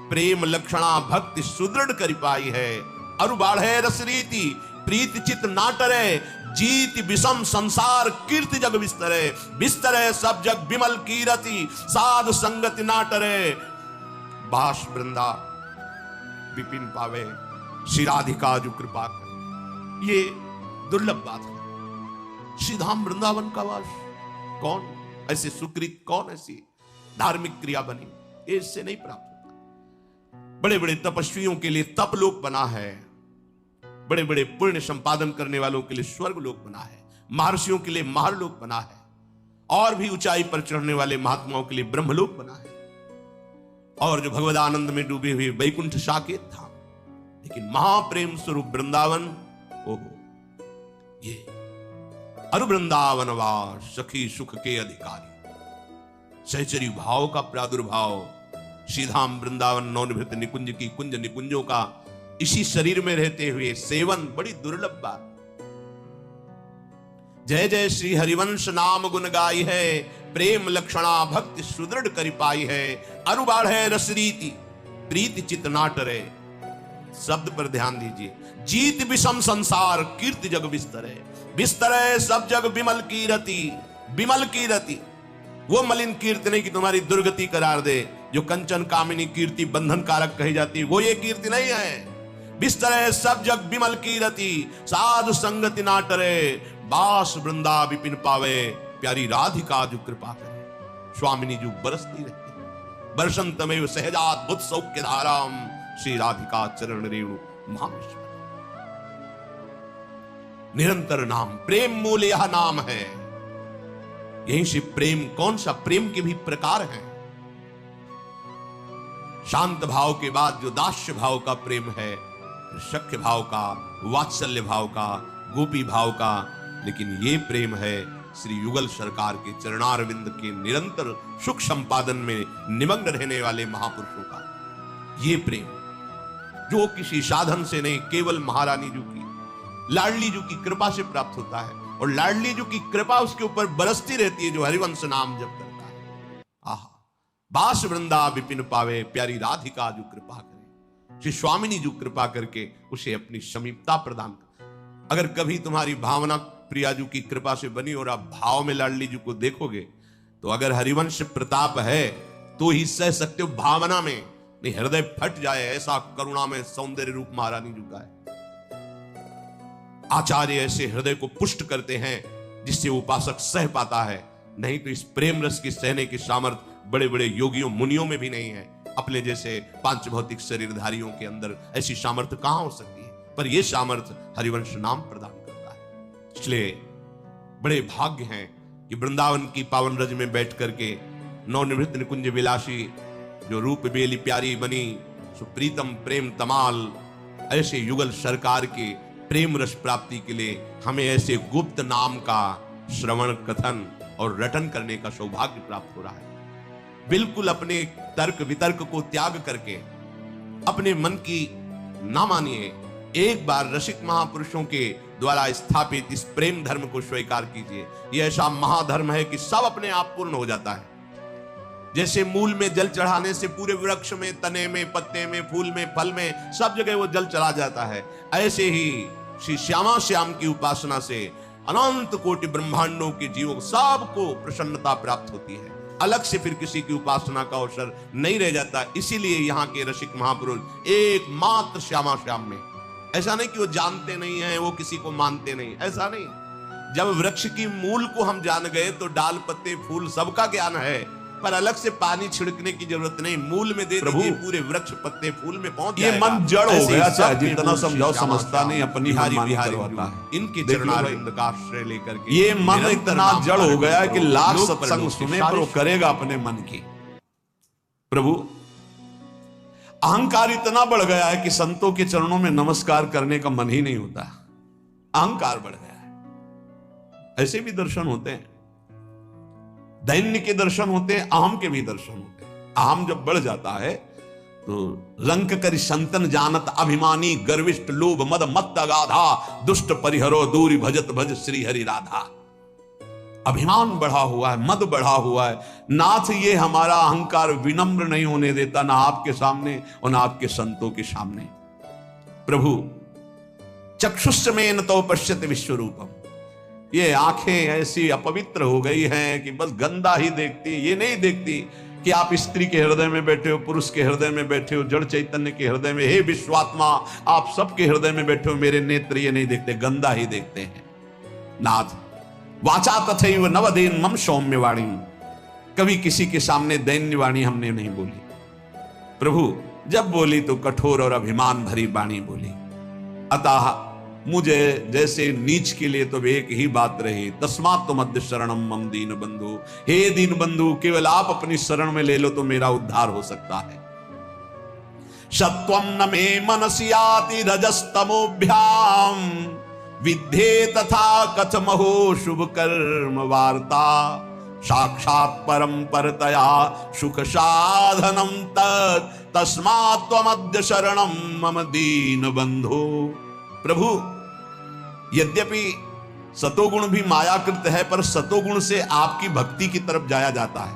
प्रेम लक्षणा भक्ति सुदृढ़ कर पाई है। अरु बाढ़े रस रीति प्रीति चित नाटरे, जीत विषम संसार कीर्ति जग विस्तरे। विस्तरे सब जग विमल कीरति, साध संगति नाटरे। बास वृंदा विपिन पावे, श्री राधिका जो कृपा करे। ये दुर्लभ बात है। श्रीधाम वृंदावन का वास, कौन ऐसे सुकृत, कौन ऐसी धार्मिक क्रिया बनी, इससे नहीं प्राप्त होता। बड़े बड़े तपस्वियों के लिए तप लोक बना है, बड़े बड़े पुण्य संपादन करने वालों के लिए स्वर्ग लोक बना है, महर्षियों के लिए महरलोक बना है, और भी ऊंचाई पर चढ़ने वाले महात्माओं के लिए ब्रह्मलोक बना है, और जो भगवदानंद में डूबे हुए वैकुंठ साकेत था। लेकिन महाप्रेम स्वरूप वृंदावन, ओहो, ये अरु वृंदावन वास सखी सुख के अधिकारी। सहचरी भाव का प्रादुर्भाव, श्रीधाम वृंदावन नवनिभृत निकुंज की कुंज निकुंजों का इसी शरीर में रहते हुए सेवन, बड़ी दुर्लभ बात। जय जय श्री हरिवंश नाम गुण गाई है, प्रेम लक्षणा भक्ति सुदृढ़ कर पाई है। अरु बाढ़े रस रीति प्रीति चित नाटरे। शब्द पर ध्यान दीजिए। जीत विषम संसार कीर्ति जग विस्तरे। विस्तरे सब जग विमल की रति, विमल की रति। वो मलिन कीर्ति नहीं कि तुम्हारी दुर्गति करार दे, जो कंचन कामिनी कीर्ति बंधन कारक कही जाती है, वो ये कीर्ति नहीं है। बिस्तरे सब जग विमल की रति, साधु संगति नाटरे। बास वृंदा विपिन पावे, प्यारी राधिका जो कृपा करे। स्वामिनी जो बरसती रहती है, बरसन तमेव सहजाद्भुत सौख्य धाराम, श्री राधिका चरण रेणु महामेश्वर। निरंतर नाम, प्रेम मूल यह नाम है। यहीं से प्रेम, कौन सा प्रेम के भी प्रकार हैं। शांत भाव के बाद जो दास्य भाव का प्रेम है, सख्य भाव का, वात्सल्य भाव का, गोपी भाव का, लेकिन ये प्रेम है श्री युगल सरकार के चरणारविंद के निरंतर सुख संपादन में निमग्न रहने वाले महापुरुषों का। ये प्रेम जो किसी साधन से नहीं, केवल महारानी जी की, लाडली जी की कृपा से प्राप्त होता है। और लाडली जी की कृपा उसके ऊपर बरसती रहती है जो हरिवंश नाम जप करता है। आहा, बास वृंदा विपिन पावे, प्यारी राधिका जो कृपा करे, श्री स्वामिनी जो कृपा करके उसे अपनी समीपता प्रदान कर। अगर कभी तुम्हारी भावना प्रिया जी की कृपा से बनी और आप भाव में लाडली जी को देखोगे, तो अगर हरिवंश प्रताप है तो ही सह सकते हो, भावना में नहीं हृदय फट जाए, ऐसा करुणा में सौंदर्य रूप महारानी जी का है। आचार्य ऐसे हृदय को पुष्ट करते हैं जिससे उपासक सह पाता है, नहीं तो इस प्रेम रस की सहने की सामर्थ्य बड़े बड़े योगियों मुनियों में भी नहीं है। अपने जैसे पांच भौतिक शरीरधारियों के अंदर ऐसी सामर्थ्य कहां हो सकती है, पर यह सामर्थ्य हरिवंश नाम प्रदान करता है। इसलिए बड़े भाग्य हैं कि वृंदावन की पावन रज में बैठ करके नवनिवृत्त निकुंज विलासी जो रूप बेली प्यारी बनी, सुप्रीतम प्रेम तमाल, ऐसे युगल सरकार के प्रेम रस प्राप्ति के लिए हमें ऐसे गुप्त नाम का श्रवण, कथन और रटन करने का सौभाग्य प्राप्त हो रहा है। बिल्कुल अपने तर्क वितर्क को त्याग करके अपने मन की ना मानिए, एक बार रसिक महापुरुषों के द्वारा स्थापित इस प्रेम धर्म को स्वीकार कीजिए। यह ऐसा महाधर्म है कि सब अपने आप पूर्ण हो जाता है। जैसे मूल में जल चढ़ाने से पूरे वृक्ष में, तने में, पत्ते में, फूल में, फल में, सब जगह वो जल चला जाता है, ऐसे ही श्री श्यामा श्याम की उपासना से अनंत कोटि ब्रह्मांडों के जीवों सबको प्रसन्नता प्राप्त होती है। अलग से फिर किसी की उपासना का अवसर नहीं रह जाता। इसीलिए यहाँ के रसिक महापुरुष एकमात्र श्यामा श्याम में, ऐसा नहीं कि वो जानते नहीं है, वो किसी को मानते नहीं, ऐसा नहीं। जब वृक्ष की मूल को हम जान गए तो डाल पत्ते फूल सबका ज्ञान है, पर अलग से पानी छिड़कने की जरूरत नहीं, मूल में दे दीजिए, पूरे वृक्ष पत्ते फूल में पहुंच जाएगा। ये मन जड़ हो गया, चाहे जितना समझाओ समझता नहीं, अपनी मनमानी करवाता है। इनके चरणारविंद का आश्रय लेकर के ये मन इतना जड़ हो गया कि लाख सत्संग सुने पर वो करेगा अपने मन की। प्रभु, अहंकार इतना बढ़ गया है कि संतों के चरणों में नमस्कार करने का मन ही नहीं होता। अहंकार बढ़ गया है। ऐसे भी दर्शन होते हैं, दैन्य के दर्शन होते हैं, अहम के भी दर्शन होते हैं। अहम जब बढ़ जाता है तो रंक करि संतन जानत अभिमानी, गर्विष्ठ लोभ मद मत्त अगाधा, दुष्ट परिहरो दूरी भजत भज श्री हरि राधा। अभिमान बढ़ा हुआ है, मद बढ़ा हुआ है। नाथ, ये हमारा अहंकार विनम्र नहीं होने देता, ना आपके सामने और ना आपके संतों के सामने। प्रभु, चक्षुष्मेन तो पश्यति विश्वरूपम, ये आंखें ऐसी अपवित्र हो गई हैं कि बस गंदा ही देखती, ये नहीं देखती कि आप स्त्री के हृदय में बैठे हो, पुरुष के हृदय में बैठे हो, जड़ चैतन्य के हृदय में, हे विश्वात्मा आप सबके हृदय में बैठे हो। मेरे नेत्र ये नहीं देखते, गंदा ही देखते हैं। नाथ, वाचा तथैव नवदेन मम सौम्य वाणी, कभी किसी के सामने दैन्य वाणी हमने नहीं बोली। प्रभु, जब बोली तो कठोर और अभिमान भरी वाणी बोली। अतः मुझे जैसे नीच के लिए तो एक ही बात रही, तस्मात् तुमद्य शरणम मम दीन बंधु, हे दीन बंधु केवल आप अपनी शरण में ले लो तो मेरा उद्धार हो सकता है। सत्वम न मे मनसि याति रजस्तमोभ्याम, विद्धे तथा कथमहो शुभ कर्म वार्ता, साक्षात् परम परतया सुख साधनम तस्मात् त्वमद्य शरणम मम दीन बंधु। प्रभु, यद्यपि सतोगुण भी मायाकृत है, पर सतोगुण से आपकी भक्ति की तरफ जाया जाता है।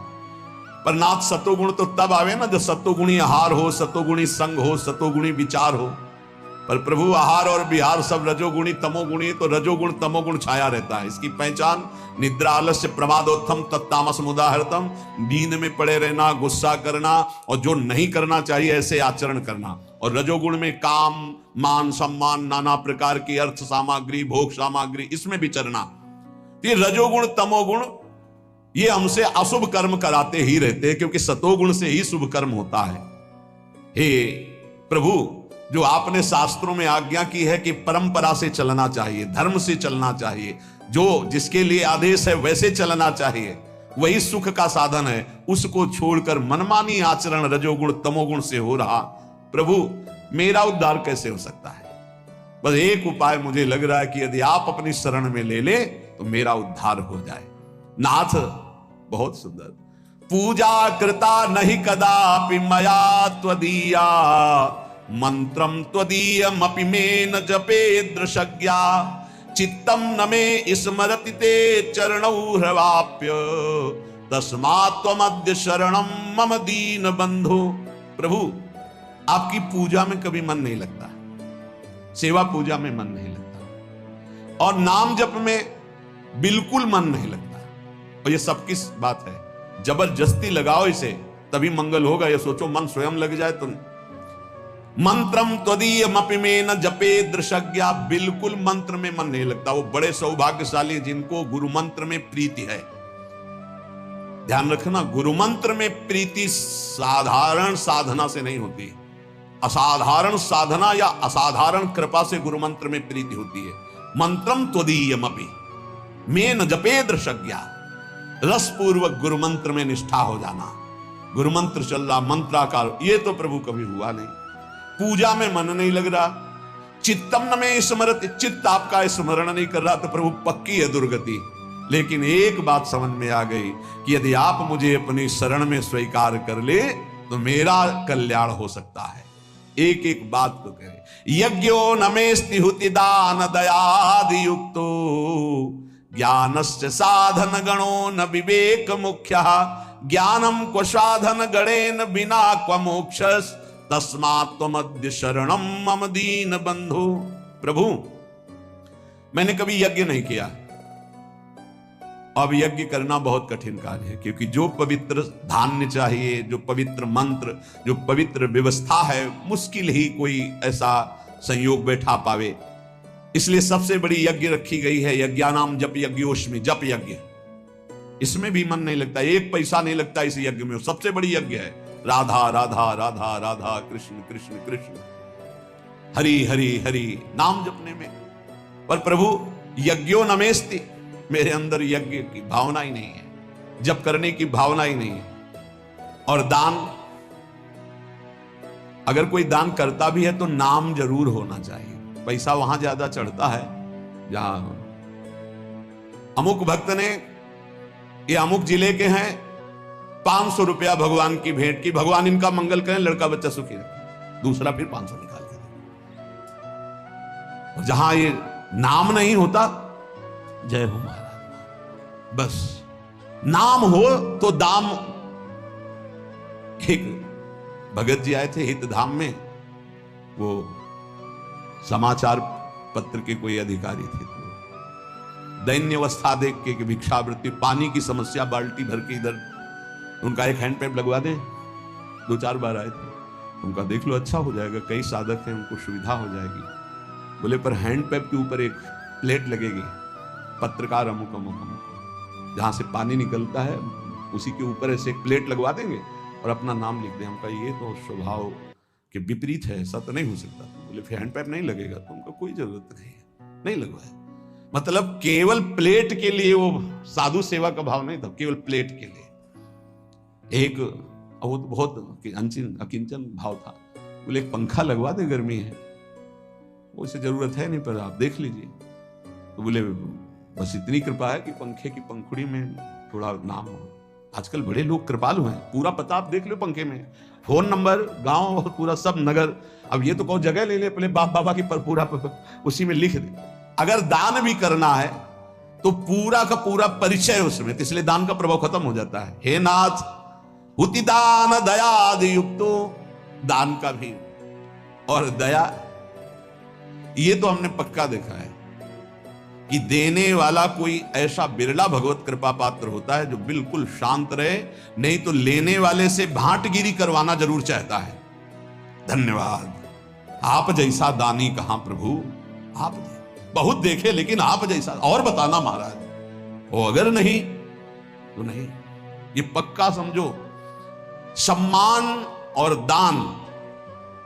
पर नाथ, सतोगुण तो तब आवे ना जब सतोगुणी आहार हो, सतोगुणी संग हो, सतोगुणी विचार हो। पर प्रभु, आहार और विहार सब रजोगुणी तमोगुणी, तो रजोगुण तमोगुण छाया रहता है। इसकी पहचान निद्रा आलस्य प्रमादोत्थम तत्तामस मुदाहरतम, नींद में पड़े रहना, गुस्सा करना और जो नहीं करना चाहिए ऐसे आचरण करना। और रजोगुण में काम, मान, सम्मान, नाना प्रकार की अर्थ सामग्री, भोग सामग्री, इसमें विचरना। ये रजोगुण तमोगुण ये हमसे अशुभ कर्म कराते ही रहते हैं, क्योंकि सतोगुण से ही शुभ कर्म होता है। हे प्रभु, जो आपने शास्त्रों में आज्ञा की है कि परंपरा से चलना चाहिए, धर्म से चलना चाहिए, जो जिसके लिए आदेश है वैसे चलना चाहिए, वही सुख का साधन है, उसको छोड़कर मनमानी आचरण रजोगुण तमोगुण से हो रहा, प्रभु मेरा उद्धार कैसे हो सकता है? बस एक उपाय मुझे लग रहा है कि यदि आप अपनी शरण में ले ले तो मेरा उद्धार हो जाए। नाथ बहुत सुंदर, पूजा कृता नहीं कदापि मया त्वदीया, मंत्रम त्वदीयमपि में न जपे दृशज्ञा, चित्तम न मे स्मरति ते चरणौ ह्रवाप्य, तस्मात् त्वमद्य शरणम मम दीन बंधु। प्रभु आपकी पूजा में कभी मन नहीं लगता, सेवा पूजा में मन नहीं लगता, और नाम जप में बिल्कुल मन नहीं लगता। और ये सबकी बात है, जबरदस्ती लगाओ इसे तभी मंगल होगा। ये सोचो मन स्वयं लग जाए तो। मंत्रम त्वदीयमपि में न जपे दृशज्ञा, बिल्कुल मंत्र में मन नहीं लगता। वो बड़े सौभाग्यशाली जिनको गुरु मंत्र में प्रीति है। ध्यान रखना, गुरु मंत्र में प्रीति साधारण साधना से नहीं होती, असाधारण साधना या असाधारण कृपा से गुरु मंत्र में प्रीति होती है। मंत्रम त्वदीयमपि में न जपे दृशज्ञा, रस पूर्वक गुरु मंत्र में निष्ठा हो जाना। गुरु मंत्र चल रहा, मंत्राकार, ये तो प्रभु कभी हुआ नहीं। पूजा में मन नहीं लग रहा, चित्तम न में स्मरति, चित्त आपका स्मरण नहीं कर रहा, तो प्रभु पक्की है दुर्गति। लेकिन एक बात समझ में आ गई कि यदि आप मुझे अपनी शरण में स्वीकार कर ले तो मेरा कल्याण हो सकता है। एक एक बात को कहे, यज्ञो नमेस्ति हुति दान दयादि युक्तो, ज्ञानस्य साधन गणो न विवेक मुख्य, ज्ञानम क्व साधन गणेन बिना क्व मोक्षस, तस्मात् त्वमद्य शरणम मम दीन बंधु। प्रभु मैंने कभी यज्ञ नहीं किया, अब यज्ञ करना बहुत कठिन कार्य है, क्योंकि जो पवित्र धान्य चाहिए, जो पवित्र मंत्र, जो पवित्र व्यवस्था है, मुश्किल ही कोई ऐसा संयोग बैठा पावे। इसलिए सबसे बड़ी यज्ञ रखी गई है, यज्ञानाम जप यज्ञोष्मि, जप यज्ञ। इसमें भी मन नहीं लगता, एक पैसा नहीं लगता इस यज्ञ में। सबसे बड़ी यज्ञ है राधा राधा राधा राधा, कृष्ण कृष्ण कृष्ण, हरि हरि हरि, नाम जपने में। पर प्रभु यज्ञो नमेस्ति, मेरे अंदर यज्ञ की भावना ही नहीं है, जप करने की भावना ही नहीं है। और दान, अगर कोई दान करता भी है तो नाम जरूर होना चाहिए। पैसा वहां ज्यादा चढ़ता है जहां अमुक भक्त ने, ये अमुक जिले के हैं, 500 रुपया भगवान की भेंट की, भगवान इनका मंगल करें, लड़का बच्चा सुखी रहे, दूसरा फिर 500 निकाल के दे। जहां ये नाम नहीं होता, जय हो महाराज, बस नाम हो तो दाम। एक भगत जी आए थे हित धाम में, वो समाचार पत्र के कोई अधिकारी थे, तो दैन्य अवस्था देख के कि भिक्षावृत्ति, पानी की समस्या, बाल्टी भर के इधर, उनका एक हैंड पैप लगवा दें। 2-4 बार आए थे, उनका देख लो अच्छा हो जाएगा, कई साधक हैं, उनको सुविधा हो जाएगी। बोले पर हैंड पैप के ऊपर एक प्लेट लगेगी, पत्रकार अमुक अमुक अमुक, जहां से पानी निकलता है उसी के ऊपर ऐसे एक प्लेट लगवा देंगे और अपना नाम लिख दें। हमका ये तो स्वभाव के विपरीत है, ऐसा तो नहीं हो सकता। बोले फिर हैंड पैप नहीं लगेगा, तो उनको कोई जरूरत नहीं है, नहीं लगवाया। मतलब केवल प्लेट के लिए, वो साधु सेवा का भाव नहीं था, केवल प्लेट के लिए। एक वो तो बहुत अकिंचन भाव था। बोले एक पंखा लगवा दे, गर्मी है, वो इसे जरूरत है नहीं, पर आप देख लीजिए। तो बोले बस इतनी कृपा है कि पंखे की पंखुड़ी में थोड़ा नाम हो। आजकल बड़े लोग कृपालु हैं, पूरा पता आप देख लो पंखे में, फोन नंबर, गांव, पूरा सब नगर। अब ये तो कहो जगह ले ले, पहले बाप बाबा की पर पूरा उसी में लिख दे। अगर दान भी करना है तो पूरा का पूरा परिचय उसमें, इसलिए दान का प्रभाव खत्म हो जाता है। हे नाथ हुति दान दयादि युक्तो, दान का भी और दया, ये तो हमने पक्का देखा है कि देने वाला कोई ऐसा बिरला भगवत कृपा पात्र होता है जो बिल्कुल शांत रहे, नहीं तो लेने वाले से भांटगिरी करवाना जरूर चाहता है। धन्यवाद, आप जैसा दानी कहां प्रभु, आप बहुत देखे लेकिन आप जैसा और बताना महाराज। वो अगर नहीं तो नहीं, ये पक्का समझो। सम्मान और दान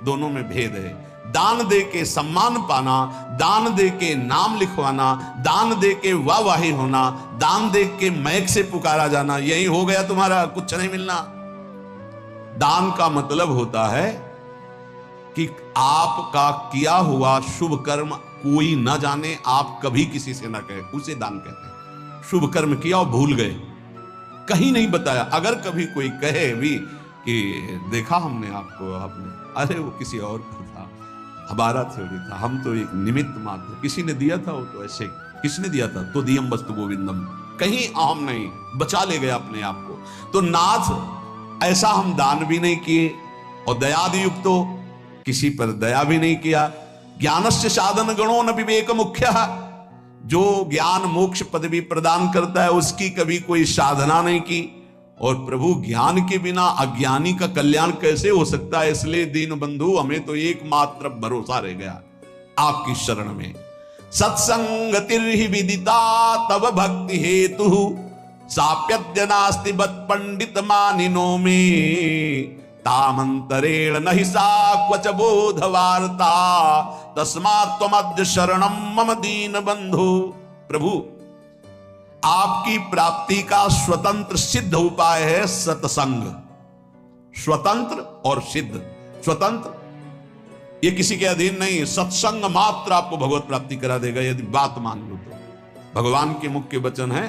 दोनों में भेद है। दान दे के सम्मान पाना, दान दे के नाम लिखवाना, दान दे के वाहवाही होना, दान दे के मैक से पुकारा जाना, यही हो गया तुम्हारा, कुछ नहीं मिलना। दान का मतलब होता है कि आपका किया हुआ शुभ कर्म कोई ना जाने, आप कभी किसी से ना कहे, उसे दान कहते हैं। शुभ कर्म किया और भूल गए, कहीं नहीं बताया। अगर कभी कोई कहे भी कि देखा हमने आपको, आपने, अरे वो किसी और का था, हमारा थोड़ी था, हम तो एक निमित्त मात्र, किसी ने दिया था, वो तो ऐसे, किसने दिया था, तो दियम वस्तु गोविंदम, कहीं अहम नहीं, बचा ले गया अपने आप को। तो नाथ ऐसा हम दान भी नहीं किए, और दयादि युक्तो, किसी पर दया भी नहीं किया। ज्ञानस्य साधन गणो न विवेक मुख्य, जो ज्ञान मोक्ष पदवी प्रदान करता है उसकी कभी कोई साधना नहीं की। और प्रभु ज्ञान के बिना अज्ञानी का कल्याण कैसे हो सकता है? इसलिए दीन बंधु हमें तो एकमात्र भरोसा रह गया आपकी शरण में। सत्संगतिर्हि विदिता तव भक्ति हेतु, साप्यद्य नास्ति बत पंडित मानिनो में, तामंतरेण नहि सा क्वच बोध वार्ता, तस्मात् त्वमद्य शरणम मम दीन बंधु। प्रभु, आपकी प्राप्ति का स्वतंत्र सिद्ध उपाय है सत्संग। स्वतंत्र और सिद्ध, स्वतंत्र ये किसी के अधीन नहीं, सत्संग मात्र आपको भगवत प्राप्ति करा देगा, यदि बात मान लो तो। भगवान के मुख्य वचन है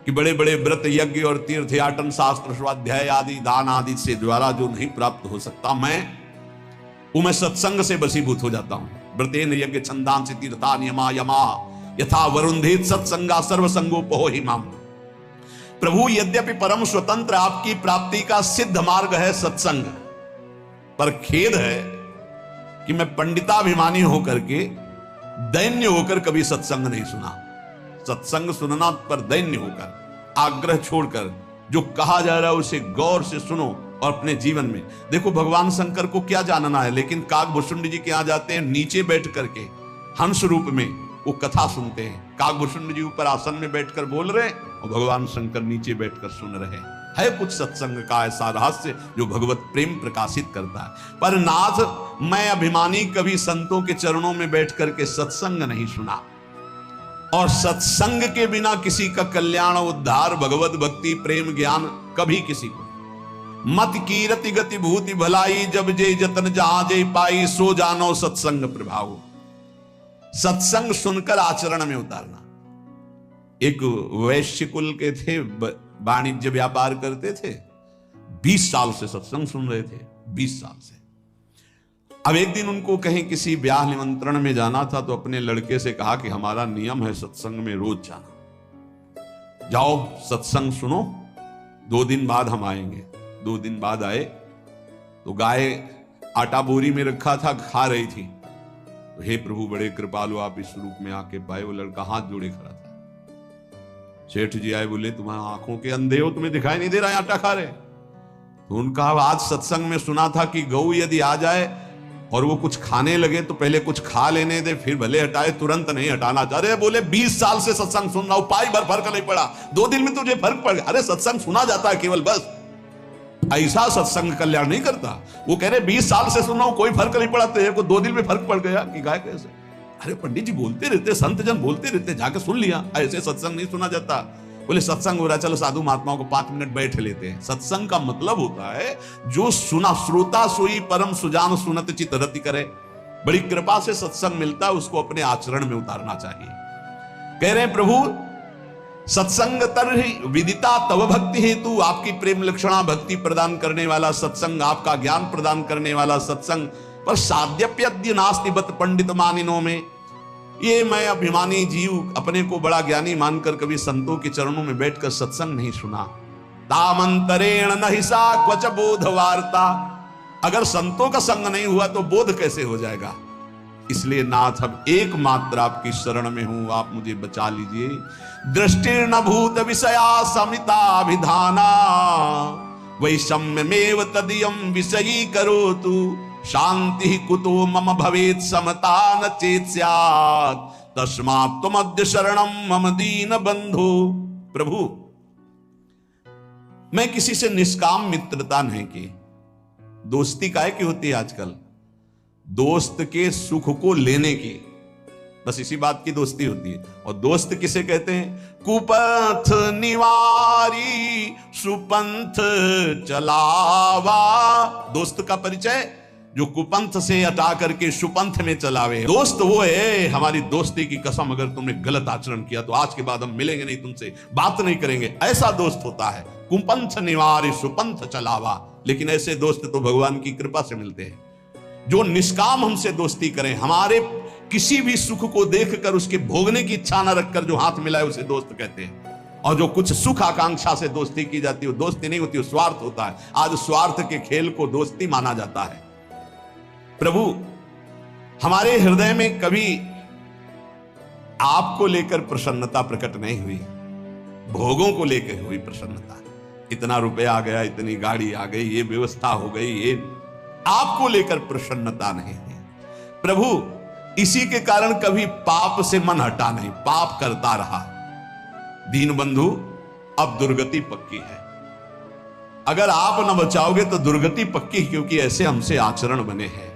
कि बड़े बड़े व्रत यज्ञ और तीर्थ याटन शास्त्र स्वाध्याय आदि दान आदि से द्वारा जो नहीं प्राप्त हो सकता, मैं सत्संग से वशीभूत हो जाता हूं। व्रतेन यज्ञ छंदान से तीर्था नियमा यमा, यथा वरुंधेत सत्संगा सर्वसंगोपहो हिमाम। प्रभु यद्यपि परम स्वतंत्र आपकी प्राप्ति का सिद्ध मार्ग है सत्संग, पर खेद है कि मैं पंडिताभिमानी होकर के, दैन्य होकर कभी सत्संग नहीं सुना। सत्संग सुनना पर दैन्य होकर, आग्रह छोड़कर, जो कहा जा रहा है उसे गौर से सुनो और अपने जीवन में देखो। भगवान शंकर को क्या जानना है, लेकिन काकभूषुंड जी के यहां जाते हैं, नीचे बैठ करके हंस रूप में वो कथा सुनते हैं। काकभूषुंड जी ऊपर आसन में बैठकर बोल रहे हैं और भगवान शंकर नीचे बैठकर सुन रहे हैं। है कुछ सत्संग का ऐसा रहस्य जो भगवत प्रेम प्रकाशित करता है। पर नाथ, मैं अभिमानी कभी संतों के चरणों में बैठ करके सत्संग नहीं सुना, और सत्संग के बिना किसी का कल्याण, उद्धार, भगवत भक्ति, प्रेम, ज्ञान कभी किसी को। मत कीरति गति भूति भलाई, जब जे जतन जहां जे पाई, सो जानो सत्संग प्रभाव। सत्संग सुनकर आचरण में उतारना। एक वैश्य कुल के थे, वाणिज्य व्यापार करते थे, 20 साल से सत्संग सुन रहे थे, 20 साल से। अब एक दिन उनको कहीं किसी ब्याह निमंत्रण में जाना था, तो अपने लड़के से कहा कि हमारा नियम है सत्संग में रोज जाना, जाओ सत्संग सुनो, 2 दिन बाद हम आएंगे। 2 दिन बाद आए तो गाय आटा बोरी में रखा था, खा रही थी। तो हे प्रभु, बड़े कृपालु आप इस रूप में आके पाए। वो लड़का हाथ जोड़े खड़ा था। सेठ जी आए, बोले तुम्हारी आंखों के अंधे हो, तुम्हें दिखाई नहीं दे रहा है आटा खा रहे? तो उनका आज सत्संग में सुना था कि गऊ यदि आ जाए और वो कुछ खाने लगे तो पहले कुछ खा लेने दे, फिर भले हटाए, तुरंत नहीं हटाना चाह रहे। बोले 20 साल से सत्संग सुन रहा हूं, पाई भर फर्क नहीं पड़ा, 2 दिन में तुझे फर्क पड़ गया। अरे सत्संग सुना जाता है केवल, बस ऐसा सत्संग कल्याण नहीं करता। वो कह रहे 20 साल से सुन रहा हूं, कोई फर्क नहीं पड़ा, तेरे को 2 दिन में फर्क पड़ गया कि गाय कैसे? अरे पंडित जी बोलते रहते, संत जन बोलते रहते, जाके सुन लिया। ऐसे सत्संग नहीं सुना जाता। बोले सत्संग हो रहा है, चलो साधु महात्माओं को 5 मिनट बैठ लेते हैं। सत्संग का मतलब होता है जो सुना, श्रोता सोई परम सुजान सुनत चित रति करे। बड़ी कृपा से सत्संग मिलता है, उसको अपने आचरण में उतारना चाहिए। कह रहे हैं प्रभु, सत्संग तरहि विदिता तव भक्ति हेतु, आपकी प्रेम लक्षणा भक्ति प्रदान करने वाला सत्संग, आपका ज्ञान प्रदान करने वाला सत्संग, पर साध्यप्यद्य नास्ति बत पंडित मानिनो में। ये मैं अभिमानी जीव अपने को बड़ा ज्ञानी मानकर कभी संतों के चरणों में बैठकर सत्संग नहीं सुना। तामंतरेण नहि सा क्वच बोध वार्ता, अगर संतों का संग नहीं हुआ तो बोध कैसे हो जाएगा? इसलिए नाथ, अब एकमात्र आपकी शरण में हूं, आप मुझे बचा लीजिए। दृष्टिर्न भूत विषया समिताभिधाना, वैषम्यमेव तदीयं विषयी करोतु, शांति कुतो मम भवेत् समता न चेत् स्यात्, तस्मात् त्वमद्य शरणं मम दीन बंधु। प्रभु, मैं किसी से निष्काम मित्रता नहीं की। दोस्ती काहे की होती है आजकल? दोस्त के सुख को लेने की, बस इसी बात की दोस्ती होती है। और दोस्त किसे कहते हैं? कुपथ निवारी सुपंथ चलावा। दोस्त का परिचय जो कुपंथ से हटा करके सुपंथ में चलावे। दोस्त वो है, हमारी दोस्ती की कसम, अगर तुमने गलत आचरण किया तो आज के बाद हम मिलेंगे नहीं, तुमसे बात नहीं करेंगे, ऐसा दोस्त होता है। कुपंथ निवारी सुपंथ चलावा। लेकिन ऐसे दोस्त तो भगवान की कृपा से मिलते हैं, जो निष्काम हमसे दोस्ती करें, हमारे किसी भी सुख को देखकर उसके भोगने की इच्छा न रखकर जो हाथ मिलाए उसे दोस्त कहते हैं। और जो कुछ सुख आकांक्षा से दोस्ती की जाती है वो दोस्ती नहीं होती, वो स्वार्थ होता है। आज स्वार्थ के खेल को दोस्ती माना जाता है। प्रभु, हमारे हृदय में कभी आपको लेकर प्रसन्नता प्रकट नहीं हुई, भोगों को लेकर हुई प्रसन्नता। इतना रुपया आ गया, इतनी गाड़ी आ गई, ये व्यवस्था हो गई, ये आपको लेकर प्रसन्नता नहीं हुई। प्रभु, इसी के कारण कभी पाप से मन हटा नहीं, पाप करता रहा। दीन बंधु, अब दुर्गति पक्की है। अगर आप न बचाओगे तो दुर्गति पक्की, क्योंकि ऐसे हमसे आचरण बने हैं।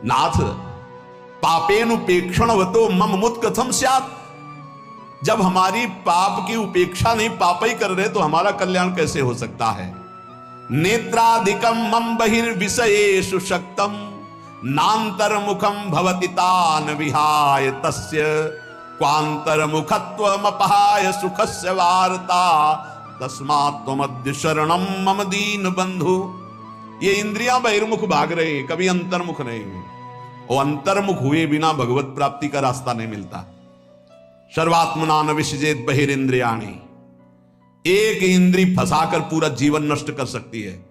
नाथ, पापेनुपेक्षणवतो मम मुत कथम स्यात्। जब हमारी पाप की उपेक्षा नहीं, पाप ही कर रहे, तो हमारा कल्याण कैसे हो सकता है? नेत्रादिकम मम बहिर्विषयेषु शक्तम नान्तर्मुखम भवति तान विहाय तस्य क्वान्तर्मुखत्वमपहाय सुखस्य वार्ता तस्मात् त्वमद्य शरणम मम दीन बंधु। ये इंद्रियां बहिर्मुख भाग रहे हैं, कभी अंतर्मुख नहीं हुए। और अंतर्मुख हुए बिना भगवत प्राप्ति का रास्ता नहीं मिलता। सर्वात्मना न विसृजेत बहिरिंद्रियाणि। एक इंद्री फंसाकर पूरा जीवन नष्ट कर सकती है।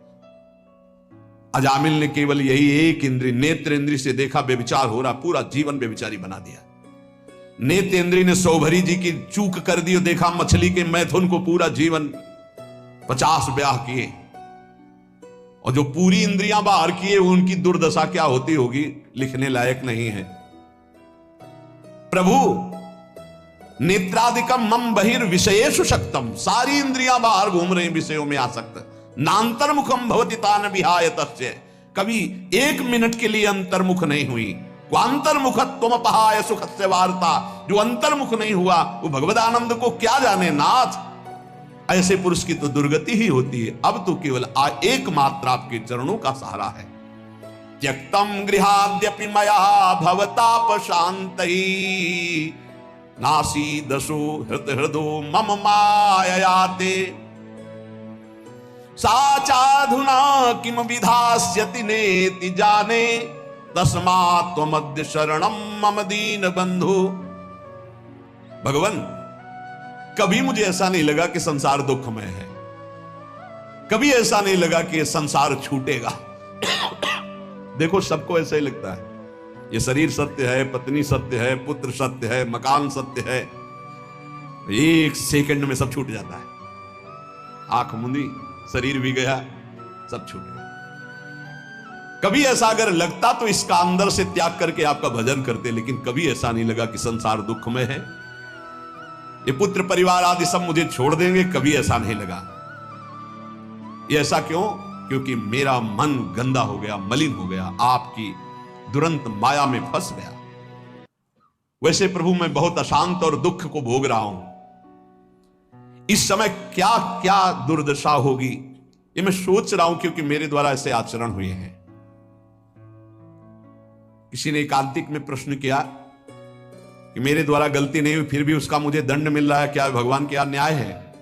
अजामिल ने केवल यही एक इंद्री, नेत्र इंद्री से देखा व्यभिचार हो रहा, पूरा जीवन व्यभिचारी बना दिया। नेत्र इंद्री ने सौभरी जी की चूक कर दी, देखा मछली के मैथुन को, पूरा जीवन 50 ब्याह किए। और जो पूरी इंद्रियां बाहर किए, उनकी दुर्दशा क्या होती होगी, लिखने लायक नहीं है। प्रभु, नेत्रादिकम मम बहिर्विषयेषु शक्तम। सारी इंद्रियां बाहर घूम रही, विषयों में आसक्त। नान्तर्मुखम भवति तान विहाय तस्य। कभी एक मिनट के लिए अंतर्मुख नहीं हुई। क्वान्तर्मुखत्वमपहाय सुखस्य वार्ता। जो अंतर्मुख नहीं हुआ वो भगवद आनंद को क्या जाने। नाथ, ऐसे पुरुष की तो दुर्गति ही होती है। अब तो केवल एकमात्र आपके चरणों का सहारा है। त्यक्तम गृहाद्यपि मया भवताप शांतहि नासी दशो हृदो मम माययाते साचाधुना किम विधास्यति नेति जाने तस्मात् त्वमद्य शरणम मम दीन बंधु। भगवान, कभी मुझे ऐसा नहीं लगा कि संसार दुखमय है, कभी ऐसा नहीं लगा कि ये संसार छूटेगा। देखो, सबको ऐसा ही लगता है। ये शरीर सत्य है, पत्नी सत्य है, पुत्र सत्य है, मकान सत्य है, एक सेकंड में सब छूट जाता है। आंख मुंदी, शरीर भी गया, सब छूट गया। कभी ऐसा अगर लगता तो इसका अंदर से त्याग करके आपका भजन करते, लेकिन कभी ऐसा नहीं लगा कि संसार दुखमय है, ये पुत्र परिवार आदि सब मुझे छोड़ देंगे, कभी ऐसा नहीं लगा। ये ऐसा क्यों? क्योंकि मेरा मन गंदा हो गया, मलिन हो गया, आपकी दुरंत माया में फंस गया। वैसे प्रभु, मैं बहुत अशांत और दुख को भोग रहा हूं। इस समय क्या क्या दुर्दशा होगी ये मैं सोच रहा हूं, क्योंकि मेरे द्वारा ऐसे आचरण हुए हैं। किसी ने एकांतिक में प्रश्न किया कि मेरे द्वारा गलती नहीं हुई, फिर भी उसका मुझे दंड मिल रहा है, क्या भगवान क्या न्याय है?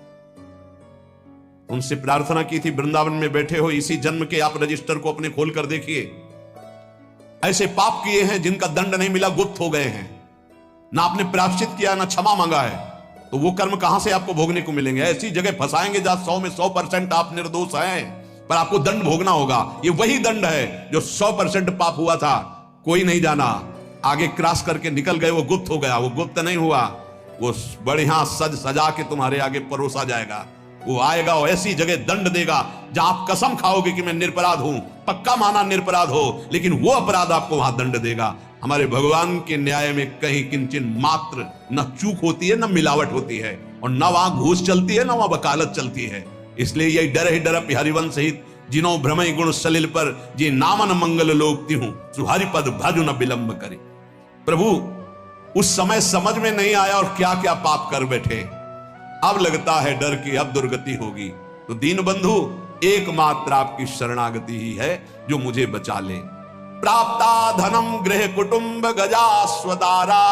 उनसे प्रार्थना की थी, वृंदावन में बैठे हो, इसी जन्म के आप रजिस्टर को अपने खोल कर देखिए। ऐसे पाप किए हैं जिनका दंड नहीं मिला, गुप्त हो गए हैं, ना आपने प्रायश्चित किया, ना क्षमा मांगा है, तो वो कर्म कहां से आपको भोगने को मिलेंगे? ऐसी जगह फंसाएंगे जहां 100 में 100% आप निर्दोष हैं, पर आपको दंड भोगना होगा। ये वही दंड है जो 100% पाप हुआ था, कोई नहीं जाना, आगे क्रॉस करके निकल गए, वो गुप्त हो गया। वो गुप्त नहीं हुआ, वो बढ़िया सज सजा के तुम्हारे आगे परोसा जाएगा। वो आएगा और ऐसी जगह दंड देगा जहां आप कसम खाओगे कि मैं निरपराध हूं, पक्का माना निरपराध हो, लेकिन वो अपराध आपको वहां दंड देगा। हमारे भगवान के न्याय में कहीं किंचन मात्र न चूक होती है, न मिलावट होती है, और न वहां घूस चलती है, न वहां वकालत चलती है। इसलिए यही डर ही डर हरिवंश सहित जिनो भ्रमय गुण सलिल पर जे नामन मंगल लोकती हूं सुहरि पद भजु न विलंब करे। प्रभु उस समय समझ में नहीं आया और क्या क्या पाप कर बैठे, अब लगता है डर कि अब दुर्गति होगी। तो दीन बंधु एकमात्र आपकी शरणागति ही है जो मुझे बचा ले। प्राप्ता धनम गृह कुटुंब गजा स्वदारा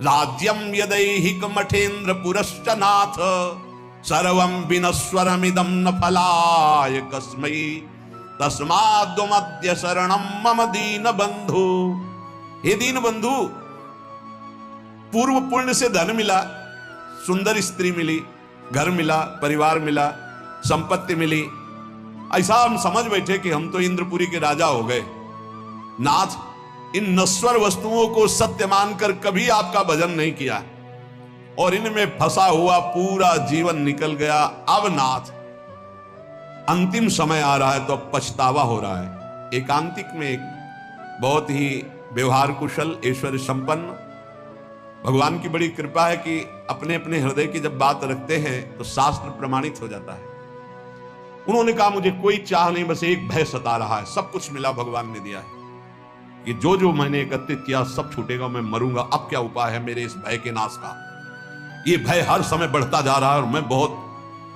राज्यम यदैहिक मठेन्द्र पुरश्च नाथ सर्वं विनश्वरमिदं न फलाय कस्मै तस्माद्वमद्य शरणं मम दीन बंधु। हे दीन बंधु, पूर्व पुण्य से धन मिला, सुंदर स्त्री मिली, घर मिला, परिवार मिला, संपत्ति मिली, ऐसा हम समझ बैठे कि हम तो इंद्रपुरी के राजा हो गए। नाथ, इन नश्वर वस्तुओं को सत्य मानकर कभी आपका भजन नहीं किया और इनमें फंसा हुआ पूरा जीवन निकल गया। अब नाथ अंतिम समय आ रहा है तो अब पछतावा हो रहा है। एकांतिक में एक बहुत ही व्यवहार कुशल, ऐश्वर्य संपन्न, भगवान की बड़ी कृपा है कि अपने अपने हृदय की जब बात रखते हैं तो शास्त्र प्रमाणित हो जाता है। उन्होंने कहा मुझे कोई चाह नहीं, बस एक भय सता रहा है, सब कुछ मिला भगवान ने दिया है, कि जो जो मैंने एकत्रित किया सब छूटेगा, मैं मरूंगा, अब क्या उपाय है मेरे इस भय के नाश का। ये भय हर समय बढ़ता जा रहा है और मैं बहुत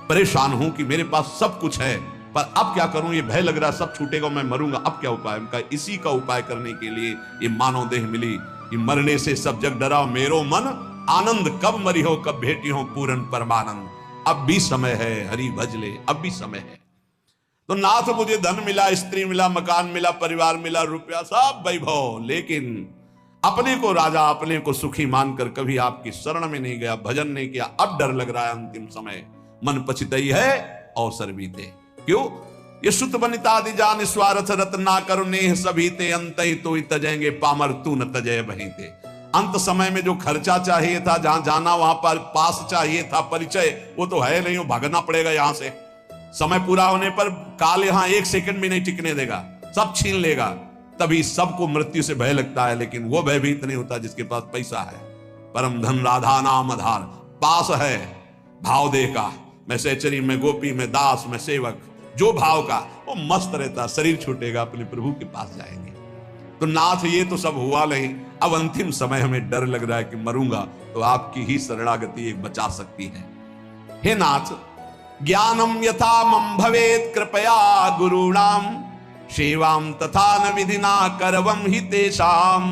परेशान हूं कि मेरे पास सब कुछ है पर अब क्या करूं, ये भय लग रहा है सब छूटेगा, मैं मरूंगा, अब क्या उपाय। उनका इसी का उपाय करने के लिए ये मानव देह मिली कि मरने से सब जग डरा मेरो मन आनंद, कब मरी हो कब भेटी हो पूरन परमानंद। अब भी समय है, हरि भज ले, अब भी समय है। तो नाथ मुझे धन मिला, स्त्री मिला, मकान मिला, परिवार मिला, रुपया, सब वैभव, लेकिन अपने को राजा, अपने को सुखी मानकर कभी आपकी शरण में नहीं गया, भजन नहीं किया। अब डर लग रहा है अंतिम समय, मन पछितई है अवसर बीते। क्यों? ये सुत बनितादि जान स्वार्थ रत्ना करुणे सभी ते अंत ही तो तजेंगे पामर तू न तजय बही थे। अंत समय में जो खर्चा चाहिए था, जहां जाना वहां पर पास चाहिए था, परिचय, वो तो है नहीं, वो भागना पड़ेगा यहां से। समय पूरा होने पर काल यहां एक सेकंड भी नहीं टिकने देगा, सब छीन लेगा। तभी सबको मृत्यु से भय लगता है, लेकिन वो भयभीत नहीं होता जिसके पास पैसा है। परम धन राधा नाम आधार, पास है भाव दे का, मैं सहचरी में गोपी में दास में सेवक, जो भाव का वो मस्त रहता, शरीर छूटेगा अपने प्रभु के पास जाएंगे। तो नाथ ये तो सब हुआ नहीं, अब अंतिम समय हमें डर लग रहा है कि मरूंगा, तो आपकी ही शरणागति एक बचा सकती है। हे नाथ, ज्ञानम यथा मम भवेत कृपया गुरुणाम सेवाम तथा न विधिना करवम हि तेषाम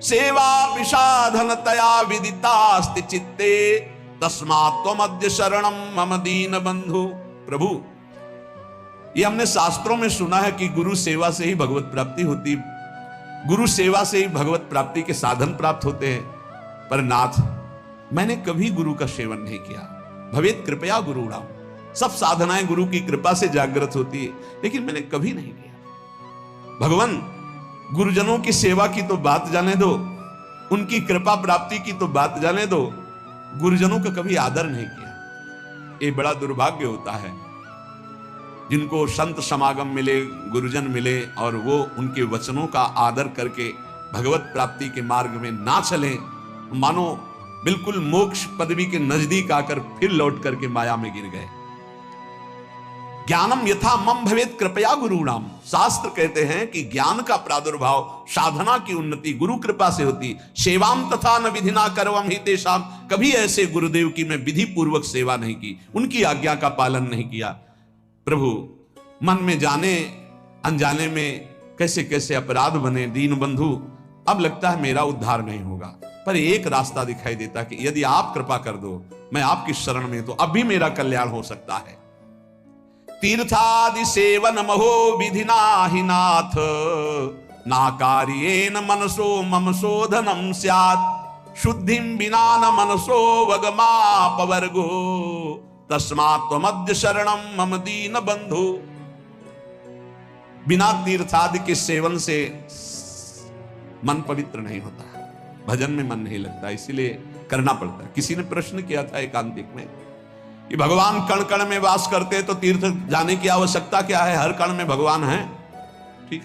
सेवा विषाधनतया विदितास्ति चित्ते तस्मात् त्वमद्य शरणम मम दीन बंधु। प्रभु, ये हमने शास्त्रों में सुना है कि गुरु सेवा से ही भगवत प्राप्ति होती, गुरु सेवा से ही भगवत प्राप्ति के साधन प्राप्त होते हैं। पर नाथ, मैंने कभी गुरु का सेवन नहीं किया। भवेत कृपया गुरुणाम, सब साधनाएं गुरु की कृपा से जागृत होती है, लेकिन मैंने कभी नहीं किया। भगवान, गुरुजनों की सेवा की तो बात जाने दो, उनकी कृपा प्राप्ति की तो बात जाने दो, गुरुजनों का कभी आदर नहीं किया। ये बड़ा दुर्भाग्य होता है जिनको संत समागम मिले, गुरुजन मिले और वो उनके वचनों का आदर करके भगवत प्राप्ति के मार्ग में ना चले, मानो बिल्कुल मोक्ष पदवी के नजदीक आकर फिर लौट करके माया में गिर गए। ज्ञानम यथा मम भवेत कृपया गुरुणाम, शास्त्र कहते हैं कि ज्ञान का प्रादुर्भाव, साधना की उन्नति गुरु कृपा से होती। सेवाम तथा न विधिना करवम हि तेषाम, कभी ऐसे गुरुदेव की मैं विधि पूर्वक सेवा नहीं की, उनकी आज्ञा का पालन नहीं किया। प्रभु, मन में जाने अनजाने में कैसे कैसे अपराध बने दीन बंधु। अब लगता है मेरा उद्धार नहीं होगा, पर एक रास्ता दिखाई देता कि यदि आप कृपा कर दो, मैं आपकी शरण में, तो अब भी मेरा कल्याण हो सकता है। तीर्थादि सेवन महो विधिना हि नाथ ना कार्येन मनसो मम शोधनम स्यात् शुद्धिं विना न मनसो वगमापवर्गो तस्मात् त्वमद्य शरणं मम दीन बंधु। बिना तीर्थादि के सेवन से मन पवित्र नहीं होता, भजन में मन नहीं लगता, इसीलिए करना पड़ता है। किसी ने प्रश्न किया था एकांतिक में कि भगवान कण कण में वास करते तो तीर्थ जाने की आवश्यकता क्या है, हर कण में भगवान है। ठीक,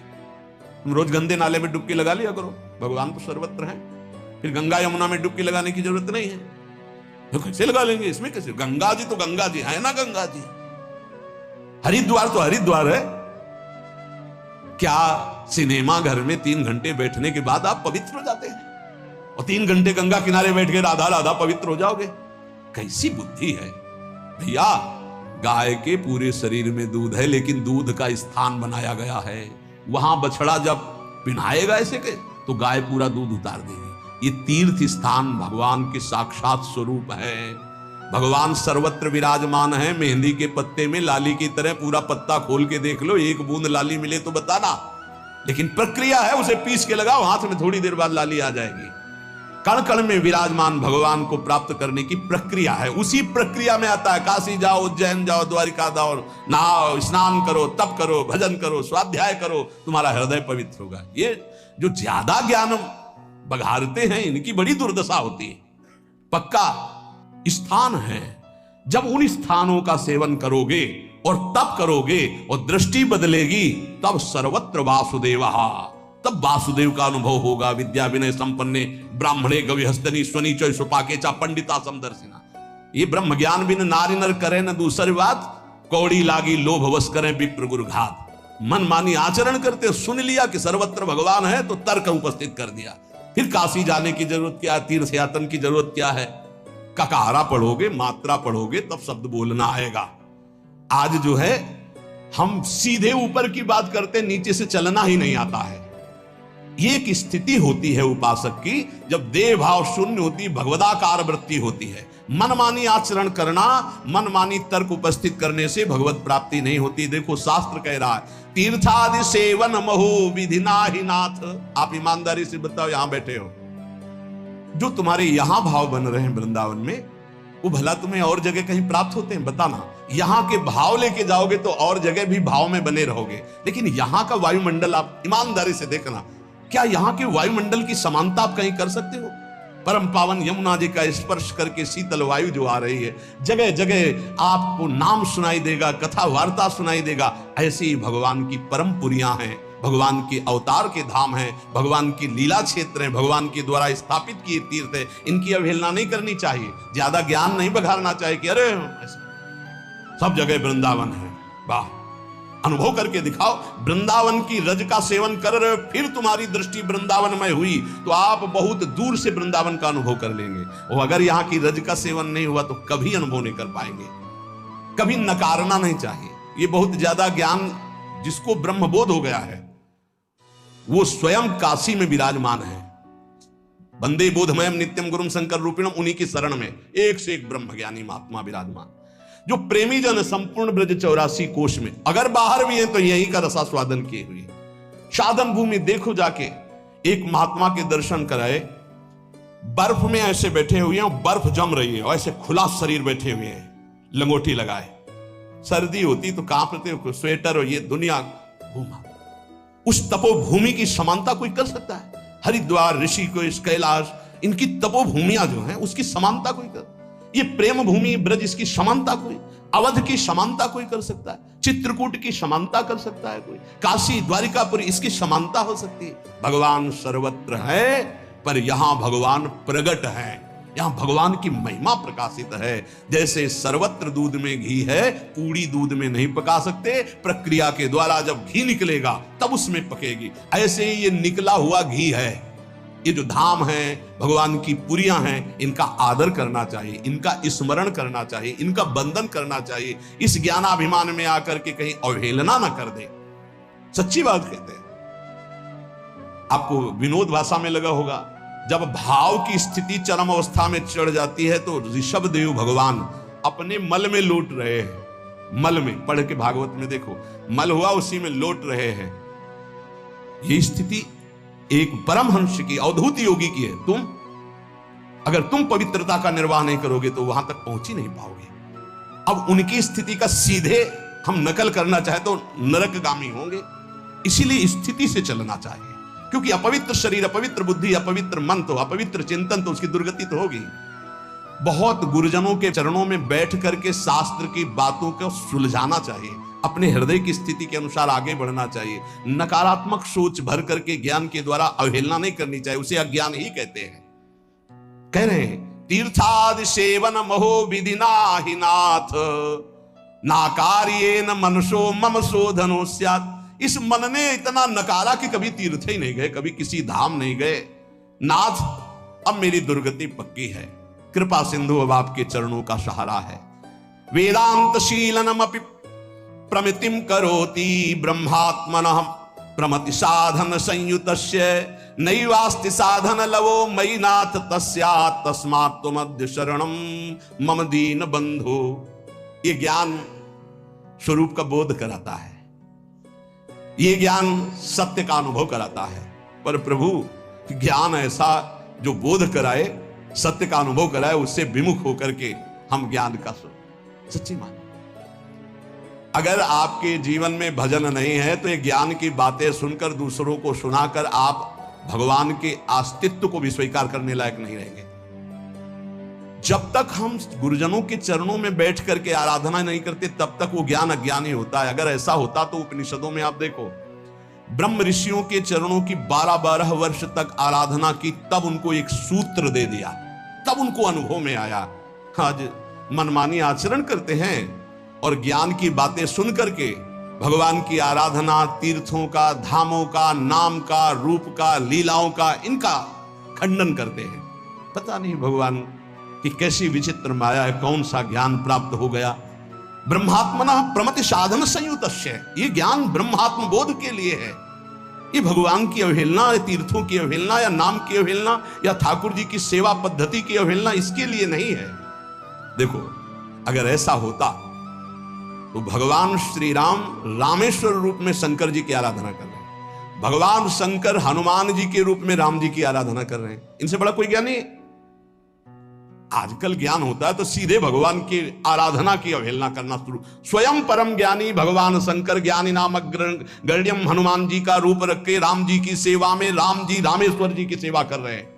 तुम रोज गंदे नाले में डुबकी लगा लिया करो, भगवान तो सर्वत्र है। फिर गंगा यमुना में डुबकी लगाने की जरूरत नहीं है, तो कैसे लगा लेंगे, इसमें कैसे? गंगा जी तो गंगा जी है ना, गंगा जी हरिद्वार तो हरिद्वार है। क्या सिनेमा घर में 3 घंटे बैठने के बाद आप पवित्र हो जाते हैं और 3 घंटे गंगा किनारे बैठ के राधा राधा पवित्र हो जाओगे? कैसी बुद्धि है भैया। गाय के पूरे शरीर में दूध है, लेकिन दूध का स्थान बनाया गया है। वहां बछड़ा जब पिन्हाएगा ऐसे के तो गाय पूरा दूध उतार देगी। ये तीर्थ स्थान भगवान के साक्षात स्वरूप है। भगवान सर्वत्र विराजमान है। मेहंदी के पत्ते में लाली की तरह पूरा पत्ता खोल के देख लो, एक बूंद लाली मिले तो बताना। लेकिन प्रक्रिया है, उसे पीस के लगाओ हाथ में, थोड़ी देर बाद लाली आ जाएगी। कण कण में विराजमान भगवान को प्राप्त करने की प्रक्रिया है। उसी प्रक्रिया में आता है काशी जाओ, उज्जैन जाओ, द्वारिका जाओ, नहाओ, स्नान करो, तप करो, भजन करो, स्वाध्याय करो, तुम्हारा हृदय पवित्र होगा। ये जो ज्यादा ज्ञान बघारते हैं इनकी बड़ी दुर्दशा होती है। पक्का स्थान है, जब उन स्थानों का सेवन करोगे और तप करोगे और दृष्टि बदलेगी, तब सर्वत्र वासुदेव, तब वासुदेव का अनुभव होगा। विद्या विनय संपन्ने ब्राह्मणे गविहस्तनी स्वनी चय सुपाके चा पंडिता समदर्शिना। ये ब्रह्म ज्ञान बिन नारी नर करे न दूसरी बात, कौड़ी लागी लोभ वश करें विप्र गुरु घात। मन मानी आचरण करते, सुन लिया कि सर्वत्र भगवान है तो तर्क उपस्थित कर दिया। फिर काशी जाने की जरूरत क्या है, तीर्थ यातन की जरूरत क्या है? ककारा पढ़ोगे, मात्रा पढ़ोगे, तब शब्द बोलना आएगा। आज जो है हम सीधे ऊपर की बात करते, नीचे से चलना ही नहीं आता है। ये एक स्थिति होती है उपासक की, जब देह भाव शून्य होती, भगवदाकार वृत्ति होती है। मनमानी आचरण करना, मनमानी तर्क उपस्थित करने से भगवत प्राप्ति नहीं होती। देखो शास्त्र कह रहा है तीर्थादि सेवन महो विधिना ही नाथ। आप ईमानदारी से बताओ, यहां बैठे हो, जो तुम्हारे यहां भाव बन रहे हैं वृंदावन में, वो भला तुम्हें और जगह कहीं प्राप्त होते हैं? बताना। यहां के भाव लेके जाओगे तो और जगह भी भाव में बने रहोगे, लेकिन यहां का वायुमंडल आप ईमानदारी से देखना, क्या यहां के वायुमंडल की समानता आप कहीं कर सकते हो? परम पावन यमुना जी का स्पर्श करके शीतल वायु जो आ रही है, जगह जगह आपको नाम सुनाई देगा, कथा वार्ता सुनाई देगा। ऐसे ही भगवान की परम पुरियां हैं, भगवान के अवतार के धाम हैं, भगवान की लीला क्षेत्र हैं, भगवान के द्वारा स्थापित किए तीर्थ है। इनकी अवहेलना नहीं करनी चाहिए, ज्यादा ज्ञान नहीं बघारना चाहिए कि अरे सब जगह वृंदावन है। वाह, अनुभव करके दिखाओ। वृंदावन की रज का सेवन कर रहे हो, फिर तुम्हारी दृष्टि वृंदावन में हुई तो आप बहुत दूर से वृंदावन का अनुभव कर लेंगे। और अगर यहां की रज का सेवन नहीं हुआ तो कभी अनुभव नहीं कर पाएंगे। कभी नकारना नहीं चाहिए। ये बहुत ज्यादा ज्ञान जिसको ब्रह्मबोध हो गया है, वो स्वयं काशी में विराजमान है। वंदे बोधमयम नित्यम गुरुम शंकर रूपिणम, उन्हीं की शरण में एक से एक ब्रह्म ज्ञानी महात्मा विराजमान, जो प्रेमी जन संपूर्ण ब्रज 84 कोश में, अगर बाहर भी हैं तो यहीं का रसास्वादन किए हुए। साधन भूमि देखो जाके, एक महात्मा के दर्शन कराए, बर्फ में ऐसे बैठे हुए हैं, बर्फ जम रही है और ऐसे खुला शरीर बैठे हुए हैं, लंगोटी लगाए। सर्दी होती तो कांपते हो, स्वेटर और ये दुनिया घूमा। उस तपोभूमि की समानता कोई कर सकता है? हरिद्वार, ऋषिकेश, कैलाश, इनकी तपोभूमियां जो हैं उसकी समानता कोई कर? ये प्रेम भूमि ब्रज, इसकी समानता कोई? अवध की समानता कोई कर सकता है? चित्रकूट की समानता कर सकता है कोई? काशी, द्वारिकापुरी, इसकी समानता हो सकती है? भगवान सर्वत्र है, पर यहां भगवान प्रगट है, यहां भगवान की महिमा प्रकाशित है। जैसे सर्वत्र दूध में घी है, पूरी दूध में नहीं पका सकते, प्रक्रिया के द्वारा जब घी निकलेगा तब उसमें पकेगी। ऐसे ही ये निकला हुआ घी है। ये जो धाम है, भगवान की पुरियां हैं, इनका आदर करना चाहिए, इनका स्मरण करना चाहिए, इनका बंधन करना चाहिए। इस ज्ञानाभिमान में आकर के कहीं अवहेलना ना कर दे। सच्ची बात कहते हैं। आपको विनोद भाषा में लगा होगा, जब भाव की स्थिति चरम अवस्था में चढ़ जाती है तो ऋषभ देव भगवान अपने मल में लौट रहे हैं। मल में, पढ़ के भागवत में देखो, मल हुआ उसी में लौट रहे हैं। ये स्थिति एक परमहंस की, अवधूत योगी की है। अगर तुम पवित्रता का निर्वाह नहीं करोगे तो वहां तक पहुंच ही नहीं पाओगे। अब उनकी स्थिति का सीधे हम नकल करना चाहे तो नरकगामी होंगे। इसीलिए स्थिति से चलना चाहिए, क्योंकि अपवित्र शरीर, अपवित्र बुद्धि, अपवित्र मन तो, अपवित्र चिंतन तो उसकी दुर्गति तो होगी। बहुत गुरुजनों के चरणों में बैठ करके शास्त्र की बातों को सुलझाना चाहिए, अपने हृदय की स्थिति के अनुसार आगे बढ़ना चाहिए। नकारात्मक सोच भर करके ज्ञान के द्वारा अवहेलना नहीं करनी चाहिए, उसे अज्ञान ही कहते हैं। कह रहे हैं तीर्थादि सेवन महो विधिना ही नाथ, नाकार्येन मनसो मम शोधनो स्यात्। इस मन ने इतना नकारा कि कभी तीर्थ ही नहीं गए, कभी किसी धाम नहीं गए। नाथ, अब मेरी दुर्गति पक्की है, कृपा सिंधु अब आपके चरणों का सहारा है। वेदांत शीलनमपि प्रमितिम करोति ब्रह्मात्मनः प्रमति साधन संयुतस्य नैवास्ति साधन लवो मयि नाथ तस्यात् तस्मात् त्वमद्य शरणं मम दीन बंधु। ये ज्ञान स्वरूप का बोध कराता है, ये ज्ञान सत्य का अनुभव कराता है। पर प्रभु, ज्ञान ऐसा जो बोध कराए, सत्य का अनुभव कराए, उससे विमुख होकर के हम ज्ञान का सच्ची मान। अगर आपके जीवन में भजन नहीं है तो ये ज्ञान की बातें सुनकर, दूसरों को सुनाकर आप भगवान के अस्तित्व को भी स्वीकार करने लायक नहीं रहेंगे। जब तक हम गुरुजनों के चरणों में बैठ करके आराधना नहीं करते, तब तक वो ज्ञान अज्ञानी होता है। अगर ऐसा होता तो उपनिषदों में आप देखो, ब्रह्म ऋषियों के चरणों की 12-12 वर्ष तक आराधना की, तब उनको एक सूत्र दे दिया, तब उनको अनुभव में आया। आज मनमानी आचरण करते हैं और ज्ञान की बातें सुन करके भगवान की आराधना, तीर्थों का, धामों का, नाम का, रूप का, लीलाओं का, इनका खंडन करते हैं। पता नहीं भगवान की कैसी विचित्र माया है, कौन सा ज्ञान प्राप्त हो गया। ब्रह्मात्मना प्रमति साधन संयुतस्य, ये ज्ञान ब्रह्मात्म बोध के लिए है। ये भगवान की अवहेलना, तीर्थों की अवहेलना, या नाम की अवहेलना, या ठाकुर जी की सेवा पद्धति की अवहेलना, इसके लिए नहीं है। देखो, अगर ऐसा होता तो भगवान श्री राम रामेश्वर रूप में शंकर जी की आराधना कर रहे हैं, भगवान शंकर हनुमान जी के रूप में राम जी की आराधना कर रहे हैं। इनसे बड़ा कोई ज्ञानी है? आजकल ज्ञान होता है तो सीधे भगवान की आराधना की अवहेलना करना शुरू। स्वयं परम ज्ञानी भगवान शंकर ज्ञानी नाम गण्यम हनुमान जी का रूप रख के राम जी की सेवा में राम जी रामेश्वर जी की सेवा कर रहे हैं।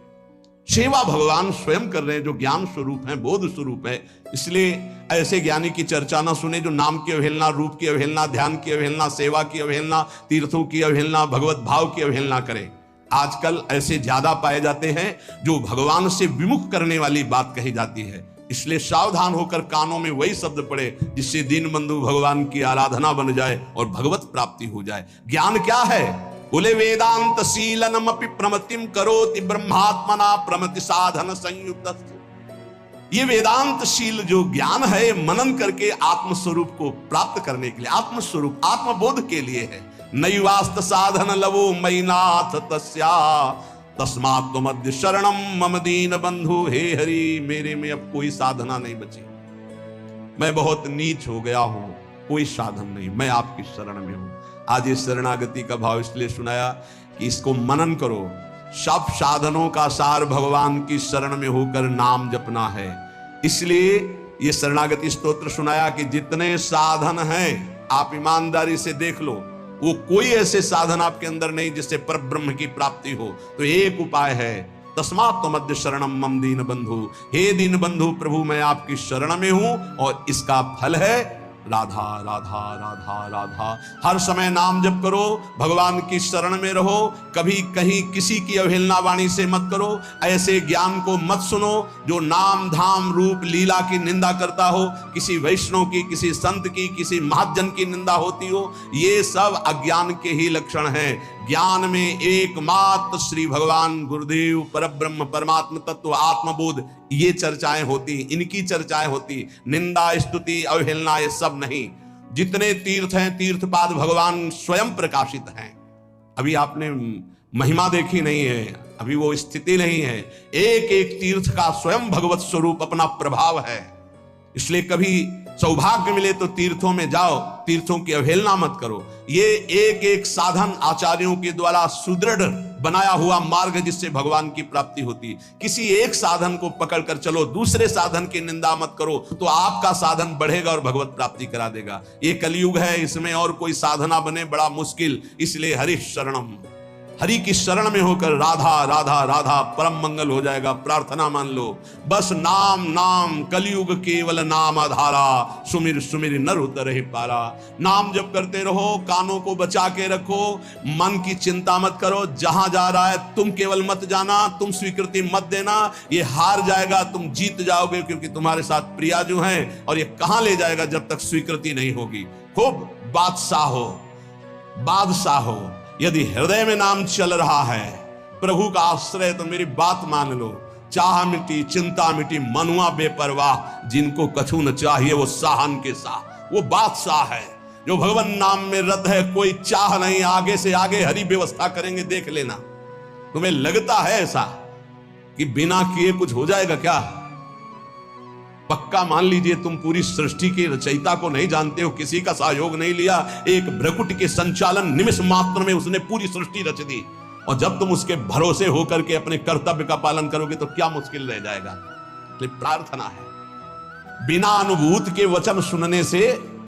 सेवा भगवान स्वयं कर रहे हैं, जो ज्ञान स्वरूप है, बोध स्वरूप है। इसलिए ऐसे ज्ञानी की चर्चा ना सुने जो नाम की अवहेलना, रूप की अवहेलना, ध्यान की अवहेलना, सेवा की अवहेलना, तीर्थों की अवहेलना, भगवत भाव की अवहेलना करे। आजकल ऐसे ज्यादा पाए जाते हैं जो भगवान से विमुख करने वाली बात कही जाती है। इसलिए सावधान होकर कानों में वही शब्द पड़े जिससे दीन बंधु भगवान की आराधना बन जाए और भगवत प्राप्ति हो जाए। ज्ञान क्या है? बोले वेदांत शीलनमपि प्रमतिम करोति ब्रह्मात्मना प्रमति साधन संयुक्त। ये वेदांत शील जो ज्ञान है, मनन करके आत्मस्वरूप को प्राप्त करने के लिए, आत्मस्वरूप आत्मबोध के लिए है। नैवास्त साधन लवो मयि नाथ तस्या तस्मात् त्वमद्य शरणम मम दीन बंधु। हे हरि, मेरे में अब कोई साधना नहीं बची, मैं बहुत नीच हो गया हूं, कोई साधन नहीं, मैं आपकी शरण में हूं। आज इस शरणागति का भाव इसलिए सुनाया कि इसको मनन करो। सब साधनों का सार भगवान की शरण में होकर नाम जपना है। इसलिए ये शरणागति स्तोत्र सुनाया कि जितने साधन हैं आप ईमानदारी से देख लो, वो कोई ऐसे साधन आपके अंदर नहीं जिससे परब्रह्म की प्राप्ति हो। तो एक उपाय है, तस्मात् त्वमद्य शरणम मम दीन बंधु। हे दीन बंधु प्रभु, मैं आपकी शरण में हूं और इसका फल है राधा राधा राधा राधा। हर समय नाम जप करो, भगवान की शरण में रहो, कभी कहीं किसी की अवहेलना वाणी से मत करो। ऐसे ज्ञान को मत सुनो जो नाम धाम रूप लीला की निंदा करता हो, किसी वैष्णव की, किसी संत की, किसी महाजन की निंदा होती हो। ये सब अज्ञान के ही लक्षण हैं। ज्ञान में एकमात्र श्री भगवान गुरुदेव परब्रह्म परमात्म तत्व आत्मबोध, ये चर्चाएं होती, इनकी चर्चाएं होती। निंदा स्तुति अवहेलना ये सब नहीं। जितने तीर्थ हैं, तीर्थपाद भगवान स्वयं प्रकाशित हैं। अभी आपने महिमा देखी नहीं है, अभी वो स्थिति नहीं है। एक एक तीर्थ का स्वयं भगवत स्वरूप अपना प्रभाव है। इसलिए कभी सौभाग्य मिले तो तीर्थों में जाओ, तीर्थों की अवहेलना मत करो। ये एक एक साधन आचार्यों के द्वारा सुदृढ़ बनाया हुआ मार्ग जिससे भगवान की प्राप्ति होती। किसी एक साधन को पकड़कर चलो, दूसरे साधन की निंदा मत करो, तो आपका साधन बढ़ेगा और भगवत प्राप्ति करा देगा। ये कलयुग है, इसमें और कोई साधना बने बड़ा मुश्किल। इसलिए हरि शरणम, हरि की शरण में होकर राधा राधा राधा परम मंगल हो जाएगा। प्रार्थना मान लो, बस नाम नाम कलयुग केवल नाम आधारा, सुमिर सुमिर नर उतरहि पारा। नाम जप करते रहो, कानों को बचा के रखो, मन की चिंता मत करो। जहां जा रहा है तुम केवल मत जाना, तुम स्वीकृति मत देना। ये हार जाएगा, तुम जीत जाओगे, क्योंकि तुम्हारे साथ प्रिया जो है। और ये कहां ले जाएगा जब तक स्वीकृति नहीं होगी। खूब बादशाह हो, बादशाह हो। यदि हृदय में नाम चल रहा है, प्रभु का आश्रय, तो मेरी बात मान लो, चाह मिटी चिंता मिटी। मनुआ बेपरवाह, जिनको कछु न चाहिए वो साहन के साह। वो बादशाह है जो भगवान नाम में रत है। कोई चाह नहीं, आगे से आगे हरि व्यवस्था करेंगे, देख लेना। तुम्हें लगता है ऐसा कि बिना किए कुछ हो जाएगा क्या? पक्का मान लीजिए, तुम पूरी सृष्टि के रचयिता को नहीं जानते हो, किसी का सहयोग नहीं लिया। एक भ्रकुट के संचालन निमिष मात्र में उसने पूरी सृष्टि रच दी। और जब तुम उसके भरोसे होकर के अपने कर्तव्य का पालन करोगे तो क्या मुश्किल रह जाएगा। इसलिए प्रार्थना है, बिना अनुभूत के वचन सुनने से